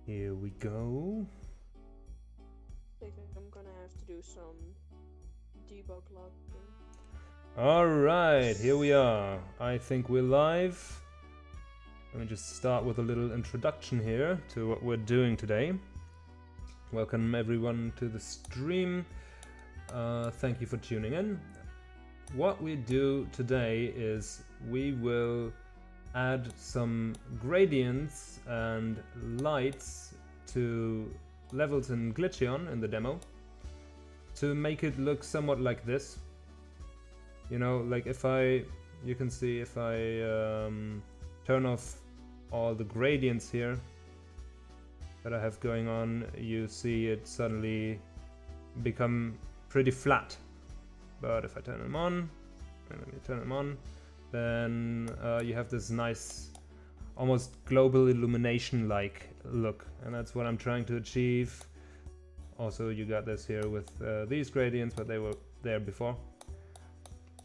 Here we go. I think I'm gonna have to do some debug logging. Alright, here we are. I think we're live. Let me just start with a little introduction here to what we're doing today. Welcome everyone to the stream. Thank you for tuning in. What we do today is we will add some gradients and lights to levels in Glitcheon in the demo to make it look somewhat like this. You know, like you can see if I turn off all the gradients here that I have going on, you see it suddenly become pretty flat. But if I turn them on, and let me turn them on, then you have this nice, almost global illumination-like look, and that's what I'm trying to achieve. Also, you got this here with these gradients, but they were there before.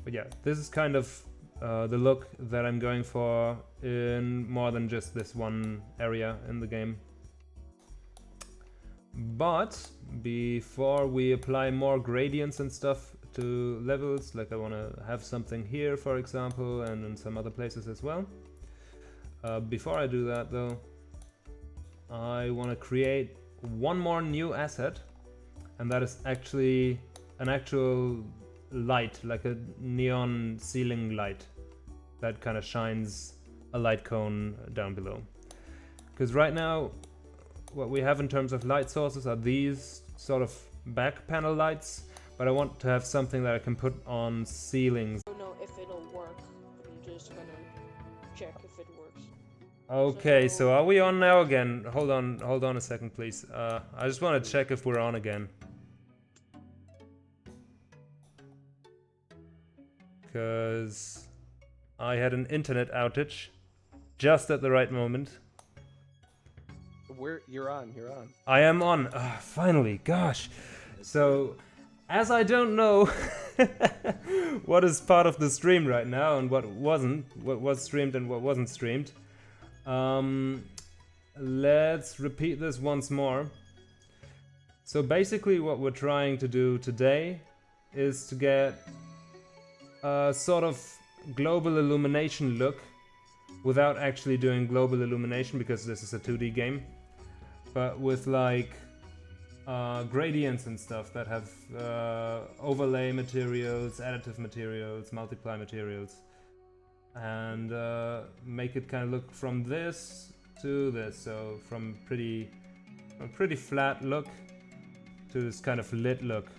But yeah, this is kind of the look that I'm going for in more than just this one area in the game. But before we apply more gradients and stuff to levels, like I want to have something here, for example, and in some other places as well. Before I do that, though, I want to create one more new asset, and that is actually an actual light, like a neon ceiling light that kind of shines a light cone down below. Because right now, what we have in terms of light sources are these sort of back panel lights, but I want to have something that I can put on ceilings. I don't know if it'll work. I'm just gonna check if it works. Okay, so are we on now again? Hold on a second, please. I just want to check if we're on again. Because I had an internet outage just at the right moment. You're on. I am on. Finally, gosh. So, as I don't know what is part of the stream right now and what wasn't, what was streamed and what wasn't streamed, let's repeat this once more. So basically what we're trying to do today is to get a sort of global illumination look without actually doing global illumination, because this is a 2D game, but with like gradients and stuff that have overlay materials, additive materials, multiply materials, and make it kind of look from this to this. So from a pretty flat look to this kind of lit look.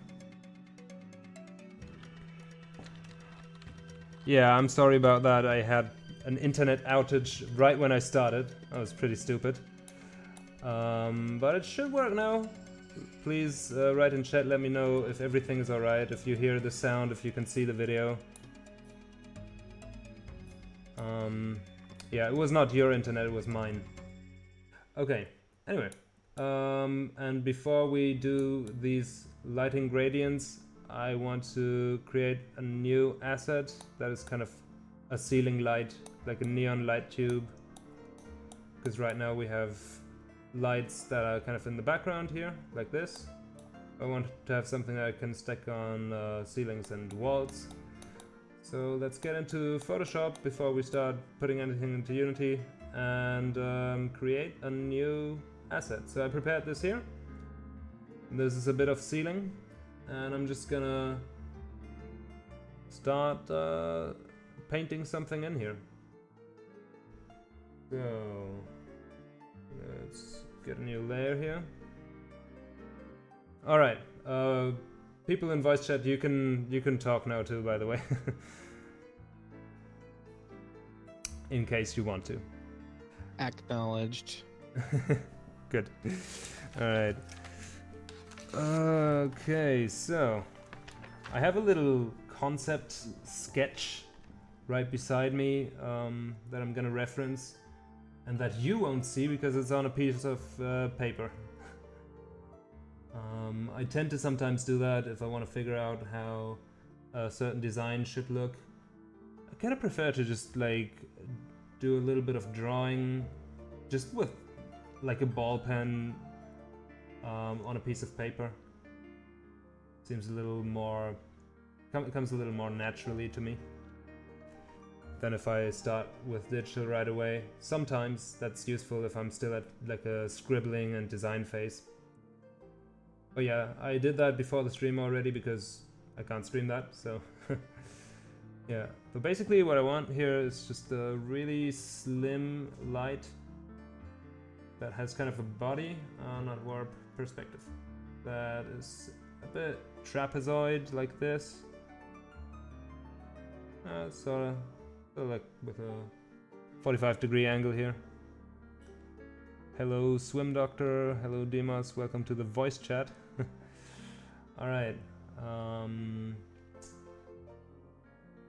Yeah, I'm sorry about that. I had an internet outage right when I started. That was pretty stupid. But it should work now. Please write in chat, let me know if everything is alright, if you hear the sound, if you can see the video. Yeah, it was not your internet, it was mine. Okay, anyway. And before we do these lighting gradients, I want to create a new asset that is kind of a ceiling light, like a neon light tube. Because right now we have lights that are kind of in the background here, like this. I want to have something that I can stick on ceilings and walls. So let's get into Photoshop before we start putting anything into Unity and create a new asset. So I prepared this here. This is a bit of ceiling, and I'm just gonna start painting something in here. So let's get a new layer here. All right, people in voice chat, you can talk now too, by the way, in case you want to. Acknowledged. Good. All right. Okay, so I have a little concept sketch right beside me that I'm gonna reference, and that you won't see because it's on a piece of paper. I tend to sometimes do that if I want to figure out how a certain design should look. I kind of prefer to just like do a little bit of drawing just with like a ball pen on a piece of paper. Seems a little more, comes a little more naturally to me than if I start with digital right away. Sometimes that's useful if I'm still at like a scribbling and design phase. But yeah, I did that before the stream already because I can't stream that, so yeah. But basically what I want here is just a really slim light that has kind of a body, not warp perspective, that is a bit trapezoid like this. Sort of like with a 45-degree angle here. Hello Swim Doctor, hello Dimas, welcome to the voice chat. Alright.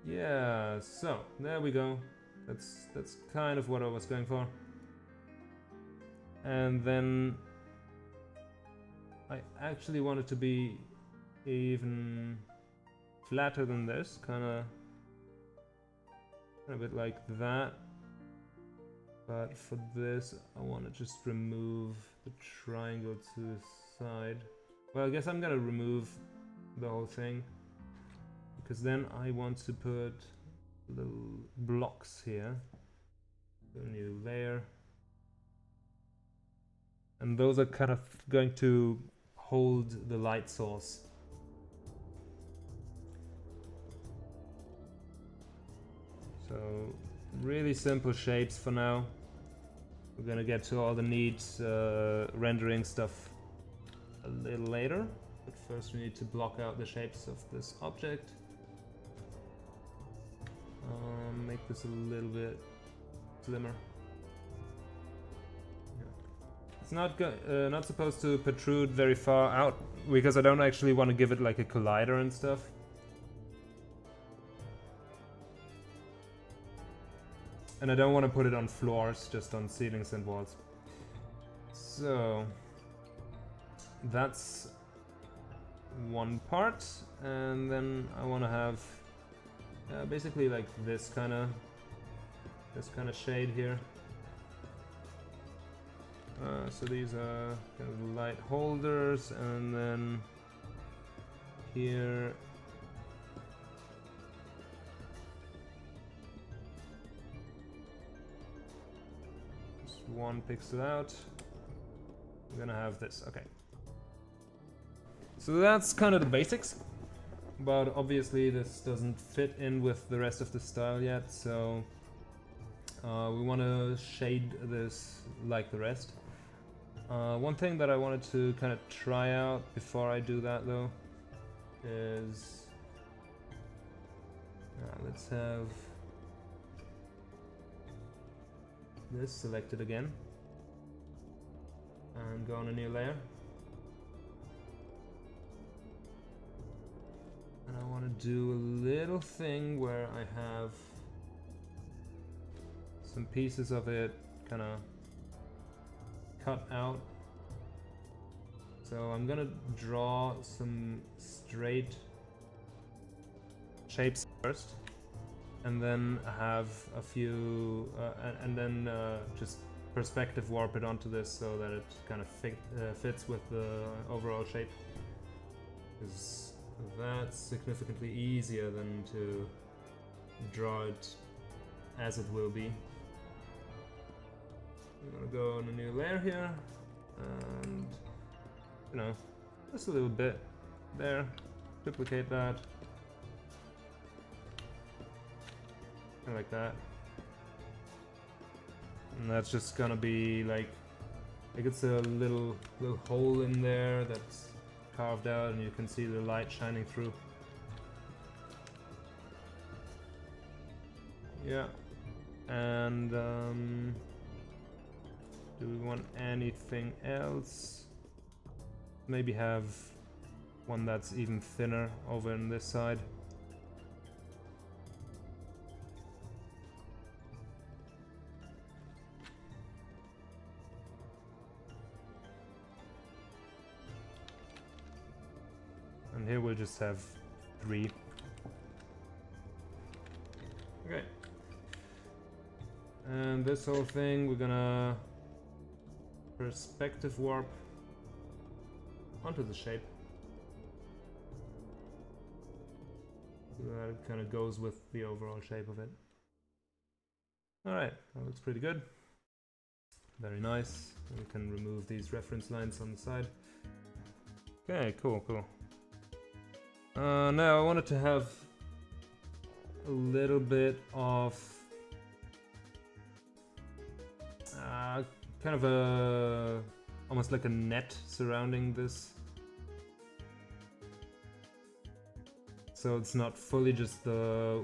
Yeah, so there we go. That's kind of what I was going for. And then I actually want it to be even flatter than this, kind of a bit like that. But for this, I want to just remove the triangle to the side. Well, I guess I'm gonna remove the whole thing, because then I want to put little blocks here. A new layer. And those are kind of going to hold the light source. So really simple shapes for now. We're gonna get to all the neat rendering stuff a little later. But first we need to block out the shapes of this object. Make this a little bit slimmer. It's not supposed to protrude very far out, because I don't actually want to give it like a collider and stuff. And I don't want to put it on floors, just on ceilings and walls. So that's one part, and then I want to have basically like this kind of shade here. So these are kind of light holders, and then here just 1 pixel out. I'm gonna have this. Okay. So that's kind of the basics, but obviously this doesn't fit in with the rest of the style yet, so we want to shade this like the rest. One thing that I wanted to kind of try out before I do that though is let's have this selected again and go on a new layer. And I want to do a little thing where I have some pieces of it kind of cut out. So I'm gonna draw some straight shapes first, and then have a few, and then just perspective warp it onto this so that it kind of fits with the overall shape. Because that's significantly easier than to draw it as it will be. I'm gonna go on a new layer here, and you know, just a little bit there, duplicate that, kind of like that, and that's just gonna be like it's a little hole in there that's carved out, and you can see the light shining through. Yeah, and do we want anything else? Maybe have one that's even thinner over on this side. And here we'll just have 3. Okay. And this whole thing we're gonna perspective warp onto the shape. So that it kind of goes with the overall shape of it. Alright, that looks pretty good. Very nice. We can remove these reference lines on the side. Okay, cool. Now I wanted to have a little bit of kind of almost like a net surrounding this. So it's not fully just the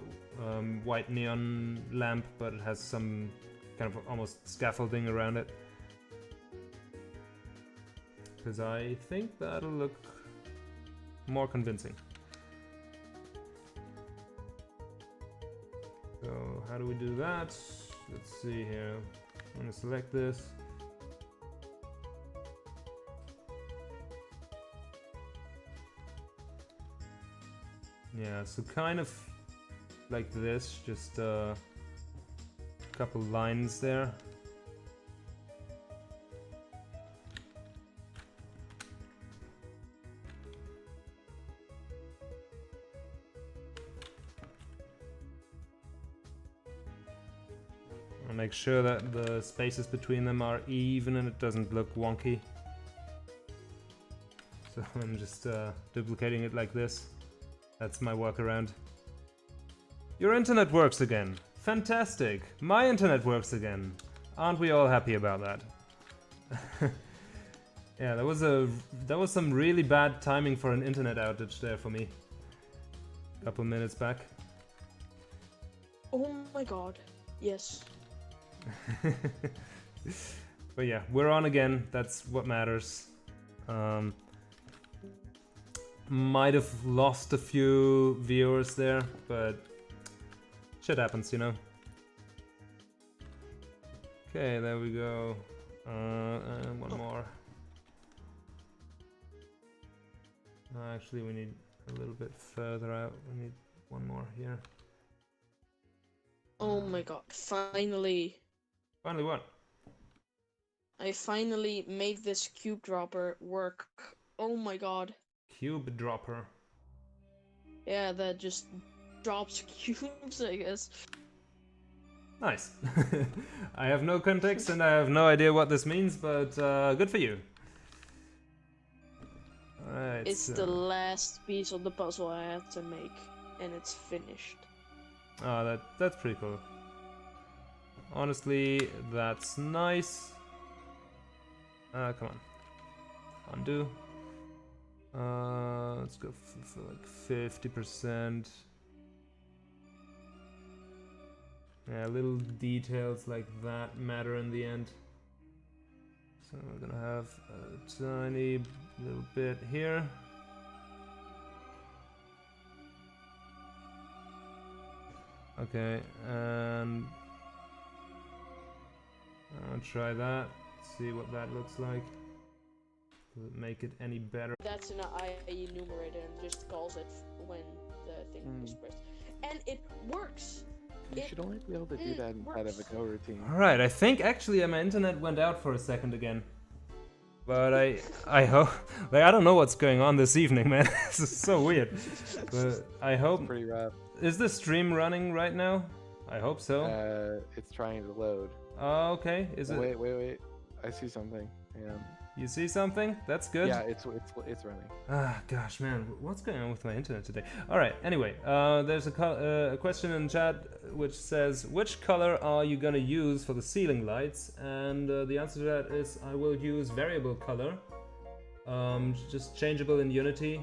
white neon lamp, but it has some kind of almost scaffolding around it. Because I think that'll look more convincing. So how do we do that? Let's see here. I'm gonna select this. Yeah, so kind of like this, just a couple lines there. I'll make sure that the spaces between them are even and it doesn't look wonky. So I'm just duplicating it like this. That's my workaround. Your internet works again. Fantastic. My internet works again. Aren't we all happy about that? Yeah, that was some really bad timing for an internet outage there for me. A couple minutes back. Oh my god. Yes. But yeah, we're on again. That's what matters. Might have lost a few viewers there, but shit happens, you know. Okay, there we go. And one more. Actually, we need a little bit further out. We need one more here. Oh my god, finally. Finally what? I finally made this cube dropper work. Oh my god. Cube dropper. Yeah, that just drops cubes, I guess. Nice. I have no context and I have no idea what this means, but good for you. Alright. It's the last piece of the puzzle I have to make, and it's finished. Oh, that's pretty cool. Honestly, that's nice. Come on. Undo. Let's go for like 50%. Yeah, little details like that matter in the end. So we're gonna have a tiny little bit here. Okay, and I'll try that, see what that looks like. Does it make it any better? That's an IE numerator and just calls it when the thing is pressed. And it works! You should only be able to do that inside of a Go routine. Alright, I think actually my internet went out for a second again. But I hope, like, I don't know what's going on this evening, man. This is so weird. But I hope. It's pretty rough. Is the stream running right now? I hope so. It's trying to load. Oh, okay. Is it? Wait. I see something. Yeah. You see something? That's good. Yeah, it's running. Ah, gosh, man, what's going on with my internet today? All right. Anyway, there's a question in chat which says, which color are you gonna use for the ceiling lights? And the answer to that is, I will use variable color, just changeable in Unity.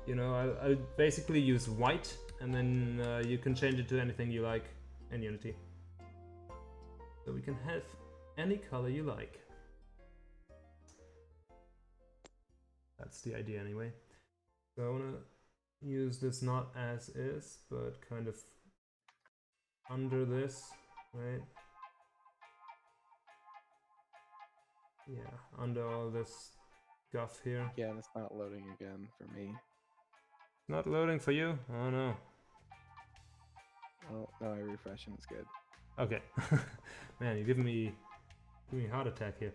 You know, I'll basically use white, and then you can change it to anything you like in Unity. So we can have any color you like. That's the idea anyway. So I want to use this not as is, but kind of under this, right? Yeah, under all this stuff here. Yeah, and it's not loading again for me. Not loading for you? Oh no. Oh, no, I refresh and it's good. Okay. Man, you're giving me a heart attack here.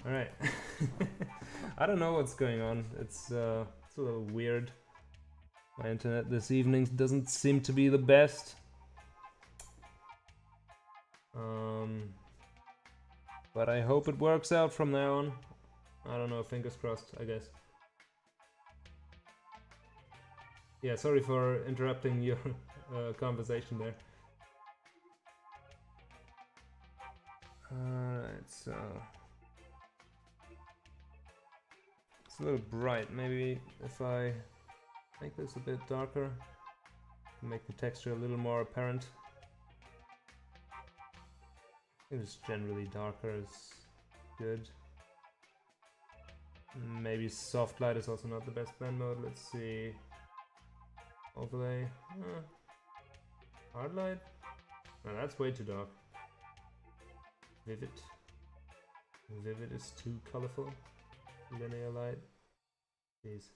Alright. I don't know what's going on. It's a little weird. My internet this evening doesn't seem to be the best. But I hope it works out from now on. I don't know, fingers crossed, I guess. Yeah, sorry for interrupting your conversation there. Alright, so... It's a little bright. Maybe if I make this a bit darker, make the texture a little more apparent. It is generally darker is good. Maybe soft light is also not the best blend mode. Let's see. Overlay. Hard light? No, that's way too dark. Vivid. Vivid is too colorful. Linear light. These.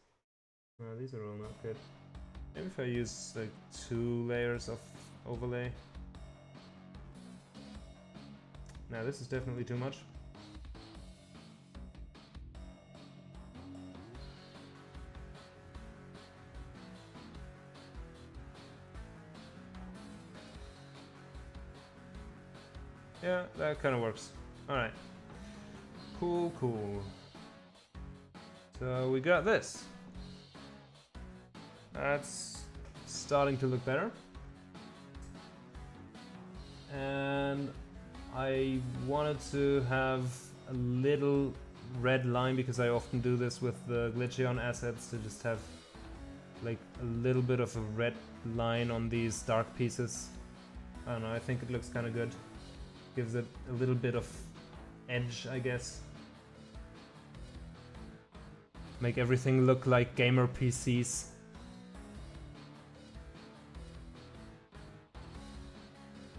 No, these are all not good. Maybe if I use like 2 layers of overlay. Now this is definitely too much. Yeah, that kind of works. Alright. Cool, cool. So we got this. That's starting to look better. And I wanted to have a little red line because I often do this with the Glitcheon assets to just have like a little bit of a red line on these dark pieces. I don't know, I think it looks kind of good. Gives it a little bit of edge, I guess. Make everything look like gamer PCs.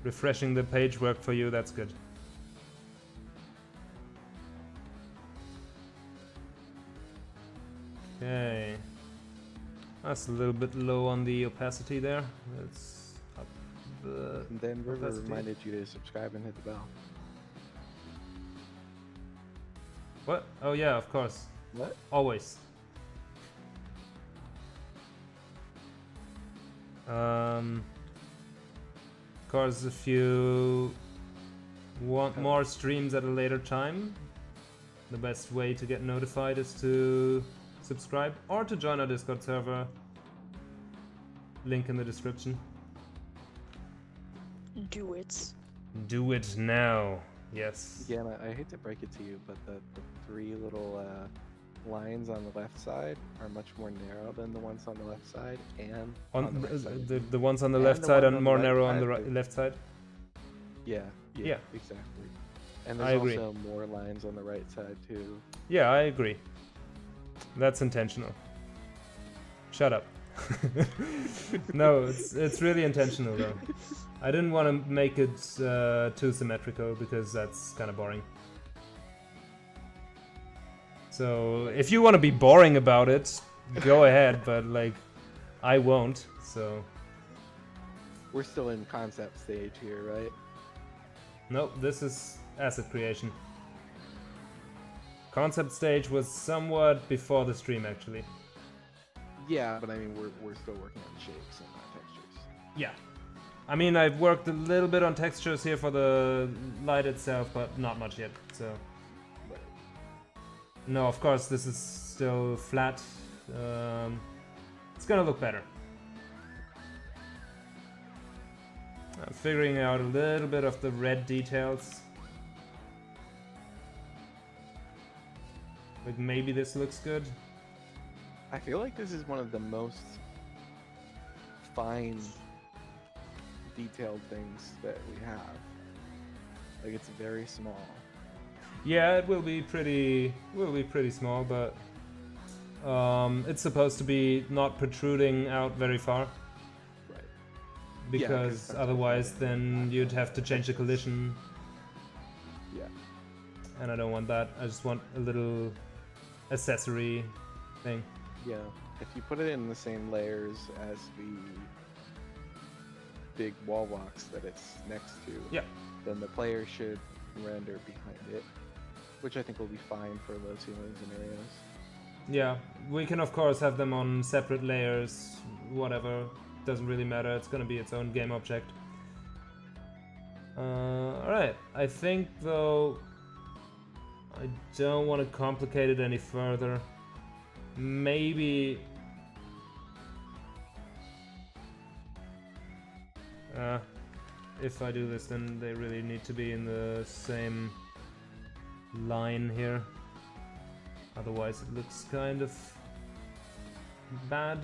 Refreshing the page worked for you, that's good. Okay. That's a little bit low on the opacity there. Let's up the And then River opacity. reminded you to subscribe and hit the bell. What? Oh yeah, of course. What? Always. Of course, if you want more streams at a later time, the best way to get notified is to subscribe or to join our Discord server. Link in the description. Do it. Do it now. Yes. Yeah, and I hate to break it to you, but the 3 little lines on the left side are much more narrow than the ones on the left side, and On the right side. the ones on the And left the side ones are on the more right narrow on side, the they're- left side. Yeah, Yeah. exactly. And I there's agree. also more lines on the right side too. Yeah, I agree. That's intentional. Shut up. No, it's really intentional though. I didn't want to make it too symmetrical because that's kind of boring. So if you want to be boring about it, go ahead, but like I won't. So We're still in concept stage here, right? nope, this is asset creation. Concept stage was somewhat before the stream actually. Yeah, but I mean we're still working on shapes and not textures. Yeah. I mean, I've worked a little bit on textures here for the light itself, but not much yet, so... Right. No, of course, this is still flat. It's gonna look better. I'm figuring out a little bit of the red details. Like, maybe this looks good. I feel like this is one of the most fine, detailed things that we have. Like it's very small. Yeah, it will be pretty small, but it's supposed to be not protruding out very far. Right. Because sometimes otherwise they then have you'd have to change the collision, Yeah. and I don't want that. I just want a little accessory thing. Yeah. If you put it in the same layers as the big wall box that it's next to, Yeah. then the player should render behind it. which I think will be fine for low ceiling scenarios. Yeah, we can of course have them on separate layers, whatever, doesn't really matter, it's gonna be its own game object. Alright, I think though I don't want to complicate it any further. Maybe... if I do this, then they really need to be in the same line here. Otherwise it looks kind of bad.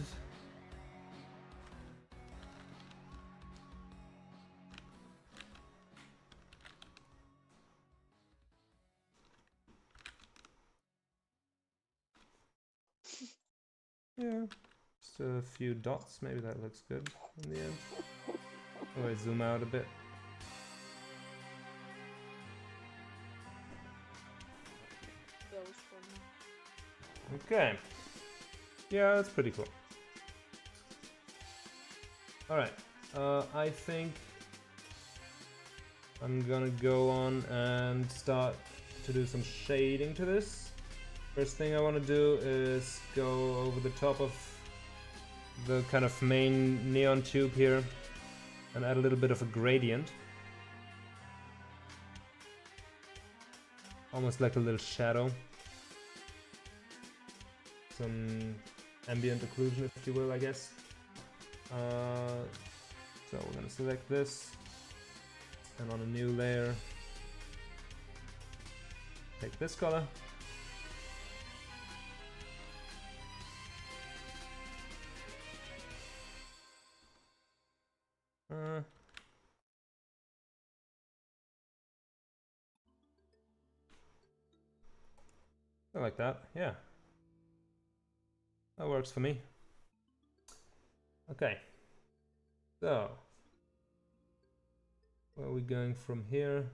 Yeah, just a few dots, maybe that looks good in the end. Oh, I zoom out a bit. Okay. Yeah, that's pretty cool. Alright, I think I'm gonna go on and start to do some shading to this. First thing I want to do is go over the top of the kind of main neon tube here and add a little bit of a gradient. Almost like a little shadow. Some ambient occlusion, if you will, I guess. So we're gonna select this, and on a new layer, take this color. I like that, yeah. That works for me. Okay. So, where are we going from here?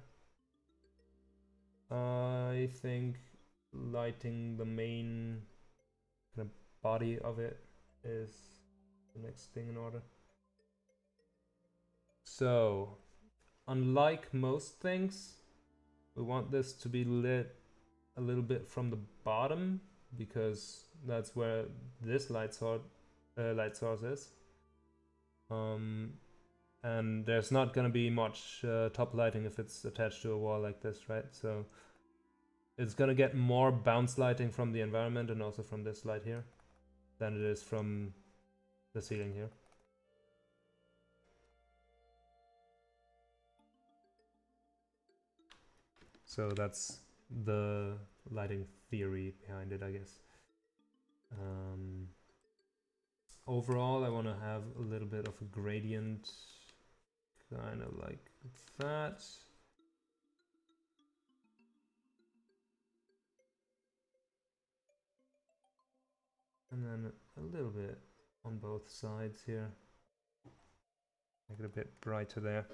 I think lighting the main kind of body of it is the next thing in order. So, unlike most things, we want this to be lit a little bit from the bottom, because that's where this light source is. And there's not gonna be much top lighting if it's attached to a wall like this, right? So it's gonna get more bounce lighting from the environment and also from this light here than it is from the ceiling here. So that's the lighting theory behind it, I guess. Overall, I want to have a little bit of a gradient, kind of like that. And then a little bit on both sides here. Make it a bit brighter there.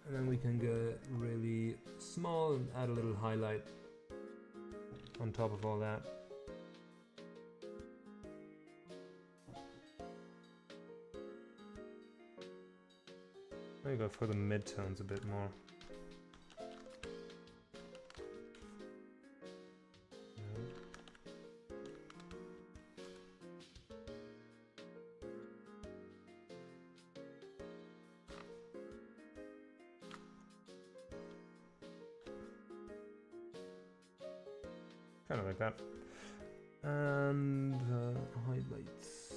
And then we can get really small and add a little highlight on top of all that. Maybe go for the midtones a bit more. Kind of like that. And highlights.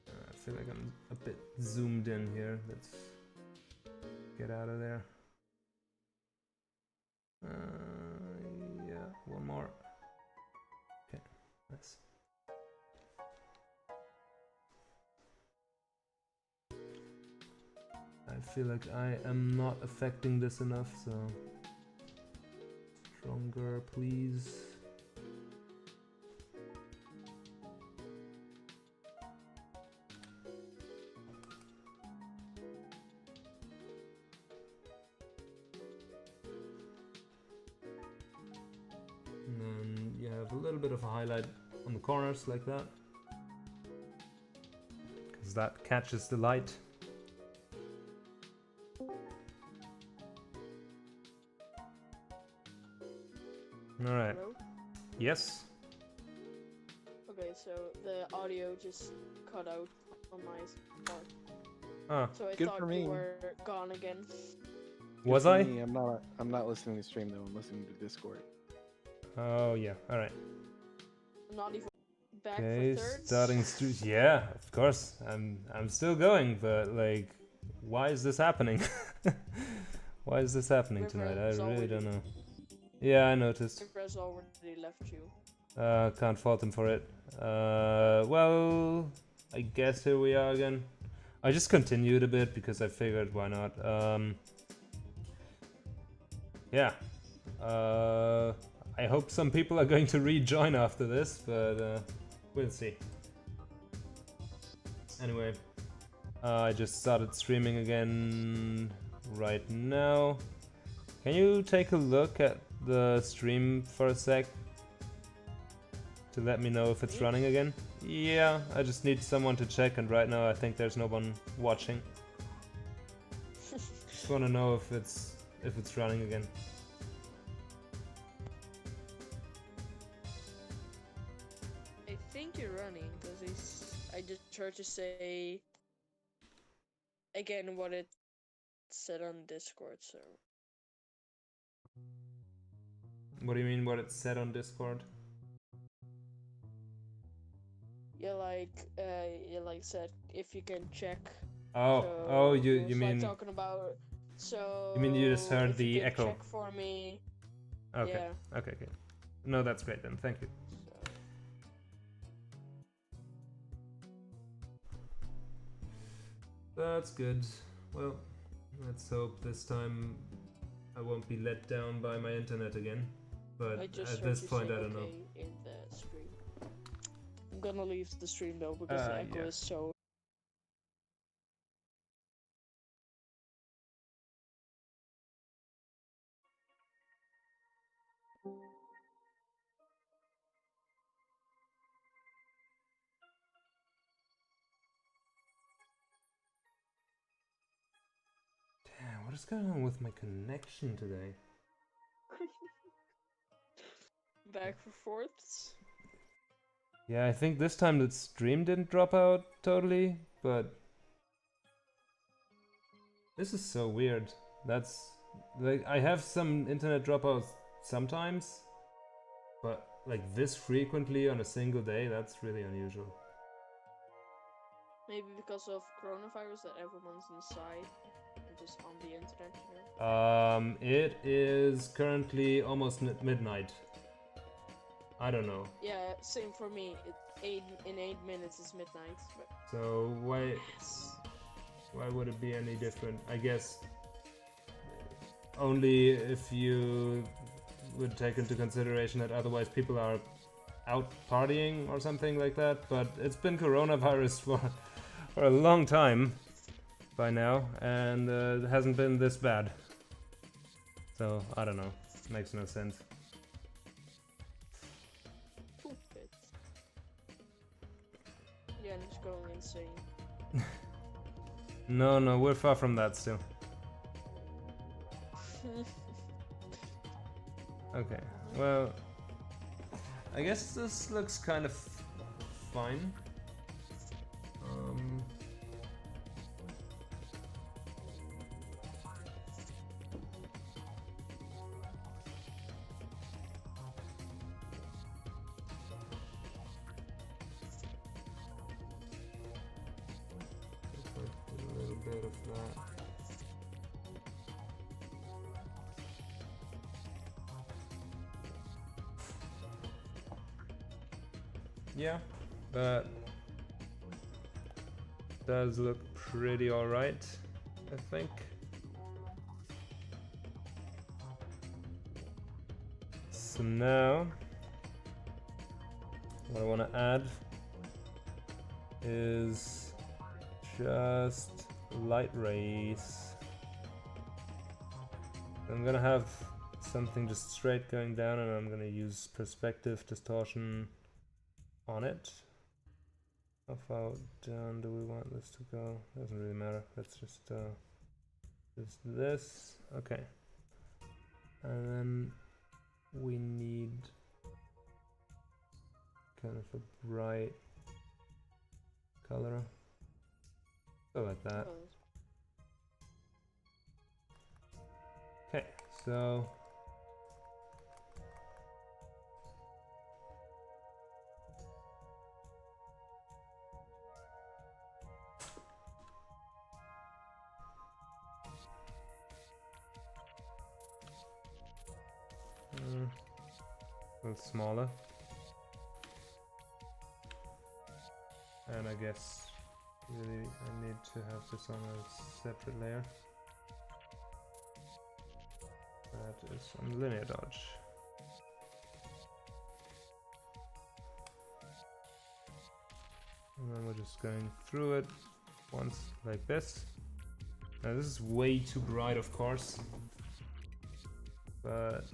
I feel like I'm a bit zoomed in here. Let's get out of there. Yeah, one more. Okay, nice. I feel like I am not affecting this enough, so stronger, please. And then you have a little bit of a highlight on the corners like that, because that catches the light. Alright. Hello? Yes? Okay, so the audio just cut out on my part. Ah, So I Good thought for me. you were gone again. was For I? me, I'm not listening to stream though. I'm listening to Discord. Oh yeah, alright. Not even back Okay, for thirds. starting yeah, of course. I'm still going, but like, why is this happening? Why is this happening tonight? I really don't know. Yeah, I noticed. River's already left you. Can't fault him for it. Well, I guess here we are again. I just continued a bit because I figured why not. Yeah. I hope some people are going to rejoin after this, but we'll see. Anyway, I just started streaming again right now. Can you take a look at the stream for a sec? To let me know if it's running again? Yeah, I just need someone to check, and right now I think there's no one watching. Just wanna know if it's running again. I think you're running because I just heard you say again what it said on Discord. So What do you mean what it said on Discord? you like said if you can check. Oh, So oh, it you was, mean like, talking about. So you mean you just heard if the you can echo? check for me. Okay, Yeah. okay. No, that's great then. Thank you. So. That's good. Well, let's hope this time I won't be let down by my internet again. But I just at heard this you point, say I don't know. okay in the stream. I'm gonna leave the stream though because the echo Yeah. is so. Damn, what is going on with my connection today? Back for fourths. Yeah, I think this time the stream didn't drop out totally, but this is so weird. That's like I have some internet dropouts sometimes, but like this frequently on a single day, that's really unusual. Maybe because of coronavirus that everyone's inside and just on the internet here. It is currently almost midnight. I don't know. Yeah, same for me. In 8 minutes is midnight. But So why yes. why would it be any different? I guess only if you would take into consideration that otherwise people are out partying or something like that. But it's been coronavirus for a long time by now, and it hasn't been this bad. So I don't know. Makes no sense. Stupid. Yeah, I'm just going insane. No, we're far from that still. Okay, well, I guess this looks kind of fine. A little bit of that. Yeah, that does look pretty alright, I think. So now, what I want to add is just light rays. I'm gonna have something just straight going down, and I'm gonna use perspective distortion on it. How far down do we want this to go? Doesn't really matter. Let's just this. Okay. And then we need kind of a bright color. So like that. Okay, so a little smaller. And I guess really I need to have this on a separate layer. That is on linear dodge. And then we're just going through it once like this. Now this is way too bright, of course, but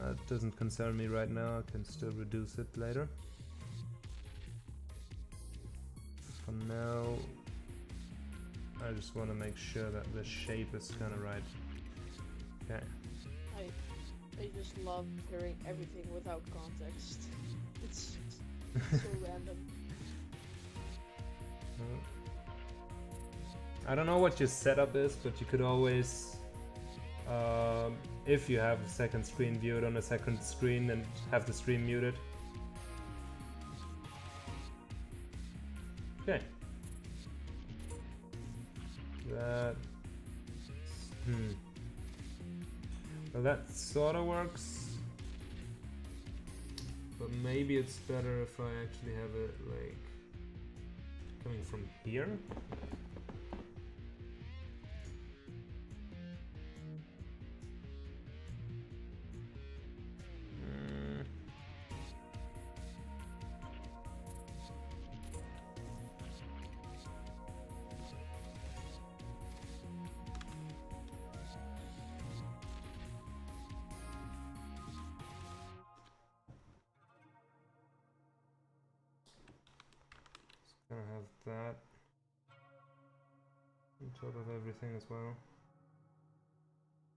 that doesn't concern me right now. I can still reduce it later. For now, I just want to make sure that the shape is kind of right. Okay. I just love hearing everything without context. It's so random. I don't know what your setup is, but you could always, if you have a second screen, view it on a second screen and have the stream muted. Okay. That. Well, that sort of works. But maybe it's better if I actually have it like coming from here. Gonna have that on top of everything as well.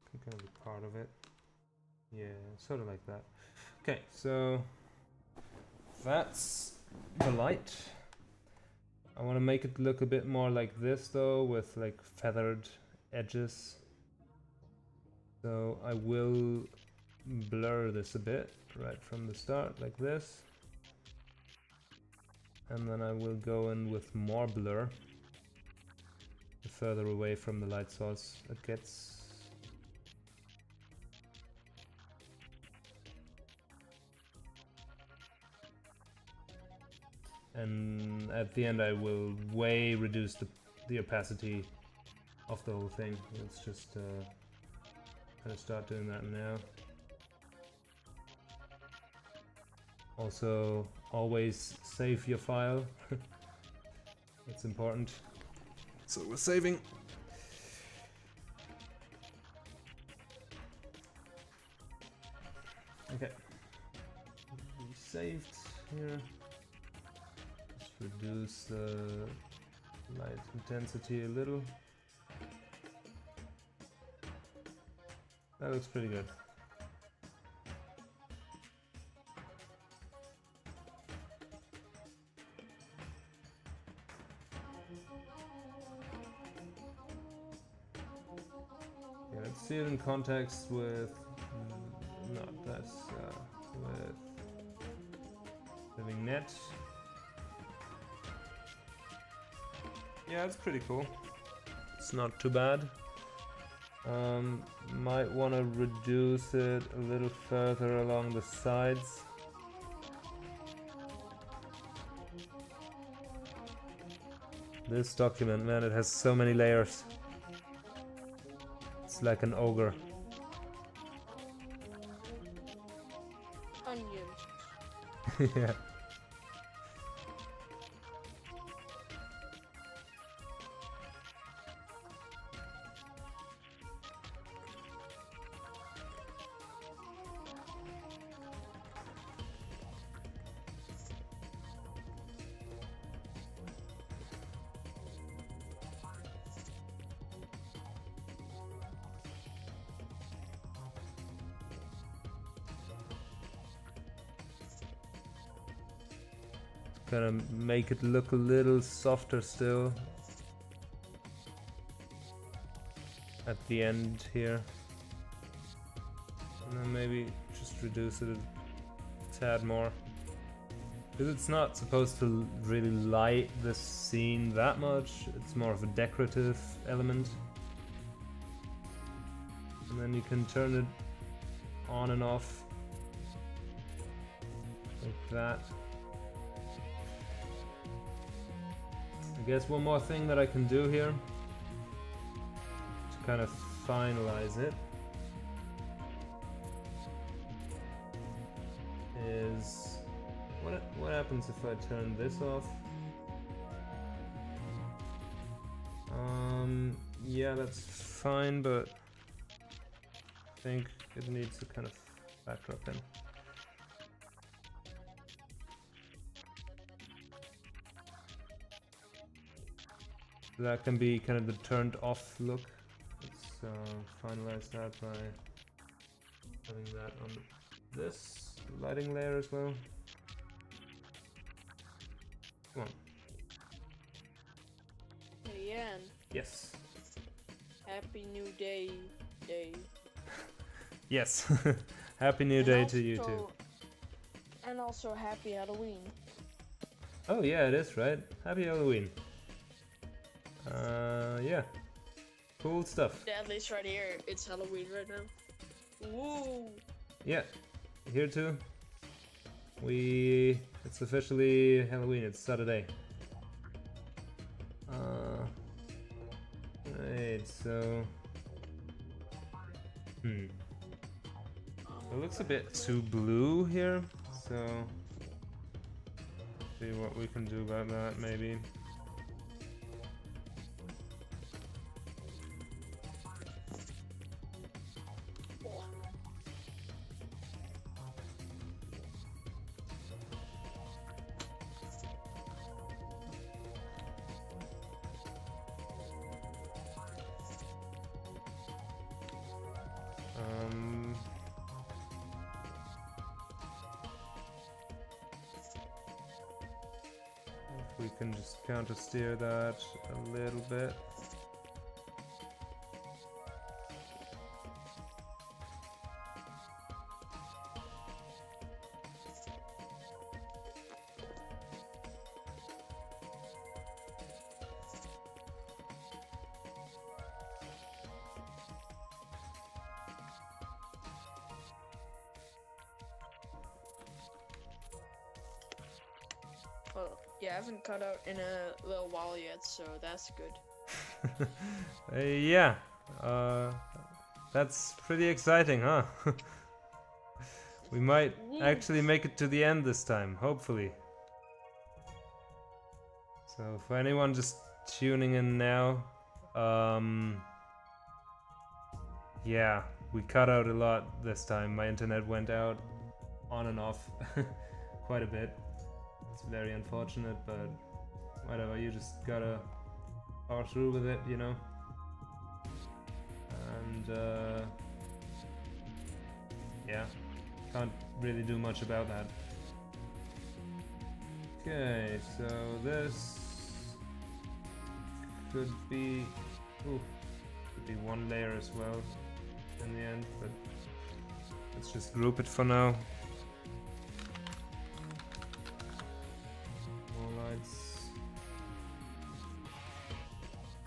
Can kind of be part of it. Yeah, sort of like that. Okay, so that's the light. I want to make it look a bit more like this though, with like feathered edges. So I will blur this a bit right from the start, like this. And then I will go in with more blur the further away from the light source it gets. And at the end I will way reduce the opacity of the whole thing. Let's just kind of start doing that now. Also, always save your file. That's important. So we're saving. Okay. We saved here. Just reduce the light intensity a little. That looks pretty good. See it in context with not this with living net. Yeah, it's pretty cool. It's not too bad. Might want to reduce it a little further along the sides. This document, man, it has so many layers. It's like an ogre. Onions. Yeah. kind of make it look a little softer still at the end here. And then maybe just reduce it a tad more. Because it's not supposed to really light the scene that much, it's more of a decorative element. And then you can turn it on and off like that. I guess one more thing that I can do here to kind of finalize it is what happens if I turn this off? Yeah, that's fine, but I think it needs to kind of factor up in. That can be kind of the turned off look. Let's finalize that by having that on this lighting layer as well. Come on. Hey, Ian. Yes. Happy New Day. Yes. Happy New Day to you too. And also Happy Halloween. Oh yeah, it is, right? Happy Halloween. Yeah. Cool stuff. Yeah, at least right here, it's Halloween right now. Woo! Yeah. Here too. It's officially Halloween, it's Saturday. Right, so... It looks a bit too blue here, so... See what we can do about that, maybe. We can just counter steer that a little bit. Well, yeah, I haven't cut out in a little while yet, so that's good. Yeah, that's pretty exciting, huh? We might actually make it to the end this time, hopefully. So for anyone just tuning in now, yeah, we cut out a lot this time. My internet went out on and off quite a bit. It's very unfortunate, but whatever, you just gotta power through with it, you know? And yeah, can't really do much about that. Okay, so this could be one layer as well in the end, but let's just group it for now.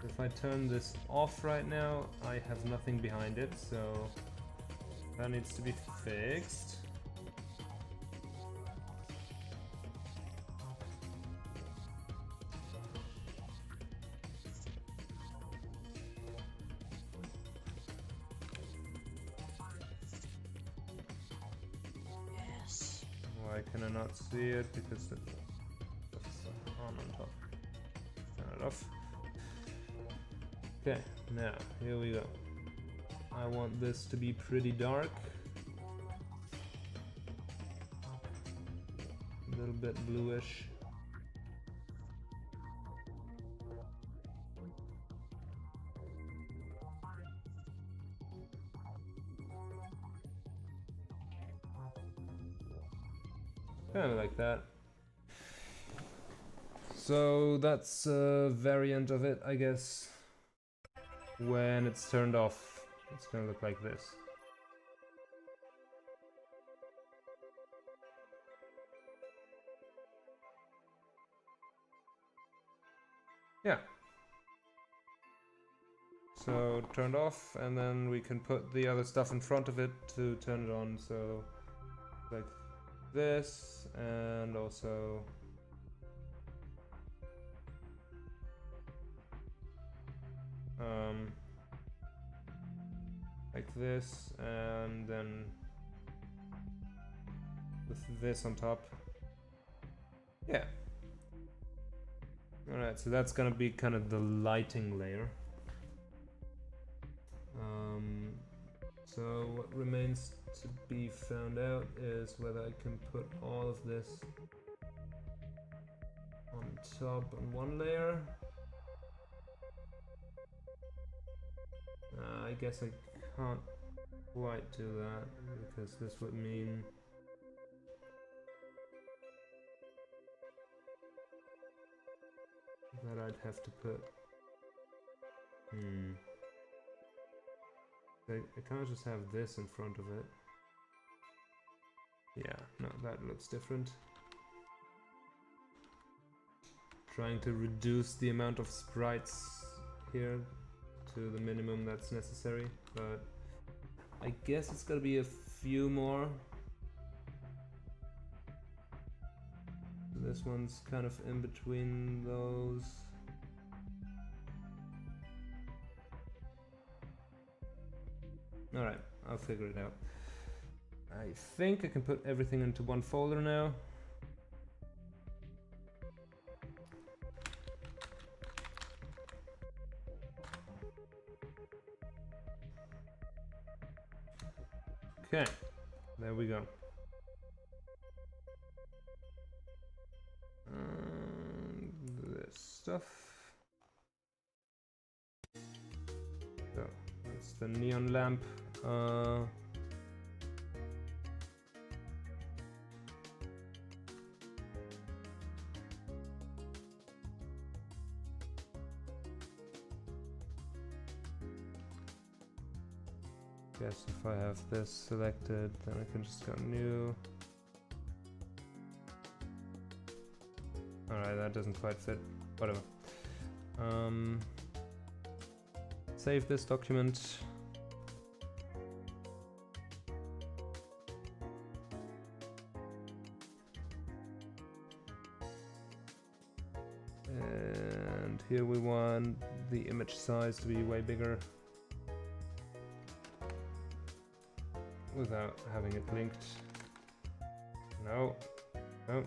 If I turn this off right now, I have nothing behind it, so that needs to be fixed. Yes. Why can I not see it? Because that's on top. Turn it off. Okay, now, here we go. I want this to be pretty dark. A little bit bluish. Kind of like that. So that's a variant of it, I guess. When it's turned off, it's gonna look like this. Yeah. So turned off, and then we can put the other stuff in front of it to turn it on. So like this, and also like this, and then with this on top. Yeah. Alright, so that's gonna be kind of the lighting layer. So what remains to be found out is whether I can put all of this on top on one layer. I guess I can't quite do that because this would mean that I'd have to put I can't just have this in front of it. Yeah, no, that looks different. Trying to reduce the amount of sprites here to the minimum that's necessary, but I guess it's gonna be a few more. This one's kind of in between those. Alright, I'll figure it out. I think I can put everything into one folder now. Okay, there we go. This stuff. So that's the neon lamp. Guess if I have this selected, then I can just go new. Alright, that doesn't quite fit. Whatever. Save this document. And here we want the image size to be way bigger without having it linked. No. No.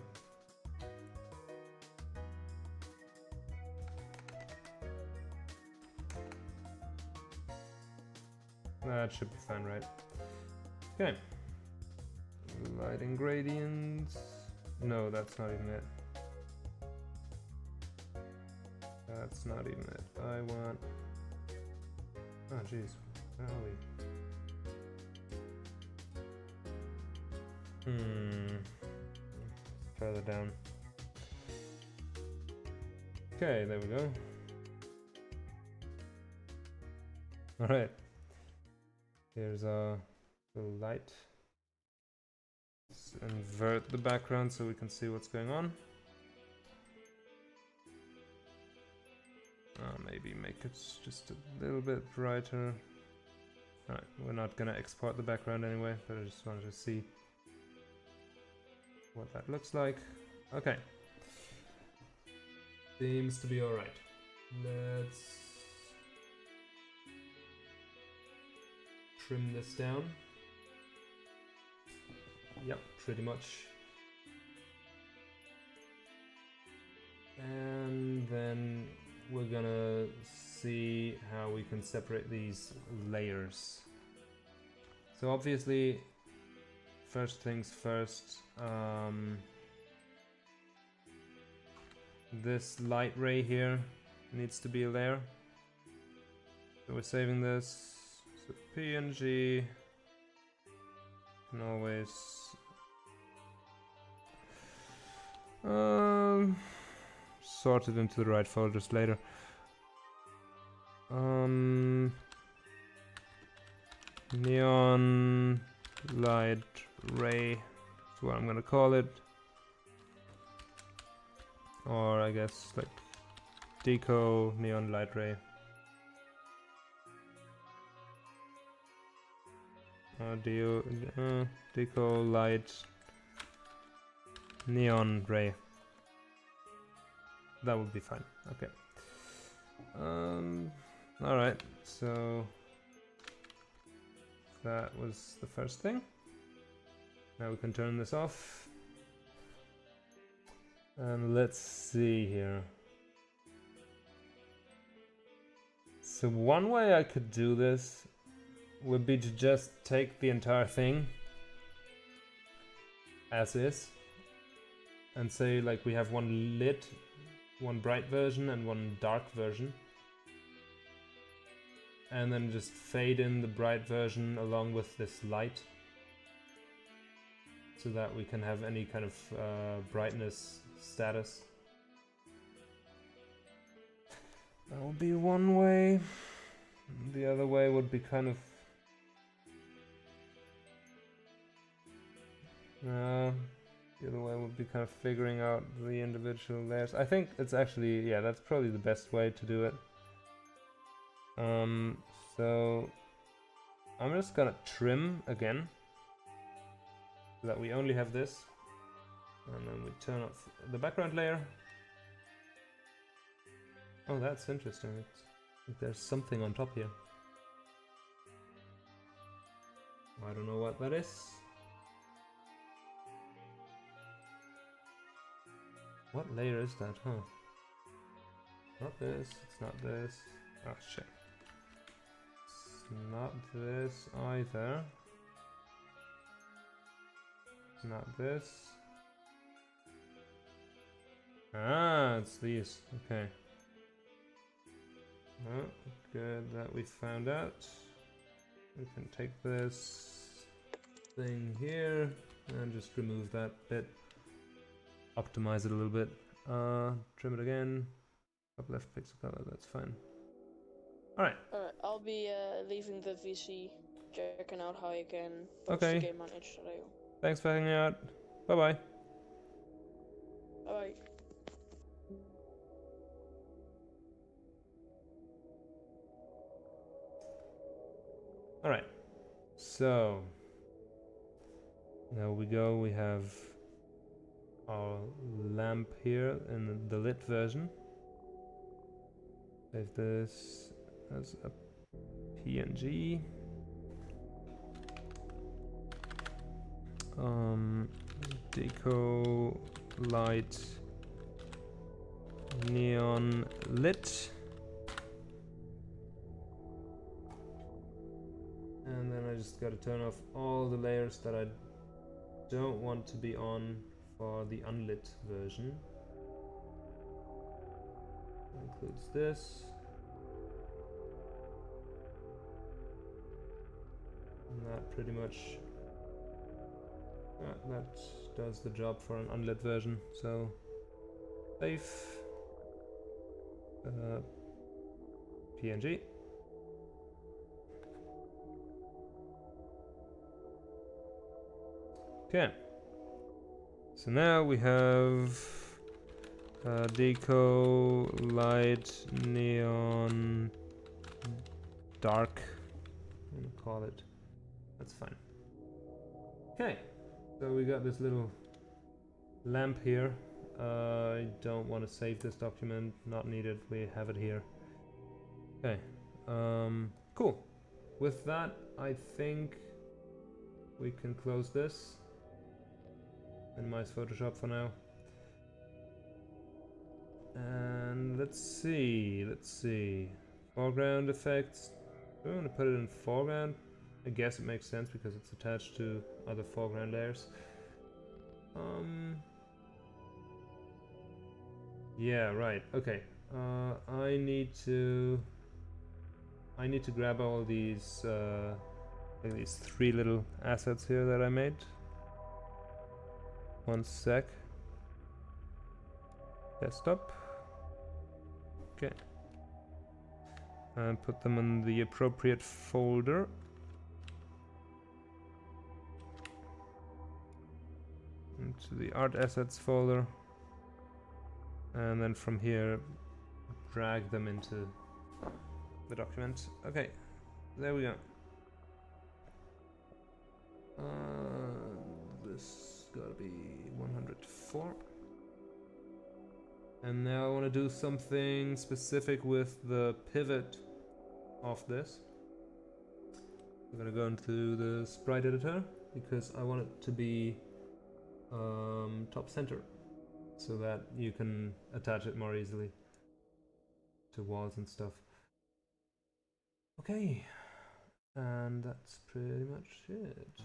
That should be fine, right? Okay. Lighting gradients. No, that's not even it. That's not even it. I want... Oh, jeez. Where are we? Further down. Okay, there we go. Alright. Here's the light. Let's invert the background so we can see what's going on. Maybe make it just a little bit brighter. Alright, we're not gonna export the background anyway, but I just wanted to see what that looks like. Okay. Seems to be alright. Let's trim this down. Yep, pretty much. And then we're gonna see how we can separate these layers. So obviously, first things first, this light ray here needs to be a layer. So we're saving this. So PNG can always sort it into the right folders later. Neon light ray is what I'm gonna call it. Or I guess like deco neon light ray. Deco light neon ray. That would be fine. Okay. Alright, so that was the first thing. Now we can turn this off. And let's see here. So one way I could do this would be to just take the entire thing as is and say like we have one lit, one bright version and one dark version, and then just fade in the bright version along with this light so that we can have any kind of brightness status. That would be one way. The other way would be kind of the other way would be kind of figuring out the individual layers. I think it's actually, yeah, that's probably the best way to do it. So I'm just gonna trim again so that we only have this, and then we turn off the background layer. Oh, that's interesting. There's something on top here. I don't know what that is. What layer is that, huh? Not this, it's not this. Oh shit. It's not this either. It's not this. Ah, it's these. Okay. Oh, good that we found out. We can take this thing here and just remove that bit. Optimize it a little bit. Trim it again. Up left pixel color, that's fine. Alright. Alright, I'll be leaving the VC, checking out how you can post the game on itch.io. Thanks for hanging out. Bye bye. Bye bye. Alright. So there we go. We have our lamp here in the lit version. Save this as a PNG. Deco light neon lit. And then I just gotta turn off all the layers that I don't want to be on for the unlit version. That includes this. And that pretty much that does the job for an unlit version. So save PNG. Okay, so now we have deco light neon dark, I'm gonna call it. That's fine. Okay, so we got this little lamp here. I don't want to save this document, not needed, we have it here. Okay, cool. With that, I think we can close this. Minimize Photoshop for now. And let's see. Foreground effects. We're going to put it in foreground. I guess it makes sense because it's attached to other foreground layers. Yeah, right. Okay. I need to grab all these like these three little assets here that I made. One sec. Desktop. Okay. And put them in the appropriate folder. Into the art assets folder. And then from here, drag them into the document. Okay, there we go. This gotta be 104. And now I want to do something specific with the pivot of this. We're gonna go into the sprite editor because I want it to be top center so that you can attach it more easily to walls and stuff. Okay, and that's pretty much it.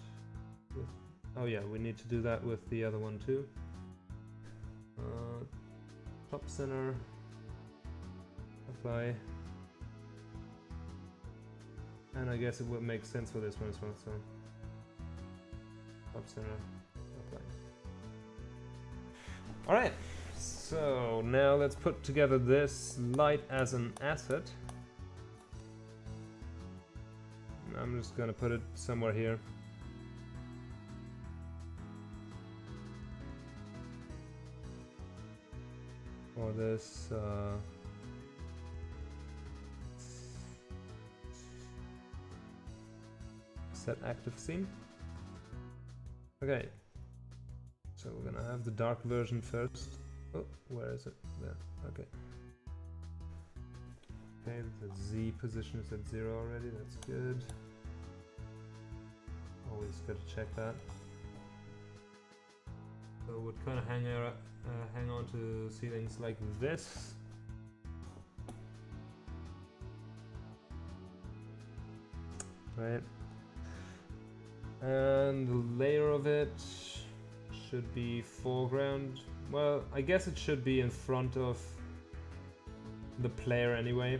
Oh yeah, we need to do that with the other one too. Top center, apply, and I guess it would make sense for this one as well, so top center, apply. Alright, so now let's put together this light as an asset. I'm just gonna put it somewhere here. For this set active scene. Okay, so we're gonna have the dark version first. Oh, where is it? There. Okay. Okay, the Z position is at 0 already. That's good. Always gotta check that. So we'd kind of hang on to ceilings like this. Right. And the layer of it should be foreground. Well, I guess it should be in front of the player anyway.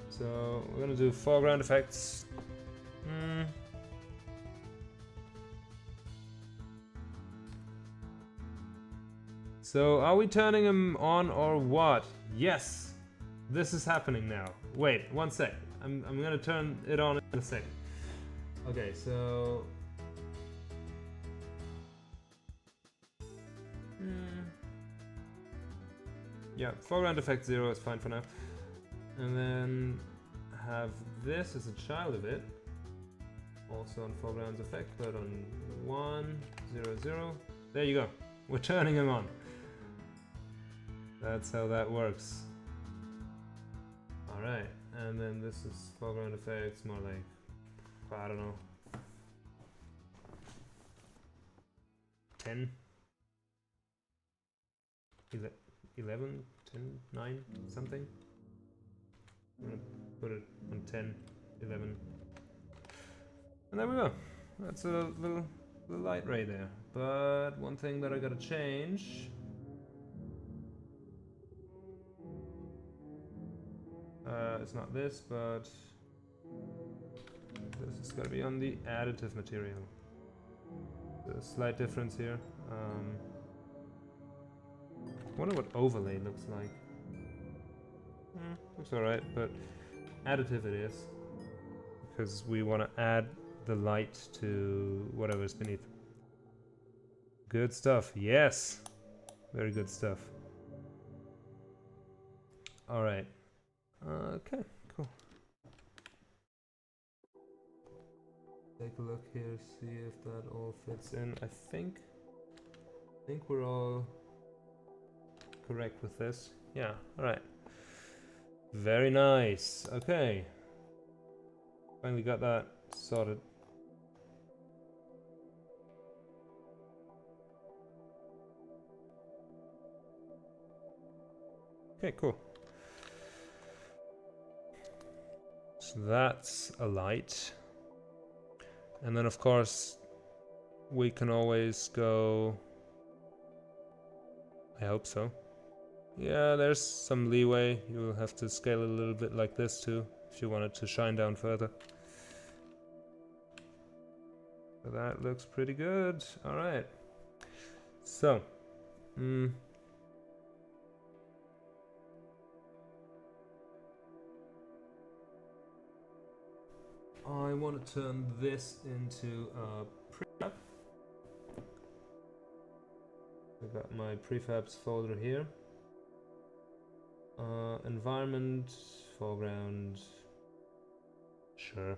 So we're gonna do foreground effects. So are we turning him on or what? Yes! This is happening now. Wait, one sec. I'm gonna turn it on in a second. Okay, so... yeah, foreground effect 0 is fine for now. And then have this as a child of it. Also on foreground effect, but on 1, 0, 0. There you go. We're turning him on. That's how that works. Alright, and then this is foreground effects, more like, I don't know, 10, 11, 10, 9, something. I'm gonna put it on 10, 11. And there we go. That's a little light ray there. But one thing that I gotta change. It's not this, but this is gotta be on the additive material. There's a slight difference here. I wonder what overlay looks like. Looks alright, but additive it is. Because we want to add the light to whatever's beneath. Good stuff, yes! Very good stuff. Alright. Okay, cool. Take a look here, see if that all fits in. I think we're all correct with this. Yeah, alright. Very nice. Okay. Finally got that sorted. Okay, cool. So that's a light. And then of course we can always go... I hope so. Yeah, there's some leeway. You'll have to scale it a little bit like this too, if you want it to shine down further. So that looks pretty good. Alright. So. I want to turn this into a prefab. I got my prefabs folder here. Environment, foreground, sure.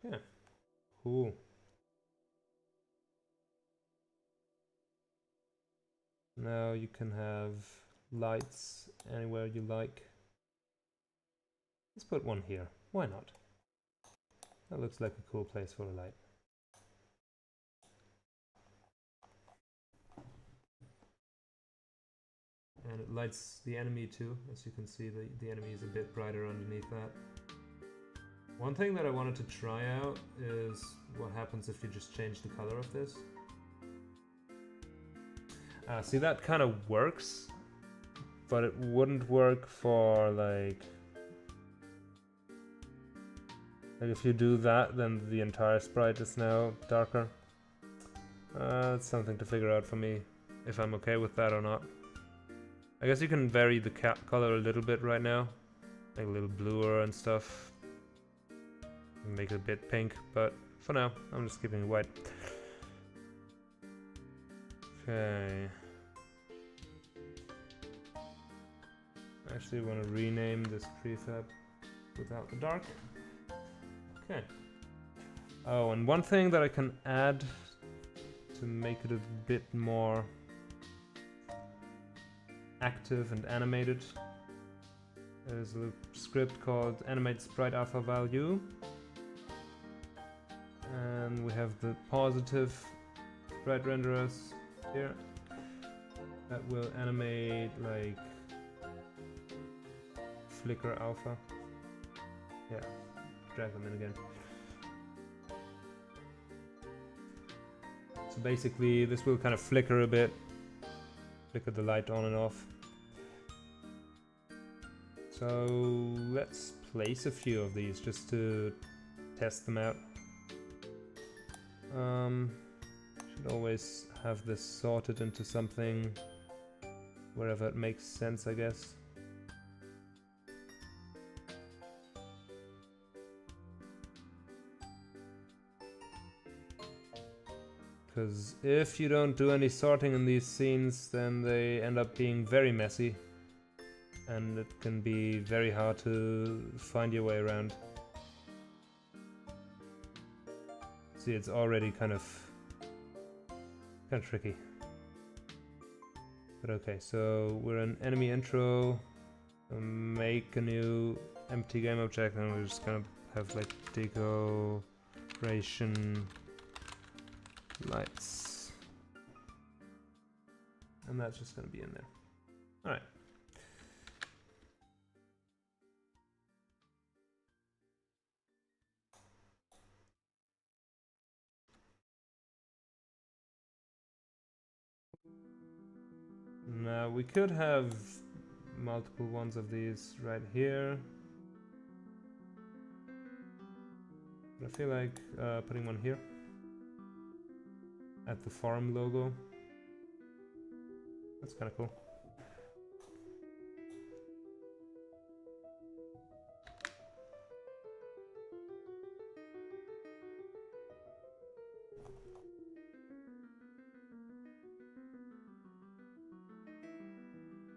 Yeah, cool. Now you can have lights anywhere you like. Let's put one here. Why not? That looks like a cool place for a light. And it lights the enemy too. As you can see, the enemy is a bit brighter underneath that. One thing that I wanted to try out is what happens if you just change the color of this. See, that kind of works, but it wouldn't work for like if you do that, then the entire sprite is now darker. It's something to figure out for me, if I'm okay with that or not. I guess you can vary the color a little bit right now, like a little bluer and stuff. Make it a bit pink, but for now, I'm just keeping it white. Okay. Actually, I want to rename this prefab without the dark. Okay. Oh, and one thing that I can add to make it a bit more active and animated is a script called animate sprite alpha value. And we have the positive sprite renderers here that will animate like flicker alpha. Yeah, drag them in again. So basically this will kind of flicker a bit, flicker the light on and off. So let's place a few of these just to test them out. Should always have this sorted into something wherever it makes sense, I guess. Because if you don't do any sorting in these scenes, then they end up being very messy. And it can be very hard to find your way around. See, it's already kind of tricky. But okay, so we're in enemy intro. Make a new empty game object, and we're just gonna have like decoration lights, and that's just gonna be in there. All right. Now we could have multiple ones of these right here. But I feel like putting one here at the farm logo. That's kind of cool.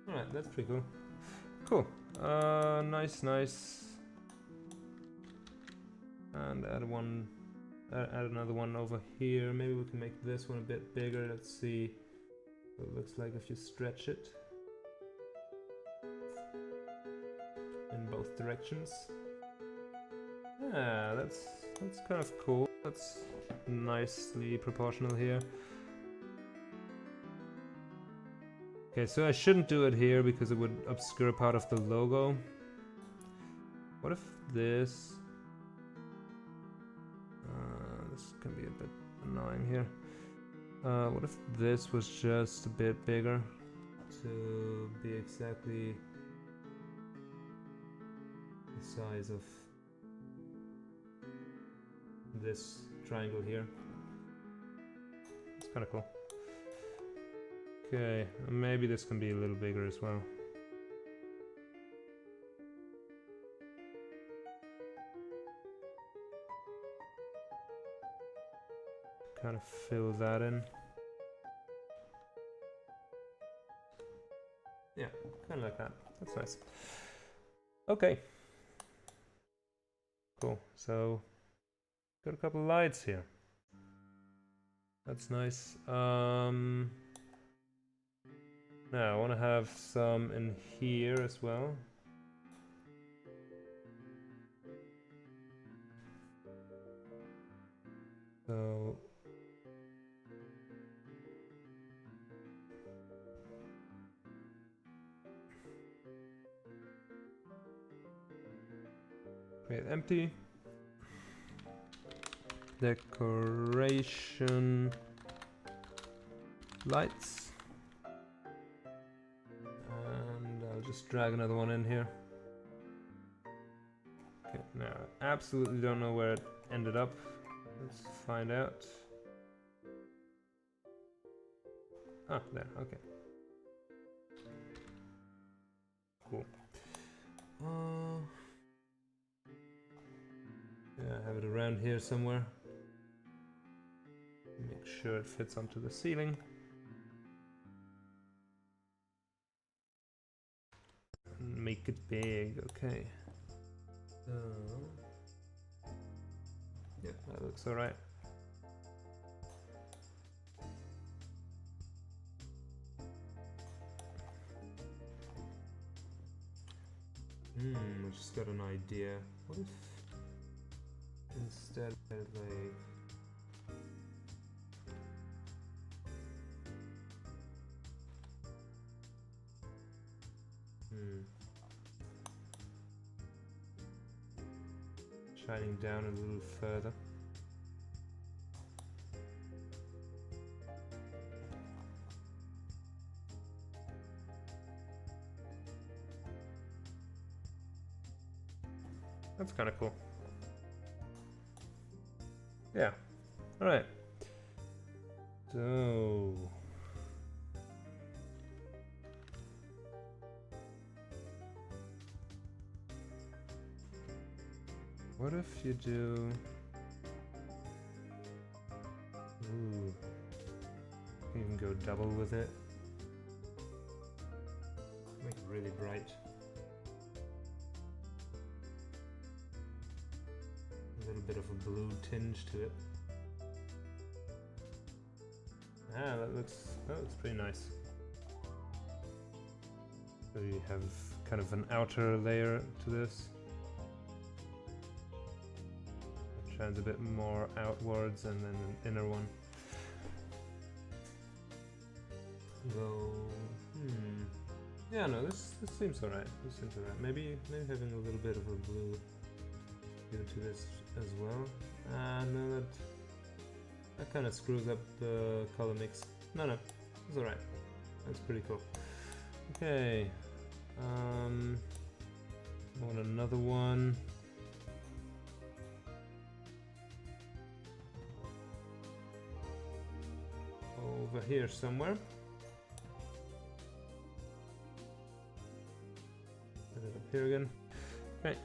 Alright, that's pretty cool. Cool. Nice. And add another one over here. Maybe we can make this one a bit bigger. Let's see what it looks like if you stretch it in both directions. Yeah, that's kind of cool. That's nicely proportional here. Okay, so I shouldn't do it here because it would obscure part of the logo. What if this... this can be a bit annoying here. What if this was just a bit bigger to be exactly the size of this triangle here. It's kind of cool. Okay, maybe this can be a little bigger as well. Kind of fill that in. Yeah, kind of like that. That's nice. Okay. Cool. So, got a couple of lights here. That's nice. Now I want to have some in here as well. So create empty. Decoration lights. And I'll just drag another one in here. Okay, now I absolutely don't know where it ended up. Let's find out. Ah, there, okay. Cool. Yeah, I have it around here somewhere. Make sure it fits onto the ceiling. And make it big, okay. So, yeah, that looks alright. I just got an idea. What if instead I like shining down a little further. That's kind of cool. Yeah. All right. So what if you do? Ooh. You can go double with it. Make it really bright. A little bit of a blue tinge to it. Ah, that looks pretty nice. So you have kind of an outer layer to this. It shines a bit more outwards and then an inner one. Though, yeah, no, this seems alright. This seems alright. Maybe having a little bit of a blue hue to this as well. No, that kind of screws up the color mix. No, it's alright. That's pretty cool. Okay. Want another one. Over here somewhere. Put it up here again. Okay.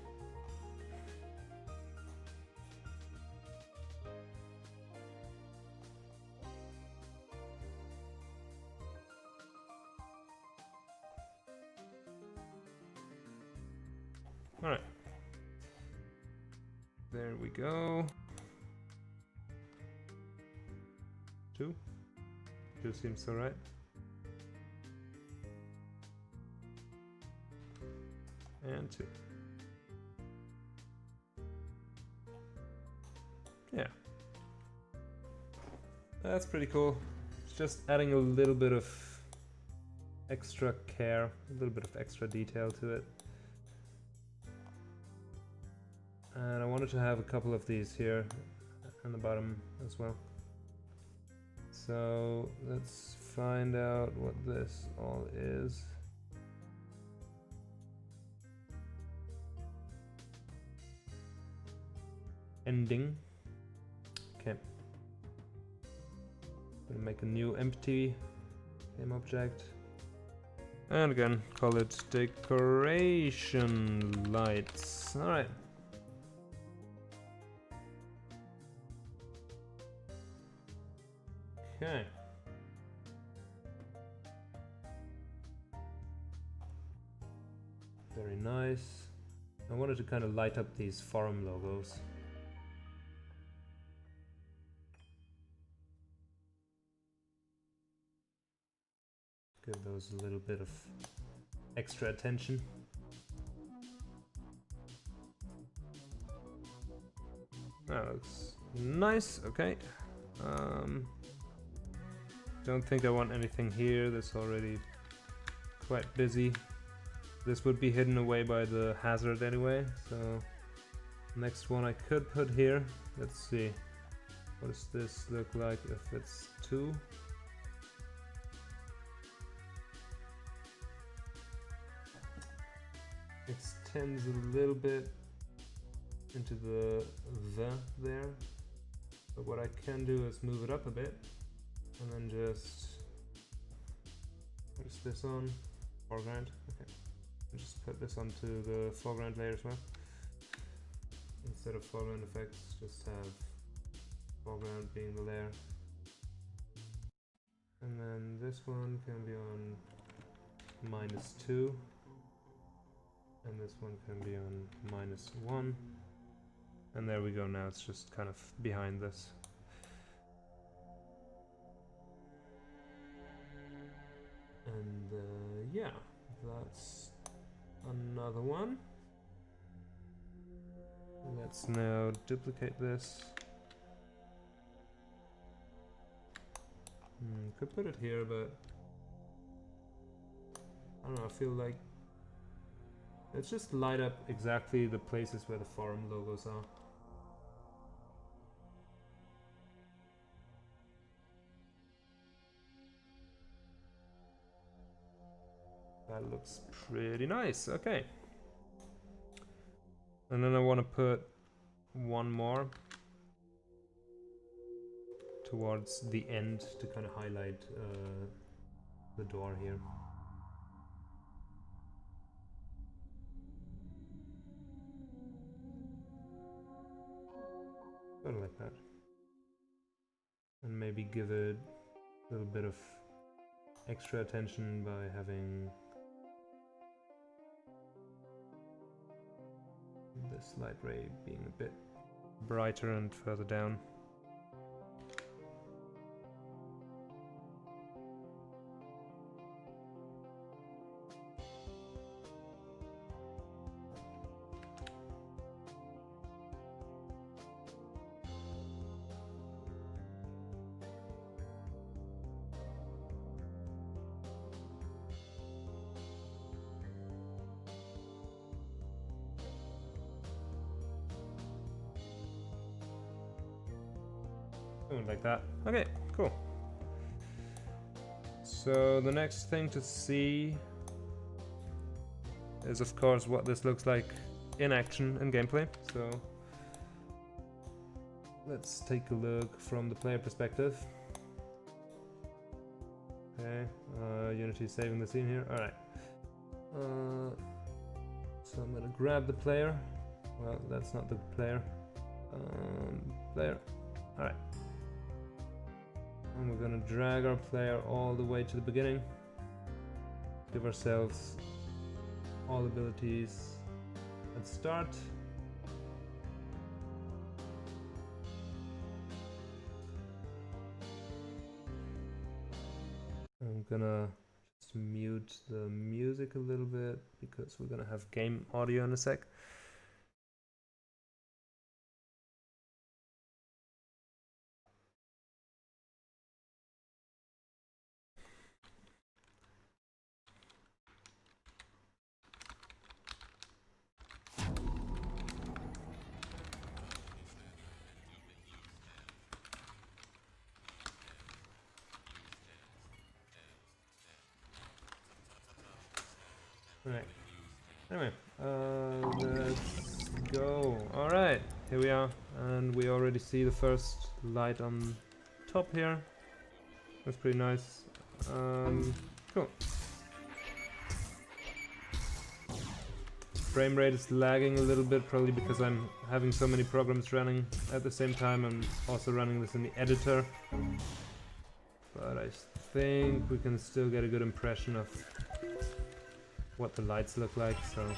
All right. There we go. Two seems all right. And two. Yeah. That's pretty cool. It's just adding a little bit of extra care, a little bit of extra detail to it. And I wanted to have a couple of these here on the bottom as well. So let's find out what this all is. Ending. Okay. Gonna make a new empty game object. And again, call it decoration lights. Alright. Okay. Very nice. I wanted to kind of light up these forum logos. Give those a little bit of extra attention. That looks nice, okay. Don't think I want anything here, that's already quite busy. This would be hidden away by the hazard anyway, so next one I could put here. Let's see, what does this look like if it's 2? Extends a little bit into the there, but what I can do is move it up a bit and then just, what is this on? Foreground? Okay. Just put this onto the foreground layer as well. Instead of foreground effects, just have foreground being the layer. And then this one can be on -2. And this one can be on -1. And there we go, now it's just kind of behind this. And yeah, that's another one. Let's now duplicate this. Could put it here, but I don't know, I feel like let's just light up exactly the places where the forum logos are. That looks pretty nice, okay. And then I want to put one more towards the end to kind of highlight the door here. Sort of like that. And maybe give it a little bit of extra attention by having this light ray being a bit brighter and further down. Like that. Okay, cool. So the next thing to see is of course what this looks like in action in gameplay. So let's take a look from the player perspective. Okay, Unity is saving the scene here. Alright. So I'm gonna grab the player. Well, that's not the player. Player. Alright. And we're gonna drag our player all the way to the beginning. Give ourselves all abilities at start. I'm gonna just mute the music a little bit because we're gonna have game audio in a sec. Alright. Anyway, let's go. Alright. here we are, and we already see the first light on top here. That's pretty nice. Cool. Frame rate is lagging a little bit, probably because I'm having so many programs running at the same time. I'm also running this in the editor. But I think we can still get a good impression of what the lights look like, so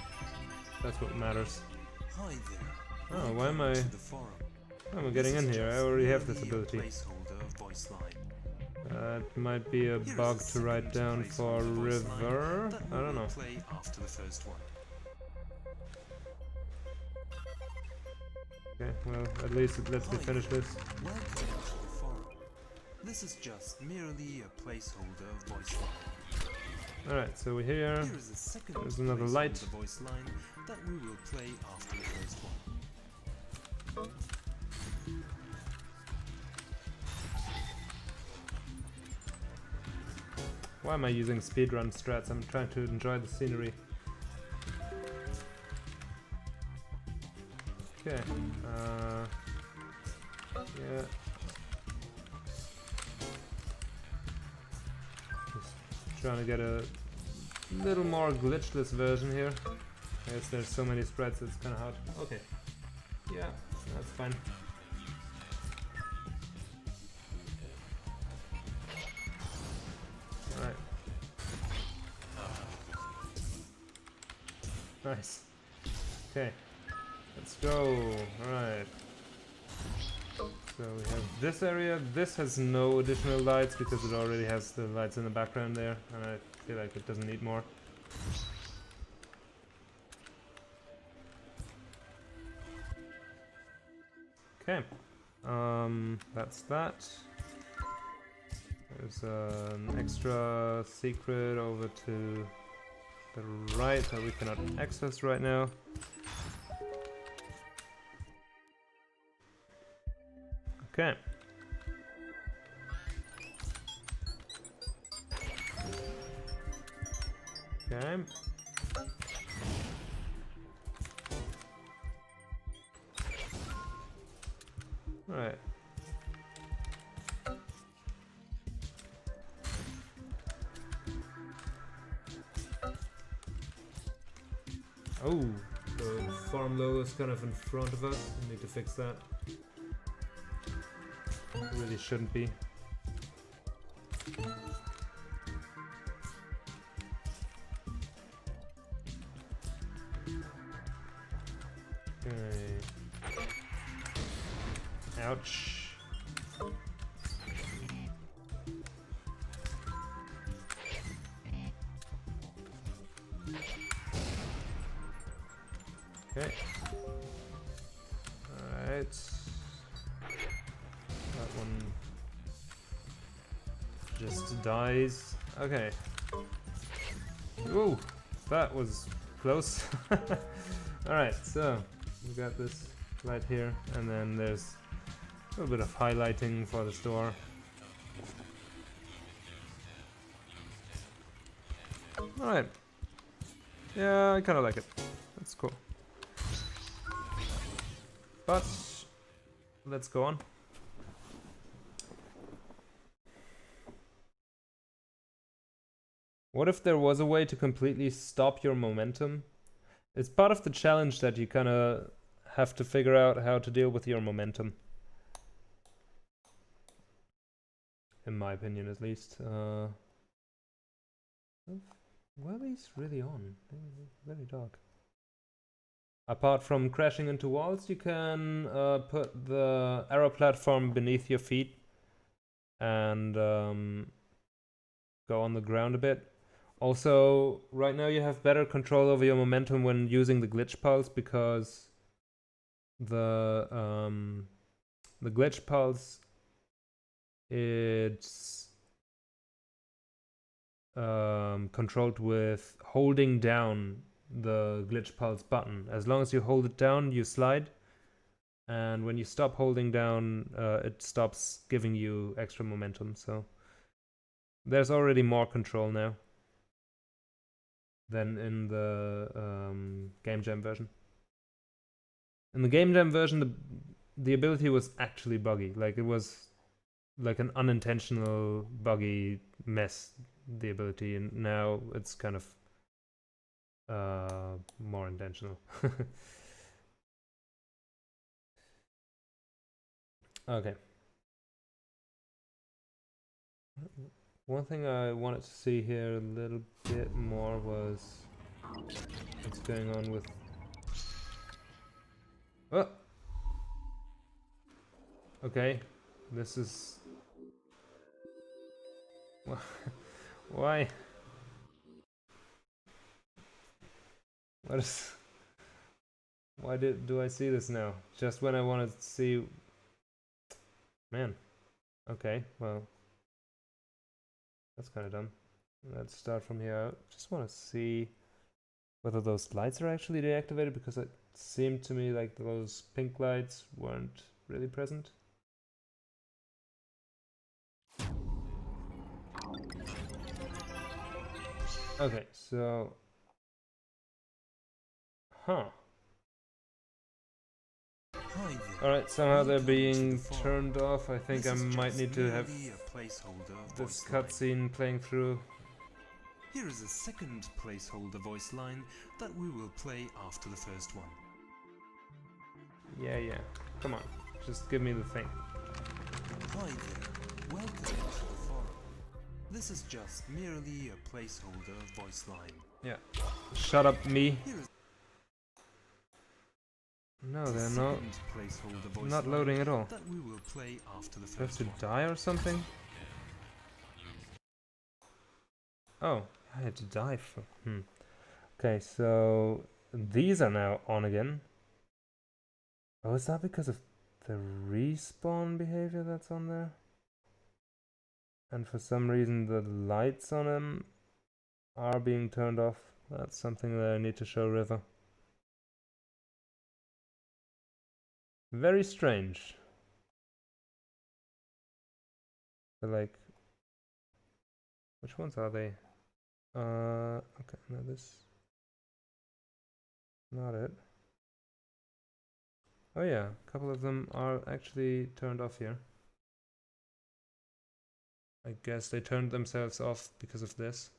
that's what matters. Hi there. Oh, why am I getting in here? I already have this ability. It might be a bug to write down for river. I don't know. Okay, well, at least it lets me finish this. Welcome to the forum. This is just merely a placeholder voice line. Alright, so we're here. Here is a second There's another light. voice line that we will play after the first one. Why am I using speedrun strats? I'm trying to enjoy the scenery. Okay, yeah. Just trying to get a little more glitchless version here. I guess there's so many spreads, it's kind of hard. Okay, yeah, that's fine. Alright. Nice. Okay. Let's go. Alright. So we have this area. This has no additional lights because it already has the lights in the background there, and I feel like it doesn't need more. Okay. That's that. There's an extra secret over to the right that we cannot access right now. Okay. Okay. Alright. Oh, the farm logo is kind of in front of us. We need to fix that. It really shouldn't be. Okay. Ouch. Okay. Alright. That one just dies. Okay. Ooh, that was close. Alright, so we got this light here, and then there's a little bit of highlighting for the store. Alright. Yeah, I kinda like it. That's cool. But let's go on. What if there was a way to completely stop your momentum? It's part of the challenge that you kind of have to figure out how to deal with your momentum. In my opinion, at least. Well, he's really on. Very dark. Apart from crashing into walls, you can put the arrow platform beneath your feet and go on the ground a bit. Also, right now you have better control over your momentum when using the glitch pulse, because the glitch pulse, it's controlled with holding down the glitch pulse button. As long as you hold it down, you slide, and when you stop holding down, it stops giving you extra momentum. So there's already more control now than in the Game Jam version. In the game jam version, the ability was actually buggy. Like it was like an unintentional buggy mess. The ability, and now it's kind of more intentional. Okay. One thing I wanted to see here a little bit more was what's going on with... Oh! Okay, this is... Why? What is... Why do I see this now? Just when I wanted to see... Man. Okay, well... That's kind of dumb. Let's start from here. I just want to see whether those lights are actually deactivated, because it seemed to me like those pink lights weren't really present. Okay, so... Huh. Alright, somehow they're being turned off. I think I might need to have this cutscene playing through. Here is a second placeholder voice line that we will play after the first one. Yeah. Come on. Just give me the thing. Hi there. Welcome to the forum. This is just merely a placeholder voice line. Yeah. Shut up, me. Here is No, the they're second placeholder voice not line loading at all. that we will play after the Do I have first to one. die or something? Oh, I had to die for... Okay, so these are now on again. Oh, is that because of the respawn behavior that's on there? And for some reason the lights on them are being turned off. That's something that I need to show River. Very strange. But like... Which ones are they? Okay, no, this... Not it. Oh yeah, a couple of them are actually turned off here. I guess they turned themselves off because of this.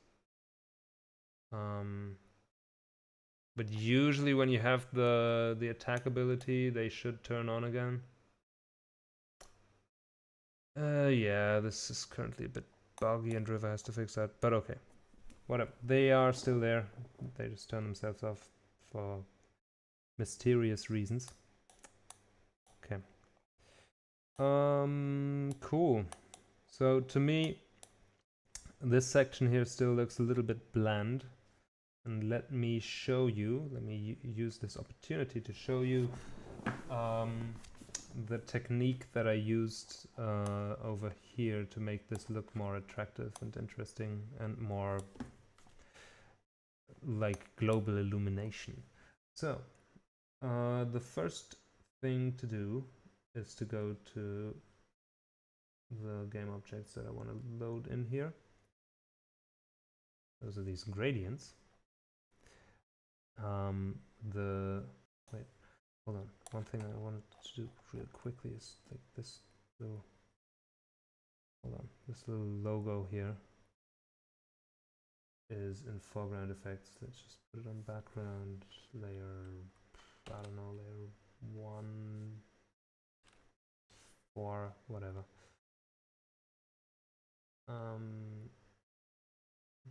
But usually when you have the attack ability, they should turn on again. Yeah, this is currently a bit buggy and River has to fix that, but okay. Whatever. They are still there. They just turn themselves off for mysterious reasons. Okay. Cool. So to me, this section here still looks a little bit bland. And let me show you, let me use this opportunity to show you the technique that I used over here to make this look more attractive and interesting and more like global illumination. So, the first thing to do is to go to the game objects that I want to load in here. Those are these gradients. Wait, hold on. One thing I wanted to do real quickly is like this little, hold on, this little logo here is in foreground effects. Let's just put it on background layer, I don't know, layer 1, 4, whatever.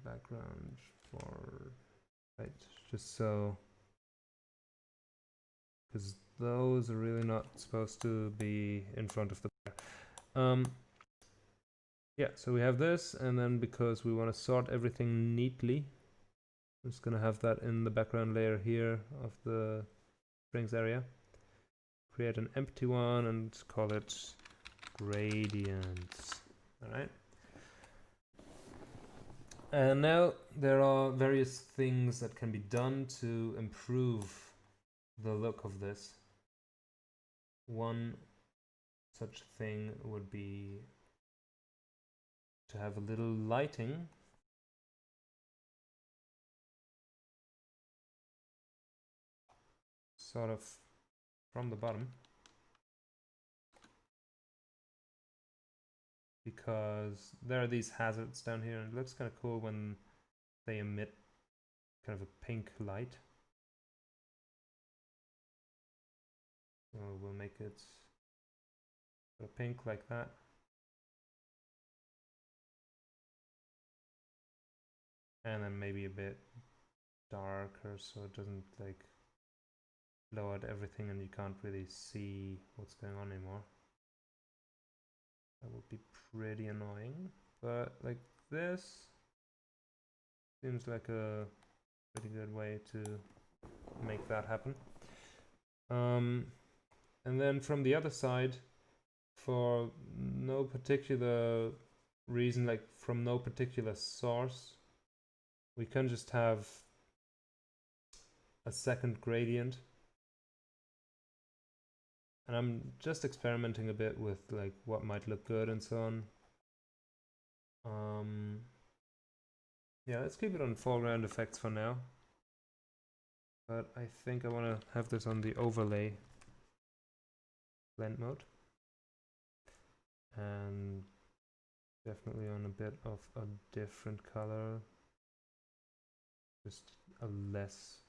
Background for, right, just so, because those are really not supposed to be in front of the player. Yeah, so we have this, and then because we want to sort everything neatly, I'm just gonna have that in the background layer here of the strings area. Create an empty one and call it gradients. Alright. And now there are various things that can be done to improve the look of this. One such thing would be to have a little lighting sort of from the bottom. Because there are these hazards down here, and it looks kind of cool when they emit kind of a pink light. So we'll make it sort of pink like that. And then maybe a bit darker so it doesn't like blow out everything and you can't really see what's going on anymore. That would be pretty annoying, but like this seems like a pretty good way to make that happen. And then from the other side, for no particular reason, like from no particular source, we can just have a second gradient. And I'm just experimenting a bit with like what might look good and so on. Yeah, let's keep it on foreground effects for now. But I think I want to have this on the overlay blend mode. And definitely on a bit of a different color. Just a less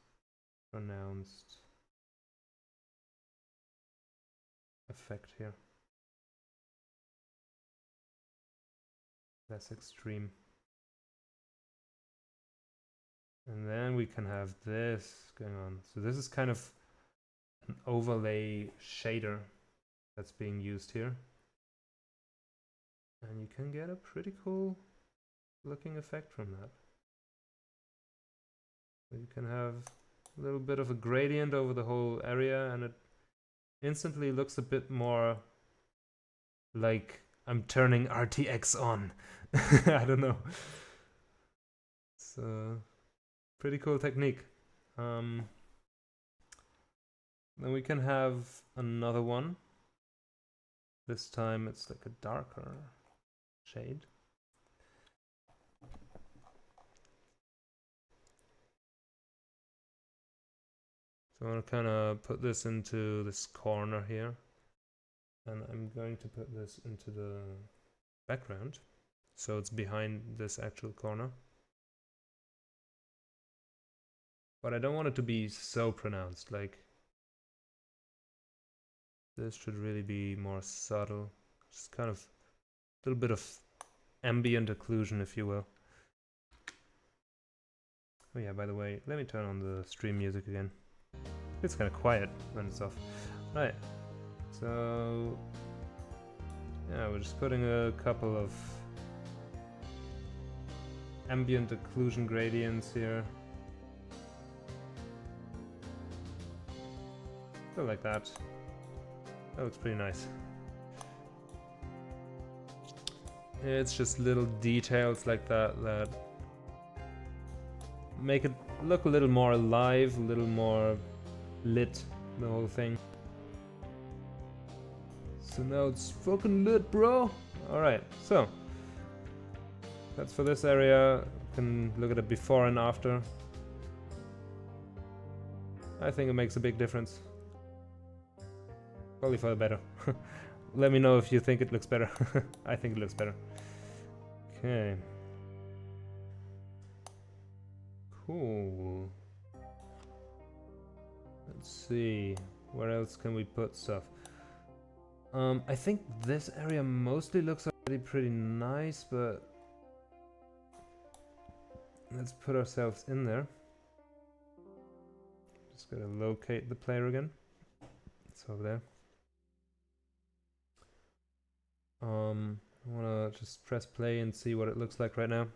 pronounced effect here. Less extreme. And then we can have this going on. So this is kind of an overlay shader that's being used here. And you can get a pretty cool looking effect from that. So you can have a little bit of a gradient over the whole area, and it instantly looks a bit more like I'm turning RTX on. I don't know. So pretty cool technique. Then we can have another one. This time it's like a darker shade. So I want to kind of put this into this corner here. And I'm going to put this into the background. So it's behind this actual corner. But I don't want it to be so pronounced, like this should really be more subtle. Just kind of a little bit of ambient occlusion, if you will. Oh yeah, by the way, let me turn on the stream music again. It's kind of quiet when it's off. Right, so yeah, we're just putting a couple of ambient occlusion gradients here. So like that. That looks pretty nice. It's just little details like that that make it look a little more alive, a little more lit, the whole thing. So now it's fucking lit, bro! Alright, so that's for this area. You can look at it before and after. I think it makes a big difference. Probably for the better. Let me know if you think it looks better. I think it looks better. Okay. Cool. Let's see. Where else can we put stuff? I think this area mostly looks already pretty nice, but let's put ourselves in there. Just gotta locate the player again. It's over there. I wanna just press play and see what it looks like right now.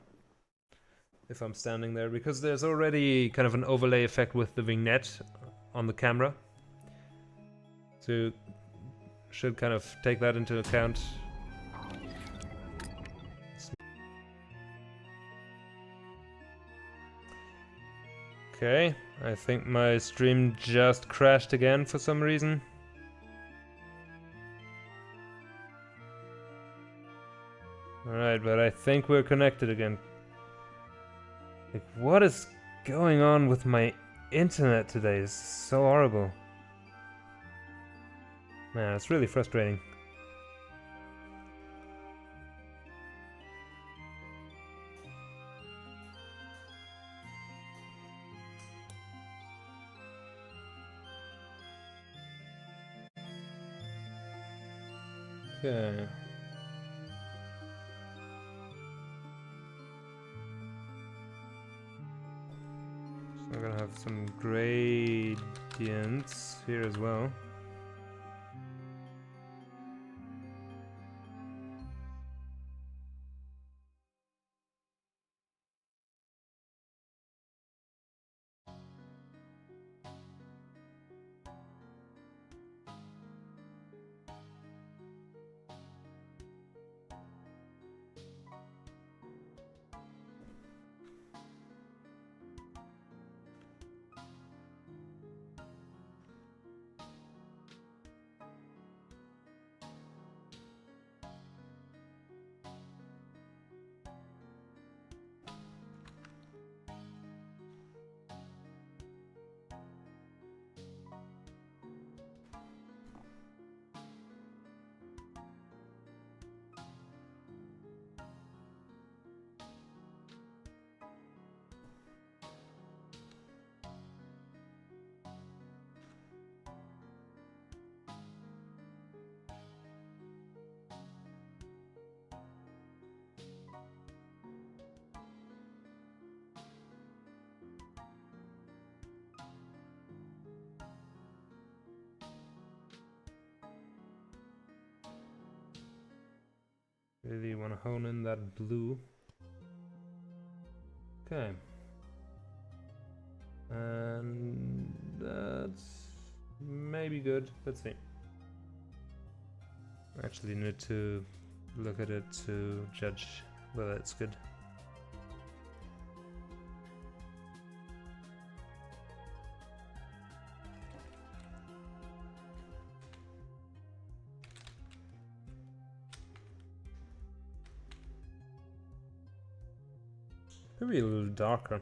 If I'm standing there, because there's already kind of an overlay effect with the vignette on the camera. So should kind of take that into account. Okay, I think my stream just crashed again for some reason. Alright, but I think we're connected again. Like, what is going on with my internet today? It's so horrible. Yeah, it's really frustrating. Okay. So I'm gonna have some gradients here as well. Really want to hone in that blue. Okay. And that's maybe good. Let's see. Actually need to look at it to judge whether it's good. Maybe a little darker.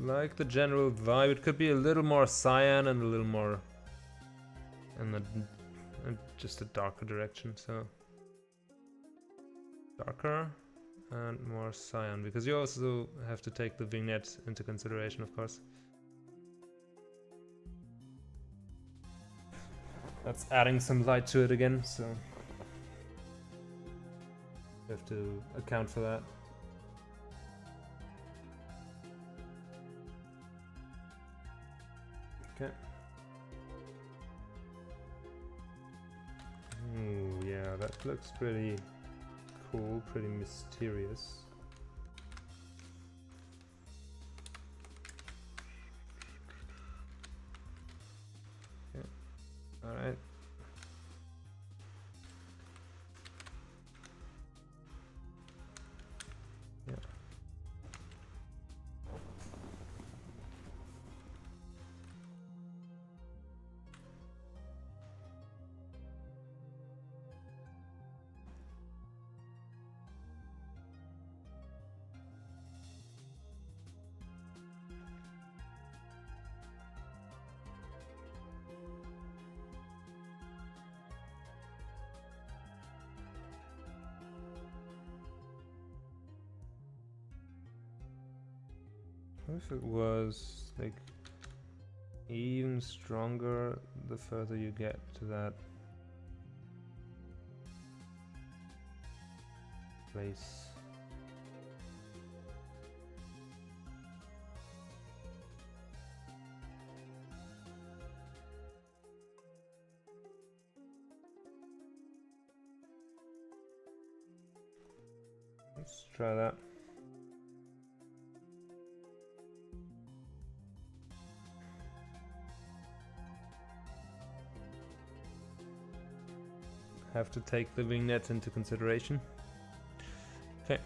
Like the general vibe, it could be a little more cyan and a little more in just a darker direction, so darker and more cyan, because you also have to take the vignette into consideration, of course. That's adding some light to it again, so you have to account for that. Okay. Ooh, yeah, that looks pretty cool, pretty mysterious. Okay. All right. Yeah. What if it was like even stronger the further you get to that place? Let's try that. Have to take the vignette into consideration. Okay.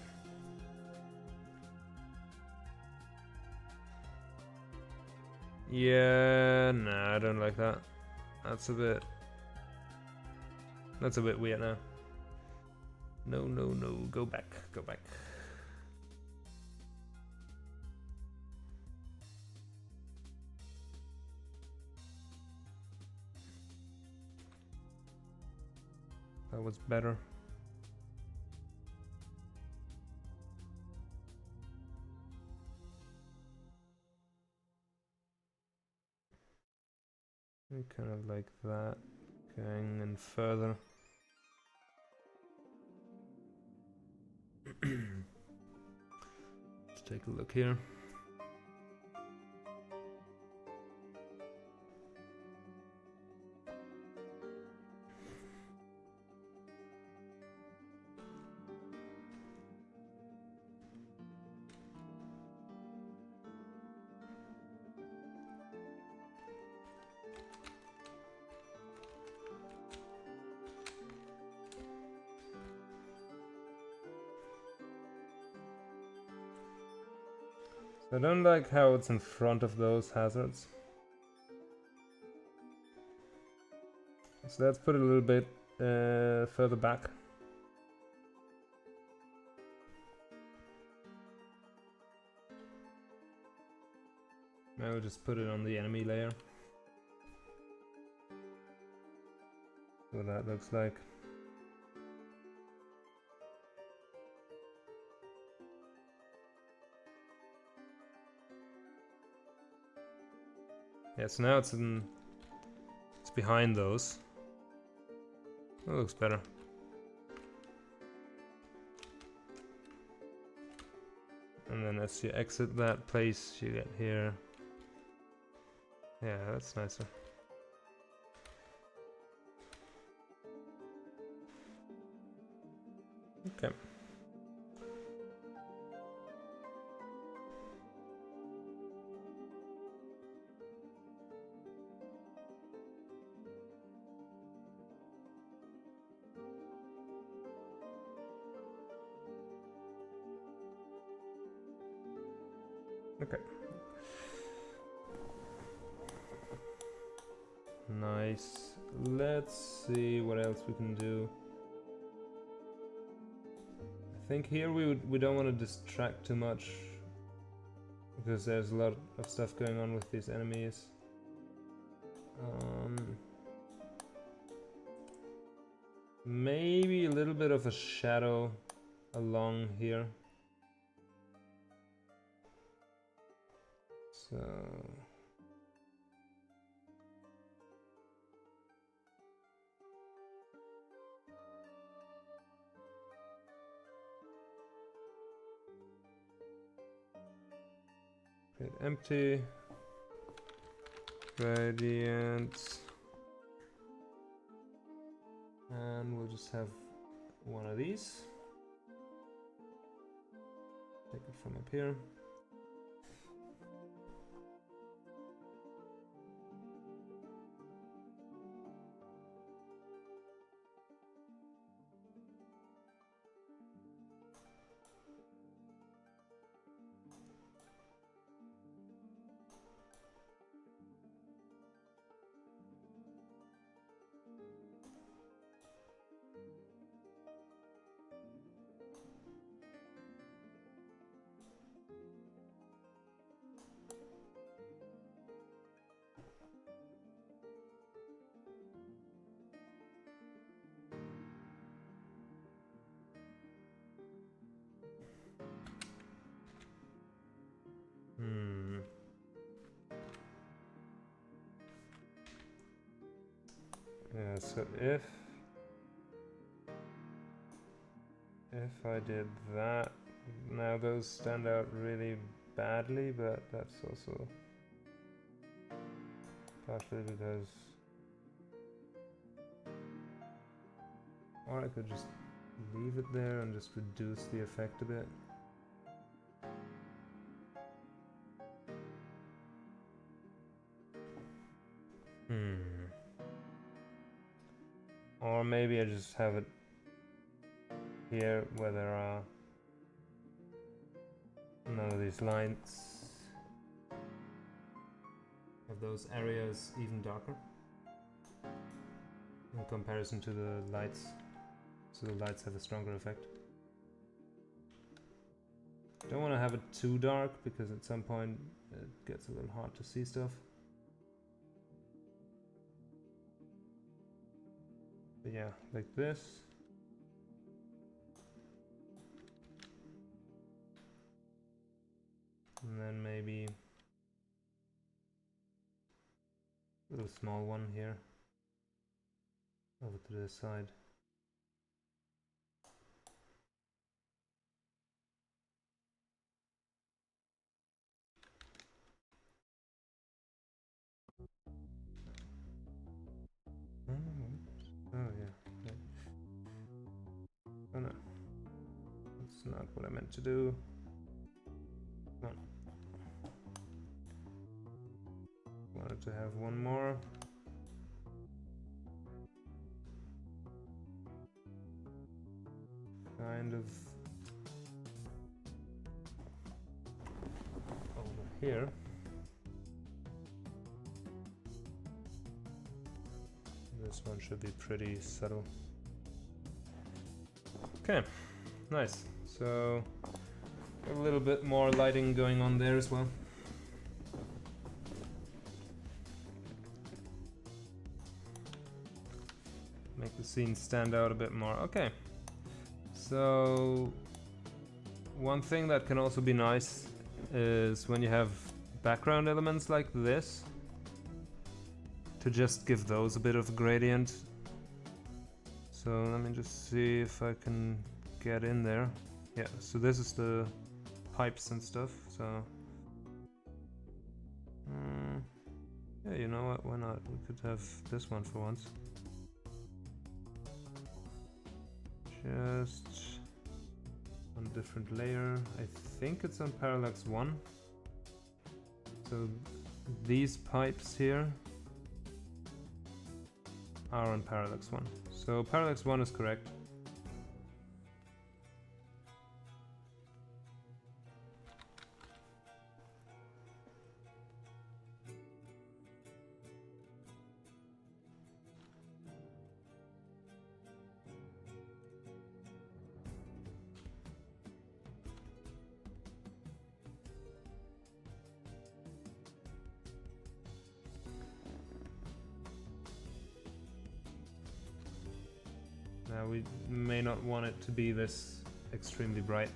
Yeah, nah, I don't like that. That's a bit weird now. No, no, no, go back, go back. That was better. Kind of like that, going in further. Let's take a look here. I don't like how it's in front of those hazards. So let's put it a little bit further back. Now we'll just put it on the enemy layer. What that looks like. Yeah, so now it's behind those. That looks better. And then as you exit that place, you get here. Yeah, that's nicer. Okay. Okay. Nice. Let's see what else we can do. I think here we don't want to distract too much because there's a lot of stuff going on with these enemies. Maybe a little bit of a shadow along here. So create empty gradient, and we'll just have one of these. Take it from up here. Yeah, so if I did that, now those stand out really badly, but that's also partially because, or I could just leave it there and just reduce the effect a bit. Or maybe I just have it here where there are none of these lines. Have those areas even darker in comparison to the lights, so the lights have a stronger effect. Don't want to have it too dark because at some point it gets a little hard to see stuff. But yeah, like this. a small one here over to this side. Oh yeah. Oh no. That's not what I meant to do. Come on. Wanted to have one more. Kind of over here. This one should be pretty subtle. Okay, nice. So a little bit more lighting going on there as well. Make the scene stand out a bit more. Okay. So one thing that can also be nice is when you have background elements like this, to just give those a bit of a gradient. So let me just see if I can get in there. Yeah, so this is the pipes and stuff, so yeah, you know what, why not? We could have this one for once. Just on a different layer. I think it's on parallax 1. So these pipes here are on parallax 1. So parallax 1 is correct. Now we may not want it to be this extremely bright,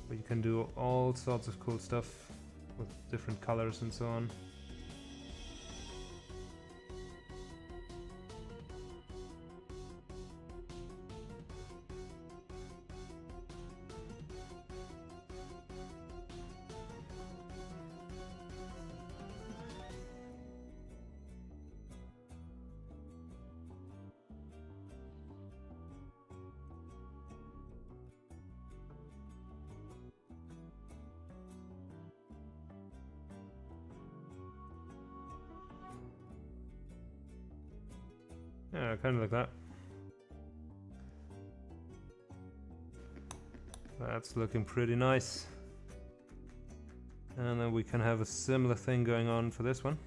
but you can do all sorts of cool stuff with different colors and so on. Yeah, kind of like that. That's looking pretty nice. And then we can have a similar thing going on for this one.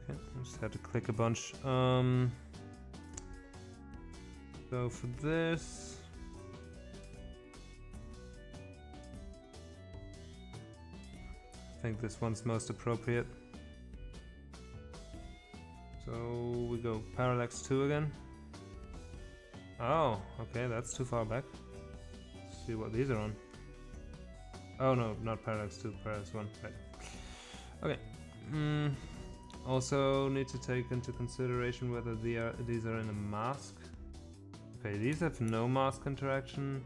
Okay, I just had to click a bunch. So for this, I think this one's most appropriate. So we go parallax 2 again. Oh, okay, that's too far back. Let's see what these are on. Oh no, not parallax 2, parallax 1. Right. Okay. Also need to take into consideration whether these are in a mask. Okay, these have no mask interaction.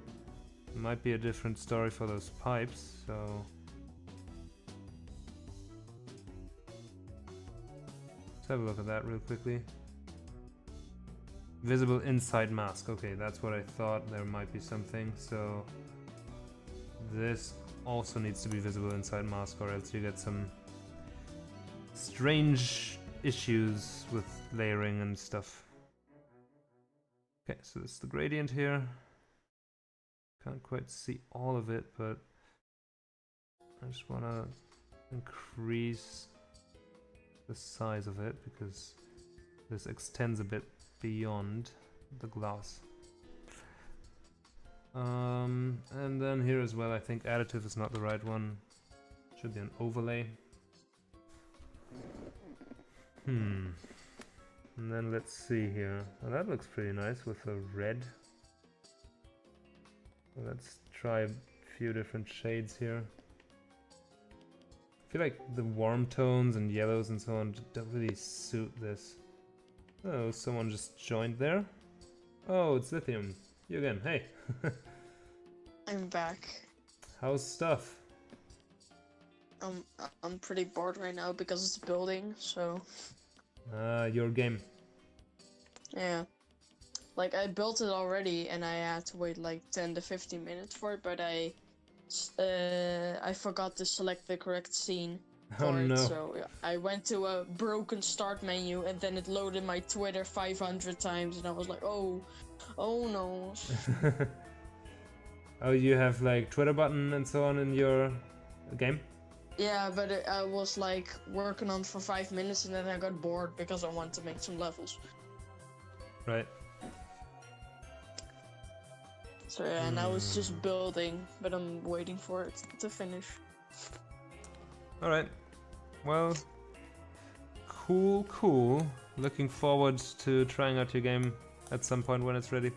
Might be a different story for those pipes, so let's have a look at that real quickly. Visible inside mask. Okay, that's what I thought. There might be something. So this also needs to be visible inside mask, or else you get some strange issues with layering and stuff. Okay, so this is the gradient here. Can't quite see all of it, but I just want to increase the size of it because this extends a bit beyond the glass. And then here as well, I think additive is not the right one. Should be an overlay. And then let's see here. Well, that looks pretty nice with a red. Let's try a few different shades here. I feel like the warm tones and yellows and so on don't really suit this. Oh, someone just joined there. Oh, it's Lithium. You again. Hey. I'm back. How's stuff? I'm pretty bored right now because it's building, so Your game. yeah. Like I built it already and I had to wait like 10 to 15 minutes for it, but I forgot to select the correct scene Oh for it, no. so I went to a broken start menu and then it loaded my Twitter 500 times and I was like, oh no. Oh, you have like Twitter button and so on in your game? Yeah, but I was like working on for 5 minutes and then I got bored because I wanted to make some levels. Right. So yeah, now it's just building, but I'm waiting for it to finish. Alright. Well, cool. Looking forward to trying out your game at some point when it's ready.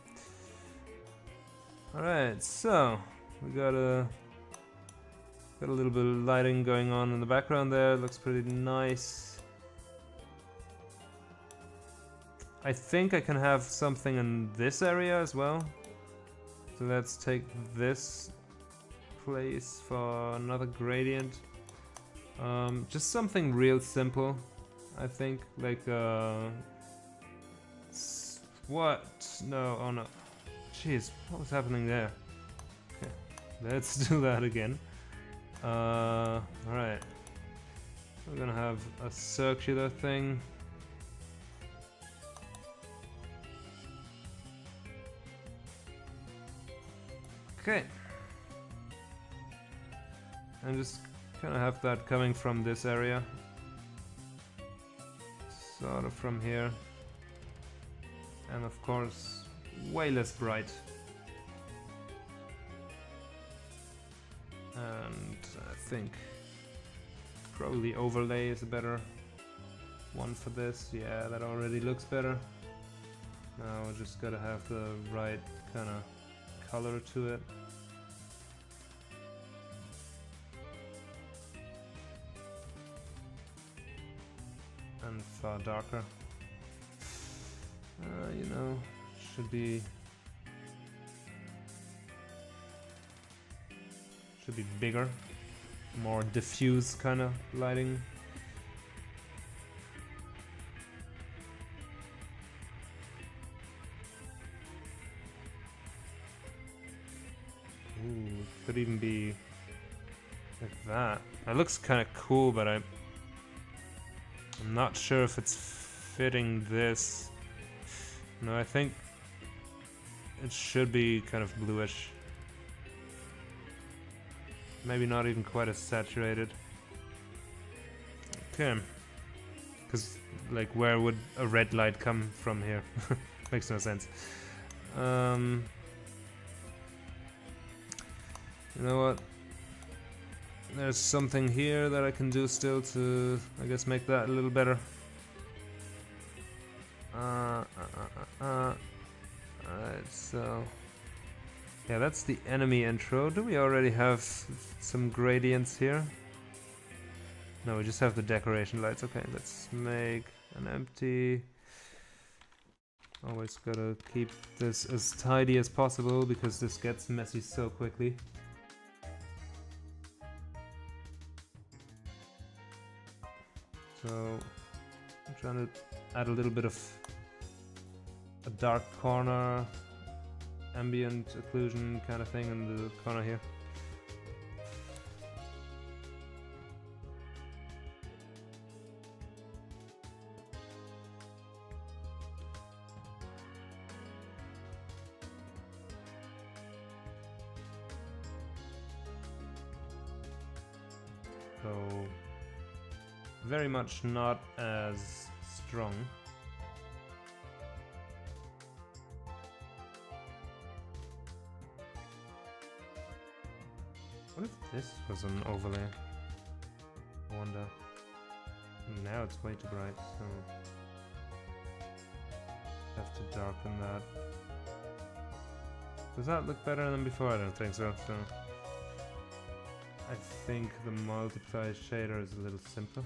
Alright, so we got a little bit of lighting going on in the background there. Looks pretty nice. I think I can have something in this area as well. So let's take this place for another gradient. Just something real simple, I think, like what? No, oh no. Jeez, what was happening there? Okay, let's do that again. Alright. We're gonna have a circular thing. Okay. And just kind of have that coming from this area. Sort of from here. And of course, way less bright. And I think probably overlay is a better one for this. Yeah, that already looks better. Now we just gotta have the right kind of color to it. And far darker. You know, should be bigger, more diffuse kind of lighting. Ooh, could even be like that. That looks kind of cool, but I'm not sure if it's fitting this. No, I think it should be kind of bluish. Maybe not even quite as saturated. Okay. Because, like, where would a red light come from here? Makes no sense. You know what? There's something here that I can do still to, I guess, make that a little better. Alright, so... yeah, that's the enemy intro. Do we already have some gradients here? No, we just have the decoration lights. Okay, let's make an empty... always gotta keep this as tidy as possible because this gets messy so quickly. So, I'm trying to add a little bit of a dark corner, ambient occlusion kind of thing in the corner here. So, very much not as strong. What if this was an overlay? I wonder. Now it's way too bright, so have to darken that. Does that look better than before? I don't think so. So I think the multiply shader is a little simpler.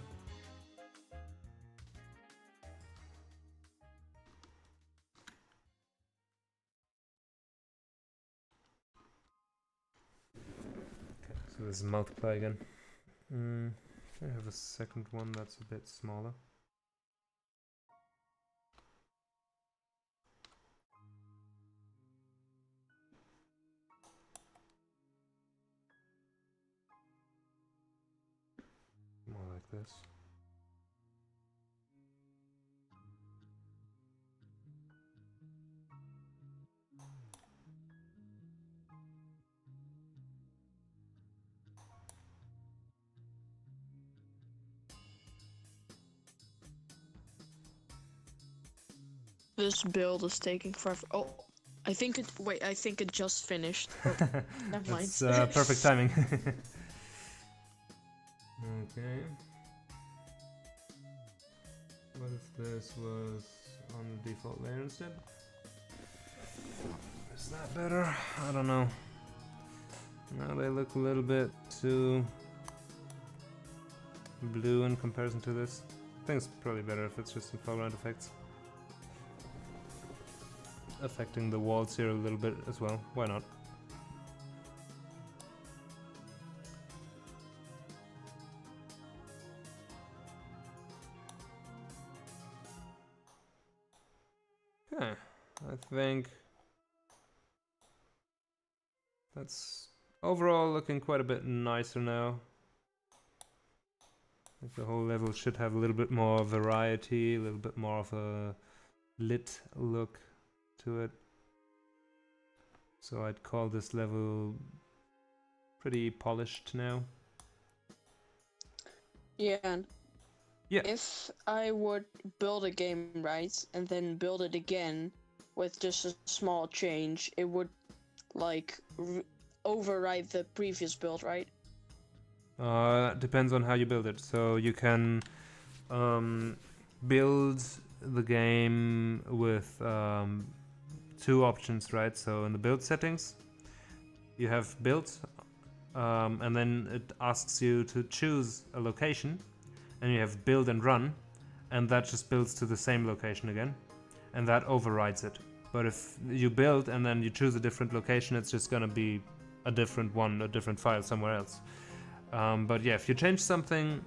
Okay, so this is multiply again. I have a second one that's a bit smaller. More like this. This build is taking forever. Oh, I think it. Wait, I think it just finished. Oh, never mind. That's perfect timing. Okay. What if this was on the default layer instead? Is that better? I don't know. Now they look a little bit too blue in comparison to this. I think it's probably better if it's just some foreground effects. Affecting the walls here a little bit as well. Why not? Okay, I think that's overall looking quite a bit nicer now. I think the whole level should have a little bit more variety, a little bit more of a lit look to it. So I'd call this level pretty polished now. Yeah. And Yeah. if I would build a game right and then build it again with just a small change, it would like override the previous build, right? Depends on how you build it. So you can build the game with two options, right? So in the build settings, you have build, and then it asks you to choose a location, and you have build and run, and that just builds to the same location again, and that overrides it. But if you build and then you choose a different location, it's just gonna be a different one, a different file somewhere else. But yeah, if you change something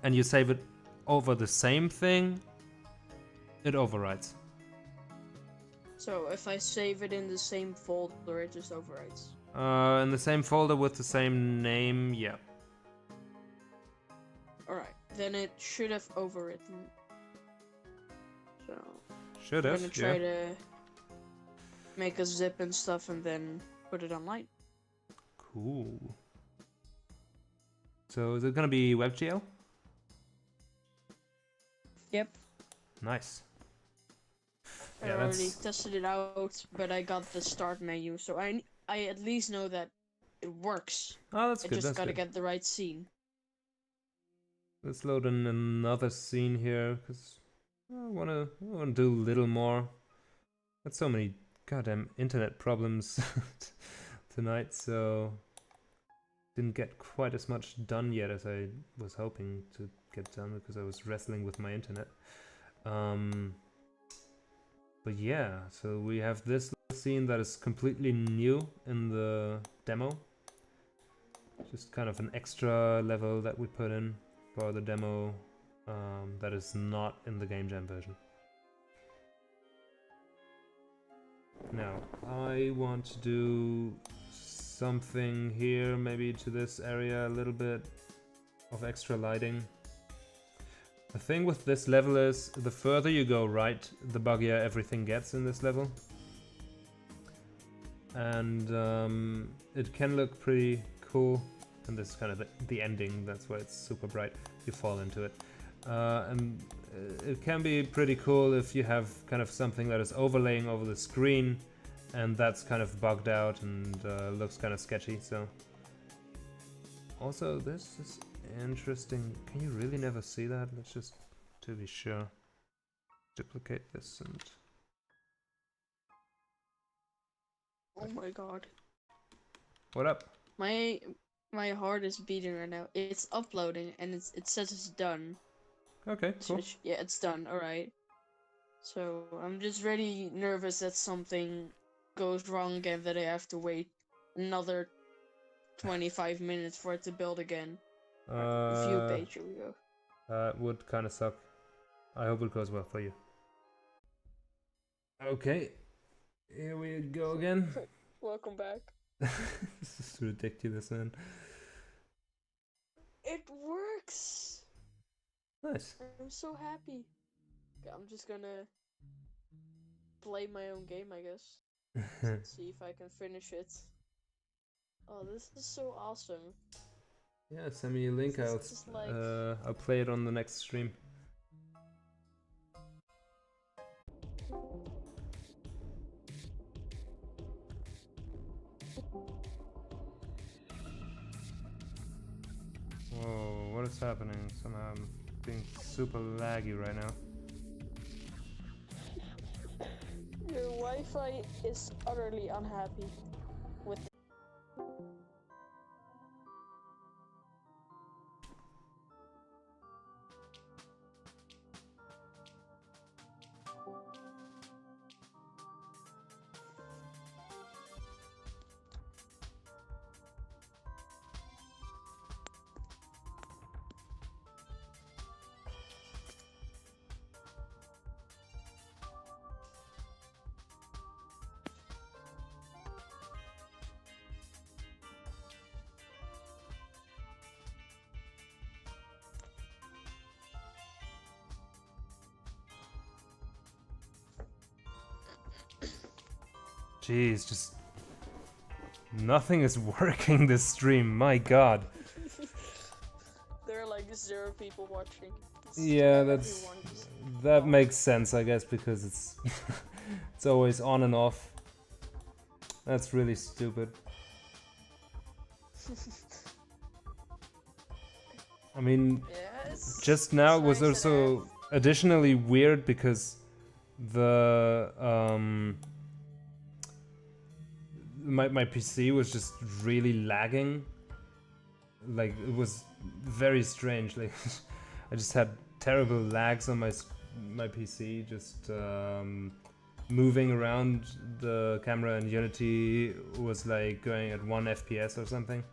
and you save it over the same thing, it overrides. So if I save it in the same folder, it just overwrites. In the same folder with the same name, yeah. Alright, then it should have overwritten. So Should I'm have, gonna try to make a zip and stuff and then put it online. Cool. So is it gonna be WebGL? Yep. Nice. I Yeah, already that's tested it out, but I got the start menu, so I at least know that it works. that's I good. just That's gotta good. get the right scene. Let's load in another scene here because I wanna do a little more. Got so many goddamn internet problems tonight, so didn't get quite as much done yet as I was hoping to get done because I was wrestling with my internet. But yeah, so we have this scene that is completely new in the demo. Just kind of an extra level that we put in for the demo that is not in the Game Jam version. Now, I want to do something here, maybe to this area, a little bit of extra lighting. The thing with this level is, the further you go right, the buggier everything gets in this level. And it can look pretty cool. And this is kind of the ending, that's why it's super bright. You fall into it. And it can be pretty cool if you have kind of something that is overlaying over the screen and that's kind of bugged out and looks kind of sketchy. So also this is interesting. Can you really never see that? Let's just, to be sure, duplicate this and... Oh my god. What up? My My heart is beating right now. It's uploading and it says it's done. Okay, cool. Yeah, it's done. All right. So I'm just really nervous that something goes wrong again, that I have to wait another 25 minutes for it to build again. View page, here we go. That would kind of suck. I hope it goes well for you. Okay, here we go again. Welcome back. This is ridiculous, man. It works! Nice. I'm so happy. Okay, I'm just gonna play my own game, I guess. See if I can finish it. Oh, this is so awesome. Yeah, send me a link. This I'll is just like... I'll play it on the next stream. Whoa, what is happening? Somehow I'm being super laggy right now. Your Wi-Fi is utterly unhappy with it. Jeez, just nothing is working this stream. My God. There are like 0 people watching. Yeah, that makes sense, I guess, because it's it's always on and off. That's really stupid. I mean, Yeah, just now it's was nice that also additionally weird because the my PC was just really lagging. Like, it was very strange. Like, I just had terrible lags on my PC, just moving around the camera in Unity was like going at 1 FPS or something.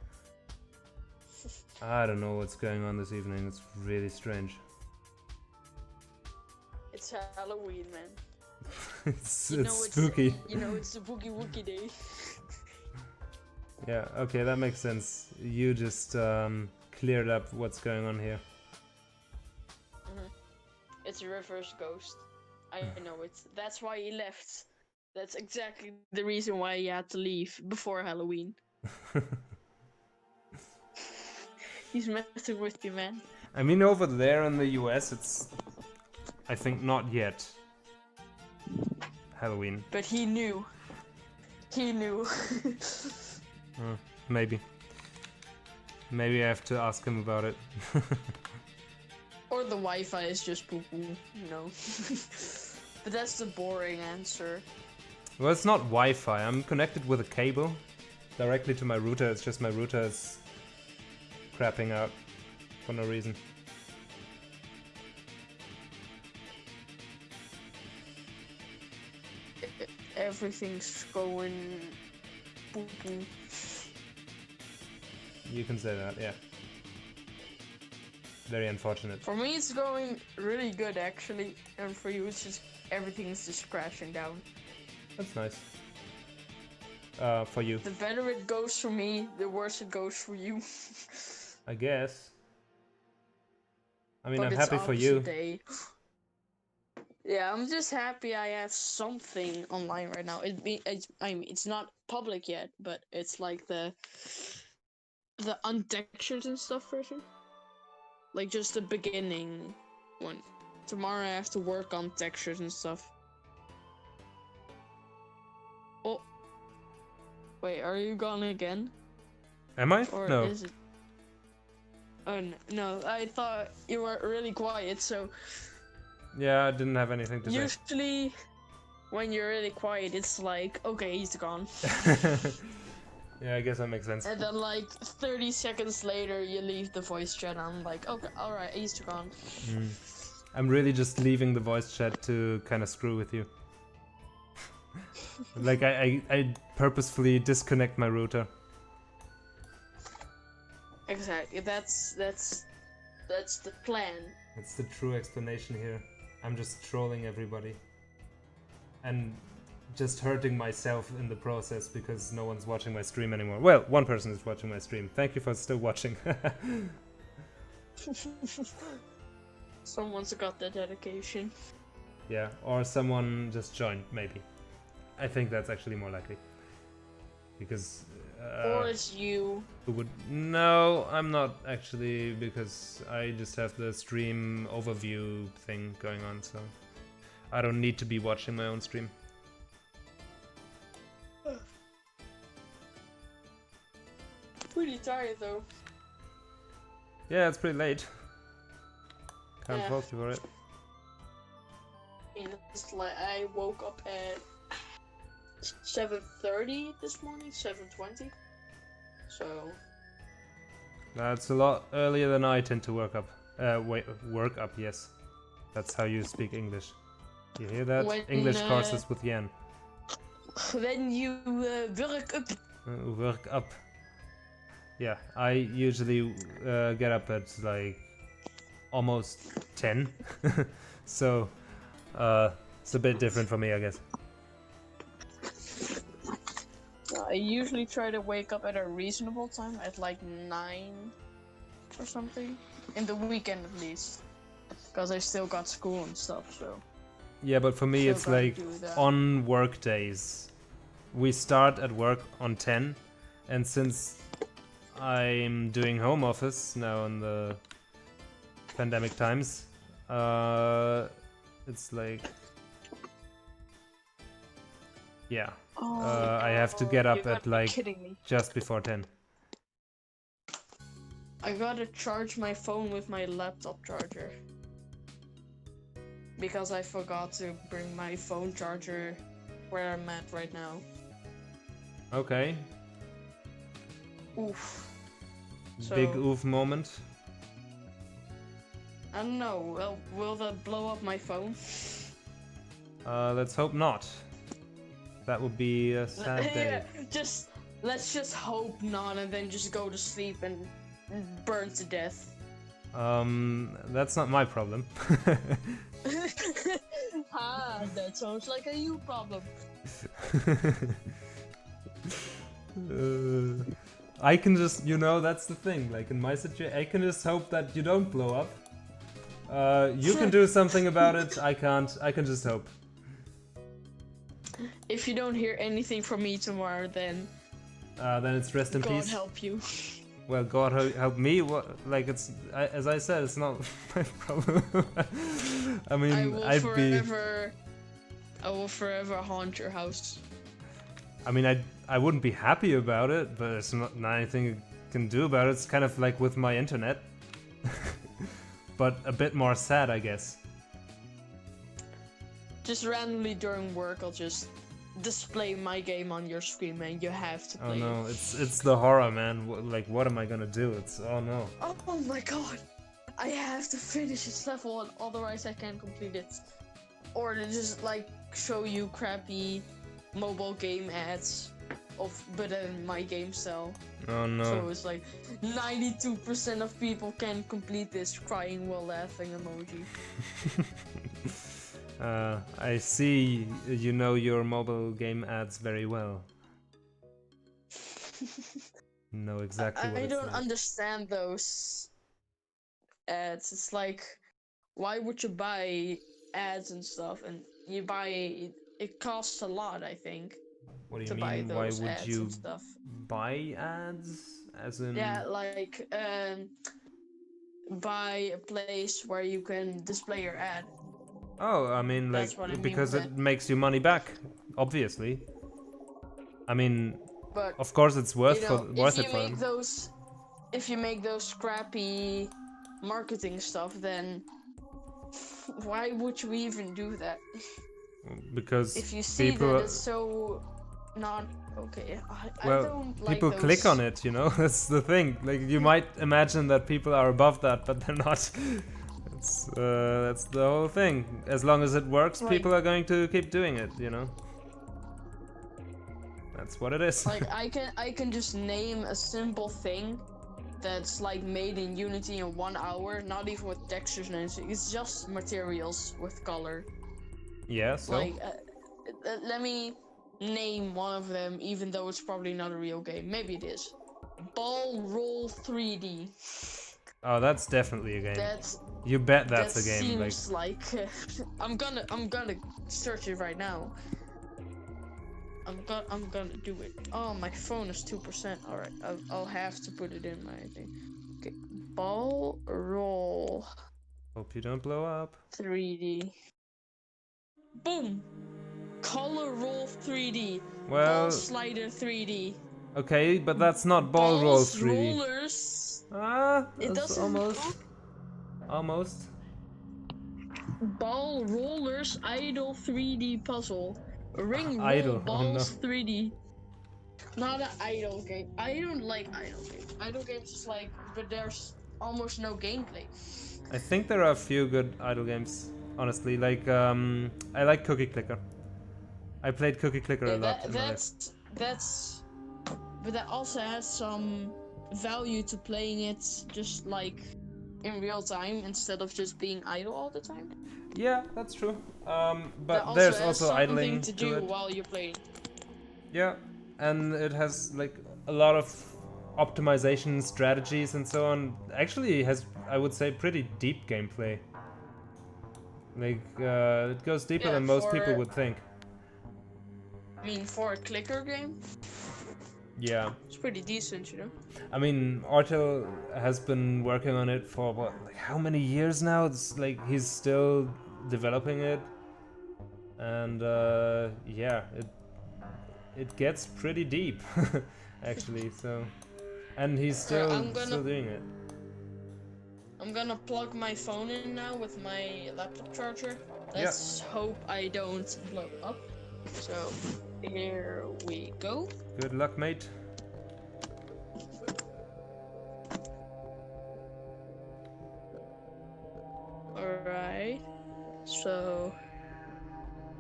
I don't know what's going on this evening. It's really strange. It's Halloween, man. it's spooky. spooky. You know, it's the Boogie Woogie Day. Yeah, okay, that makes sense. You just cleared up what's going on here. It's a reverse ghost. I know it. That's why he left. That's exactly the reason why he had to leave before Halloween. He's messing with you, man. I mean, over there in the US, it's, I think, not yet Halloween. But he knew. He knew. Maybe. Maybe I have to ask him about it. Or the Wi-Fi is just poo-poo, you know. But that's the boring answer. Well, it's not Wi-Fi. I'm connected with a cable directly to my router. It's just my router is crapping out for no reason. Everything's going poo-poo. You can say that, yeah. Very unfortunate. For me, it's going really good, actually. And for you, it's just everything's just crashing down. That's nice. For you. The better it goes for me, the worse it goes for you. I guess. I mean, But I'm it's happy for you. opposite day. Yeah, I'm just happy I have something online right now. I mean, it's not public yet, but it's like the untextured and stuff version. Like just the beginning one. Tomorrow I have to work on textures and stuff. Oh. Wait, are you gone again? Am I? Or No. is it... Oh, no, I thought you were really quiet, so... Yeah, I didn't have anything to say. Usually, when you're really quiet, it's like, okay, he's gone. Yeah, I guess that makes sense. And then like 30 seconds later, you leave the voice chat. I'm like, okay, all right, he's gone. I'm really just leaving the voice chat to kind of screw with you. Like I purposefully disconnect my router. Exactly. That's the plan. It's the true explanation here. I'm just trolling everybody. And just hurting myself in the process because no one's watching my stream anymore. Well, one person is watching my stream. Thank you for still watching. Someone's got the dedication. Yeah, or someone just joined, maybe. I think that's actually more likely. Because... or it's you. who would... No, I'm not actually, because I just have the stream overview thing going on, so... I don't need to be watching my own stream. Pretty tired though. Yeah, it's pretty late. Can't Yeah. fault you for it. And it's like I woke up at 7:30 this morning, 7:20. So That's a lot earlier than I tend to work up. Work up, yes. That's how you speak English. You hear that? When, English courses with Jan. when you work up. Work up. Yeah, I usually get up at like almost 10. So it's a bit different for me, I guess. I usually try to wake up at a reasonable time, at like 9 or something. In the weekend at least. Because I still got school and stuff, so. Yeah, but for me Still it's gotta like do that. on work days. We start at work on 10, and since I'm doing home office now in the pandemic times, it's like... Yeah, I have to get you up gotta at be like kidding me. just before 10. I gotta charge my phone with my laptop charger. Because I forgot to bring my phone charger where I'm at right now. Okay, Oof. big So- oof moment. I don't know, well, will that blow up my phone? Let's hope not. That would be a sad day. Yeah, let's just hope not and then just go to sleep and burn to death. That's not my problem. That sounds like a you problem. I can just, that's the thing. Like in my situation, I can just hope that you don't blow up. You can do something about it. I can't. I can just hope. If you don't hear anything from me tomorrow, then Then it's rest in God peace. help you. Well, God help me. What? Like as I said, it's not my problem. I mean, I will I'd forever haunt your house. I mean, I wouldn't be happy about it, but it's not anything you can do about it. It's kind of like with my internet, but a bit more sad, I guess. Just randomly during work, I'll just display my game on your screen, and you have to Oh play no, it. it's the horror, man. Like, what am I gonna do? It's oh no. Oh my god! I have to finish this level, otherwise I can't complete it. Or they just like show you crappy mobile game ads but in my game style. Oh no. So it's like 92% of people can complete this crying while laughing emoji. I see you know your mobile game ads very well. Know exactly what I it's don't like. understand those ads. It's like, why would you buy ads and stuff? And you buy it costs a lot, I think, What do you to buy mean? Why those would ads you and stuff. buy ads? As in? Yeah, like buy a place where you can display your ad. Oh, I mean, like, That's what I mean because with it it. makes you money back, obviously. I mean, But of course it's worth you know, worth if it you for make them. if you make those scrappy marketing stuff, then why would you even do that? Because If you see people that it's so not okay. I Well, don't like people those. click on it, you know. That's the thing. Like you might imagine that people are above that, but they're not. That's the whole thing. As long as it works, Like- people are going to keep doing it, you know. That's what it is. Like I can just name a simple thing that's like made in Unity in 1 hour, not even with textures and anything. It's just materials with color. Yeah. So. Like, let me name one of them, even though it's probably not a real game. Maybe it is. Ball Roll 3D. Oh, that's definitely a game. That's You bet that's that a game. Like. seems like I'm gonna search it right now. I'm gonna do it. Oh, my phone is 2%. All right, I'll have to put it in my thing. Okay, Ball Roll Hope you don't blow up. 3D. Boom. Color Roll 3D. Well, Ball Slider 3D. okay, but that's not ball roll Balls 3D. Rollers. Ah, It that's doesn't almost. Almost. Ball Rollers Idle 3D Puzzle. Ring Roll Idle, oh Balls no. 3D. Not an idle game. I don't like idle games. Idle games is like, but there's almost no gameplay. I think there are a few good idle games, honestly. Like, I like Cookie Clicker. I played Cookie Clicker a lot in my life. That's, but that also has some value to playing it just like in real time instead of just being idle all the time. Yeah, that's true. That But there's has also something idling to do to it. while you're playing. Yeah, and it has like a lot of optimization strategies and so on. Actually, it has, I would say, pretty deep gameplay. Like, it goes deeper Yeah, than most people for- would think. I mean, for a clicker game, Yeah. it's pretty decent, you know. I mean, Artel has been working on it for what, like how many years now? It's like he's still developing it, and yeah, it gets pretty deep, actually. So, and he's still doing it. I'm gonna plug my phone in now with my laptop charger. Let's hope I don't blow up. So, here we go. Good luck, mate. Alright. So,